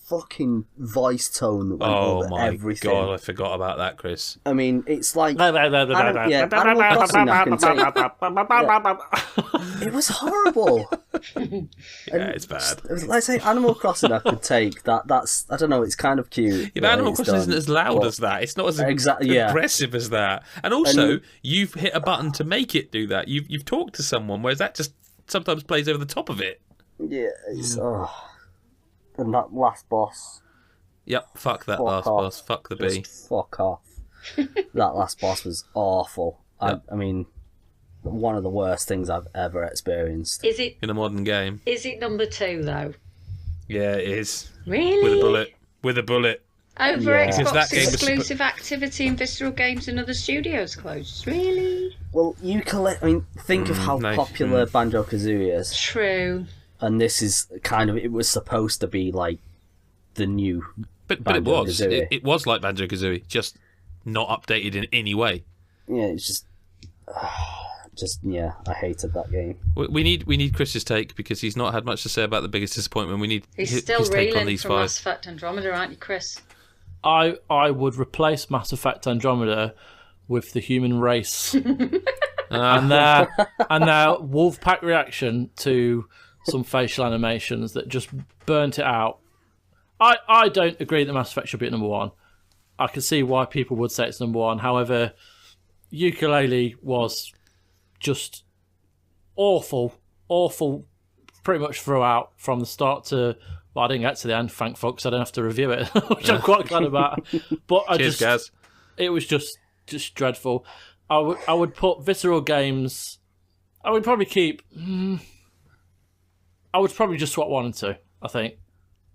fucking voice tone that went over everything. Oh my god, I forgot about that, Chris. I mean, it's like Animal Crossing I can take. It was horrible. Yeah, it's bad. Let's say Animal Crossing I could take. That's I don't know. It's kind of cute. Yeah, but Animal Crossing isn't as loud as that. It's not as aggressive as that. And also, you've hit a button to make it do that. You've talked to someone, whereas that just sometimes plays over the top of it. Yeah, it's and that last boss. Yep, fuck that last boss. Fuck the bee. Fuck off. That last boss was awful. Yep. I mean, one of the worst things I've ever experienced. Is it in a modern game? Is it number 2 though? Yeah, it is. Really? With a bullet. Over Xbox exclusive activity in Visceral Games and other studios closed. Really? Well, I mean, think of how popular Banjo-Kazooie is. True. And this is kind of, it was supposed to be like the new But it was. It was like Banjo-Kazooie, just not updated in any way. Yeah, it's just yeah, I hated that game. We need Chris's take because he's not had much to say about the biggest disappointment. We need he's his still take on reeling these from 5. Mass Effect Andromeda, aren't you, Chris? I would replace Mass Effect Andromeda with the human race and their Wolfpack reaction to some facial animations that just burnt it out. I don't agree that Mass Effect should be at number 1. I can see why people would say it's number 1. However, Yooka-laylee was just awful pretty much throughout from the start to... Well, I didn't get to the end, thank fuck, so I don't have to review it, which I'm quite glad about. But Cheers, it was just dreadful. I would put Visceral Games... I would probably keep... I would probably just swap 1 and 2, I think.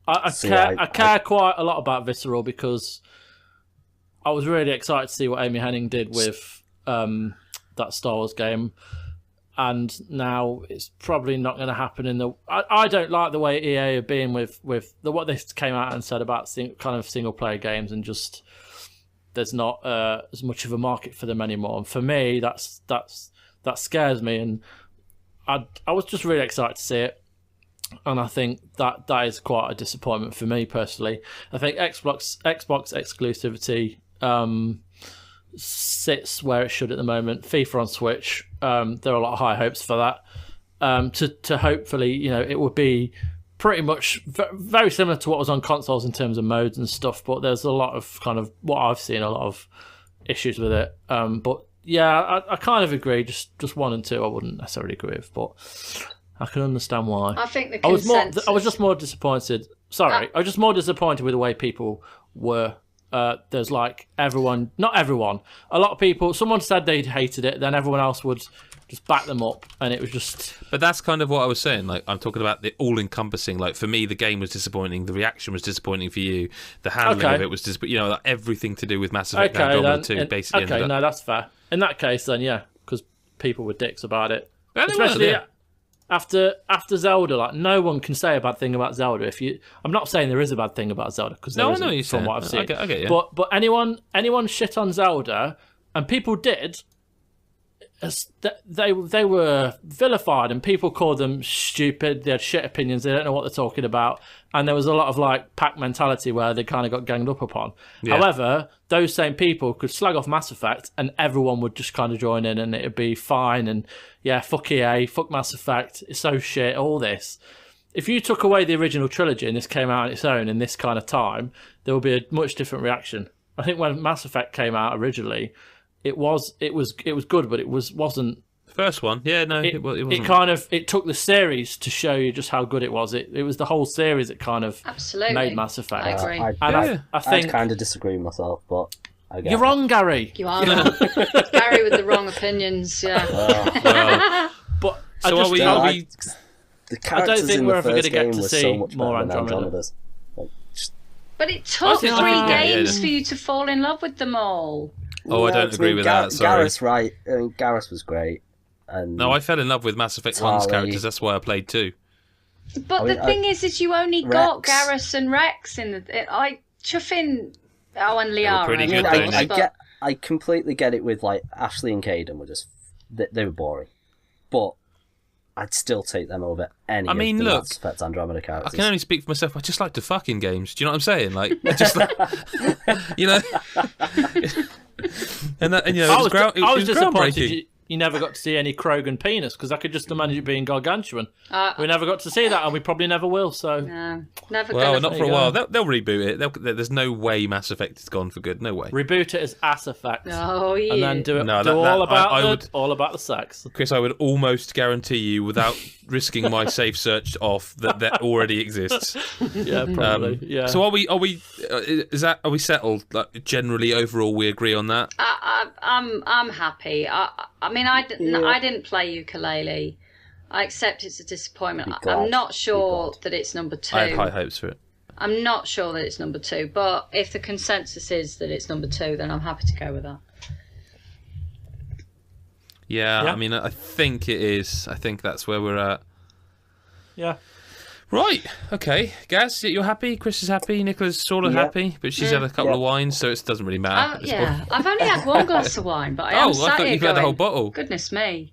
I care quite a lot about Visceral because I was really excited to see what Amy Hennig did with that Star Wars game, and now it's probably not going to happen in the... I don't like the way EA are being with what they came out and said about kind of single-player games, and just there's not as much of a market for them anymore. And for me, that scares me, and I was just really excited to see it. And I think that is quite a disappointment for me personally. I think Xbox exclusivity sits where it should at the moment. FIFA on Switch, there are a lot of high hopes for that. To hopefully, it would be pretty much very similar to what was on consoles in terms of modes and stuff. But there's a lot of kind of what I've seen, a lot of issues with it. But yeah, I kind of agree. Just 1 and 2, I wouldn't necessarily agree with, but I can understand why. I think the consensus... I was just more disappointed. Sorry, I was just more disappointed with the way people were. There's like everyone, not everyone, a lot of people. Someone said they hated it, then everyone else would just back them up, and it was just. But that's kind of what I was saying. Like, I'm talking about the all-encompassing. Like, for me, the game was disappointing. The reaction was disappointing for you. The handling of it was just, like, everything to do with Mass Effect Andromeda 2 basically. No, that's fair. In that case, then yeah, because people were dicks about it. Yeah, especially. After Zelda, like no one can say a bad thing about Zelda. I'm not saying there is a bad thing about Zelda because there isn't, from what I've seen. I get you. But anyone shit on Zelda, and people did. They were vilified, and people called them stupid. They had shit opinions. They don't know what they're talking about, and there was a lot of like pack mentality where they kind of got ganged up upon. Yeah. However, those same people could slag off Mass Effect, and everyone would just kind of join in, and it'd be fine. And yeah, fuck EA, fuck Mass Effect, it's so shit. All this. If you took away the original trilogy and this came out on its own in this kind of time, there would be a much different reaction. I think when Mass Effect came out originally. It was good, but it wasn't. First one, yeah, no, it wasn't. It took the series to show you just how good it was. It was the whole series that kind of made Mass Effect. I agree. I think I kind of disagree with myself, but I get you're wrong, Gary. You are wrong. Gary with the wrong opinions. Yeah. Well. But so are we? The characters in the first game were so much more better than Andromeda's. But it took 3 games for you to fall in love with them all. Oh, I don't agree with that. Sorry. Gareth's right. I mean, Gareth was great. And no, I fell in love with Mass Effect 1's characters. That's why I played 2. But the thing is you only got Gareth and Rex in the. Chuffing. Oh, and Liara. Pretty good, I completely get it with like Ashley and Caden were just they were boring, but I'd still take them over any. I mean, look, Mass Effect Andromeda characters. I can only speak for myself. I just like to fuck in games. Do you know what I'm saying? Like, I just like, you know. And you know, I was disappointed you never got to see any Krogan penis because I could just imagine it being gargantuan. We never got to see that, and we probably never will. So no, never. Well, not for a while. They'll reboot it. There's no way Mass Effect is gone for good. No way. Reboot it as Ass Effect. Oh yeah. And then do it. All about the sex. Chris, I would almost guarantee you, without risking my safe search off, that already exists. Yeah, probably. Yeah. So are we settled? Like, generally, overall, we agree on that. I'm happy. I mean, I didn't play Yooka-laylee. I accept it's a disappointment. I'm not sure that it's number 2. I had high hopes for it. I'm not sure that it's number 2, but if the consensus is that it's number 2, then I'm happy to go with that. Yeah, I mean, I think it is. I think that's where we're at. Yeah. Right, okay. Gaz, you're happy? Chris is happy? Nicola's sort of happy, but she's had a couple of wines, so it doesn't really matter. I've only had one glass of wine, but I thought you had the whole bottle. Goodness me.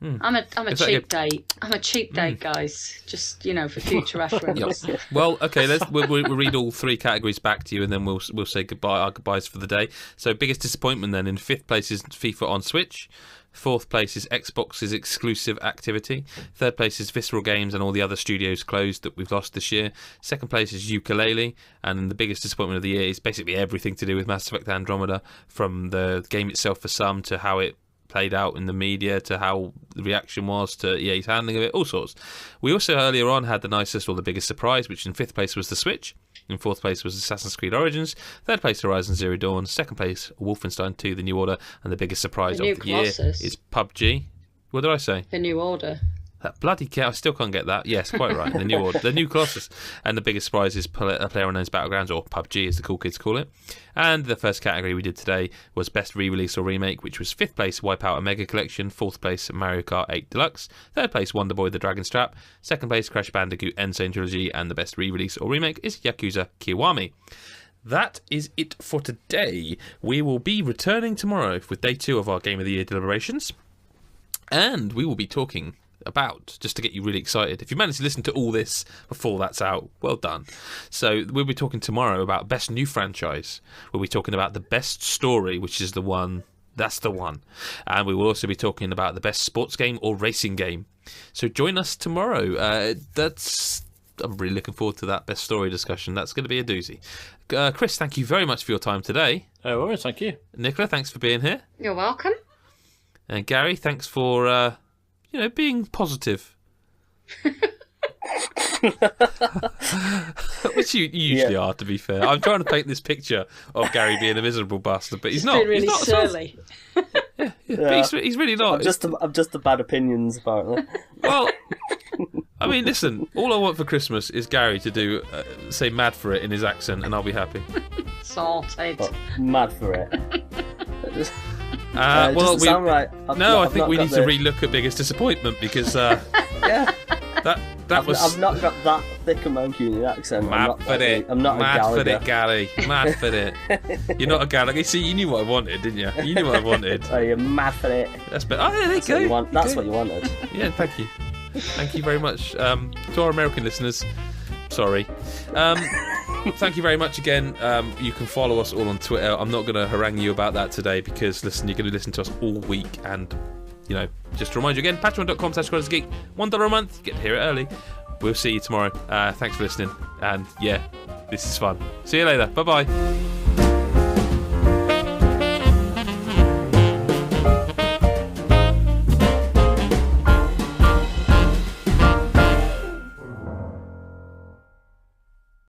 I'm a cheap date. I'm a cheap date, guys. Just, for future reference. Yep. Well, okay, we'll read all 3 categories back to you, and then we'll say our goodbyes for the day. So, biggest disappointment then. In 5th place is FIFA on Switch. 4th place is Xbox's exclusive activity. 3rd place is Visceral Games and all the other studios closed that we've lost this year. 2nd place is Yooka-laylee, and the biggest disappointment of the year is basically everything to do with Mass Effect Andromeda, from the game itself for some to how it played out in the media to how the reaction was to EA's handling of it, all sorts. We also earlier on had the nicest or the biggest surprise, which in 5th place was the Switch. In 4th place was Assassin's Creed Origins. 3rd place, Horizon Zero Dawn. 2nd place, Wolfenstein 2, The New Order. And the biggest surprise of the year is PUBG. What did I say? The New Order. That bloody cat, I still can't get that. Yes, quite right. The New Order, the new Colossus. And the biggest surprise is PlayerUnknown's Battlegrounds, or PUBG as the cool kids call it. And the first category we did today was Best Re-Release or Remake, which was 5th place, Wipeout Omega Collection. 4th place, Mario Kart 8 Deluxe. 3rd place, Wonder Boy The Dragon Strap. 2nd place, Crash Bandicoot n.sane Trilogy. And the Best Re-Release or Remake is Yakuza Kiwami. That is it for today. We will be returning tomorrow with day 2 of our Game of the Year deliberations. And we will be talking about, just to get you really excited, if you managed to listen to all this before that's out, well done. So we'll be talking tomorrow about best new franchise. We'll be talking about the best story, which is the one, that's the one. And we will also be talking about the best sports game or racing game. So join us tomorrow. I'm really looking forward to that best story discussion. That's going to be a doozy. Chris, thank you very much for your time today. No worries, thank you. Nicola, thanks for being here. You're welcome. And Gary, thanks for being positive. Which you usually are, to be fair. I'm trying to paint this picture of Gary being a miserable bastard, but he's not. Been really he's not surly. But he's really not. I'm just the bad opinions, apparently. Well, I mean, listen, all I want for Christmas is Gary to do, say mad for it in his accent, and I'll be happy. Sorted. Mad for it. Well, sound right. I think we need to relook at biggest disappointment because Yeah. That was. I've not got that thick a Mancunian accent. Mad for it. I'm not Mad a Gallagher. for it, Gary. Mad for it. You're not a Gallagher. See, you knew what I wanted, didn't you? You knew what I wanted. Oh, you're mad for it. That's better. Oh, yeah, there you go. That's what you wanted. Yeah, thank you. Thank you very much. To our American listeners, sorry. Thank you very much again. You can follow us all on Twitter. I'm not going to harangue you about that today because, listen, you're going to listen to us all week. And, you know, just to remind you again, patreon.com/GOTYgeek, $1 a month. You get to hear it early. We'll see you tomorrow. Thanks for listening. And, yeah, this is fun. See you later. Bye-bye.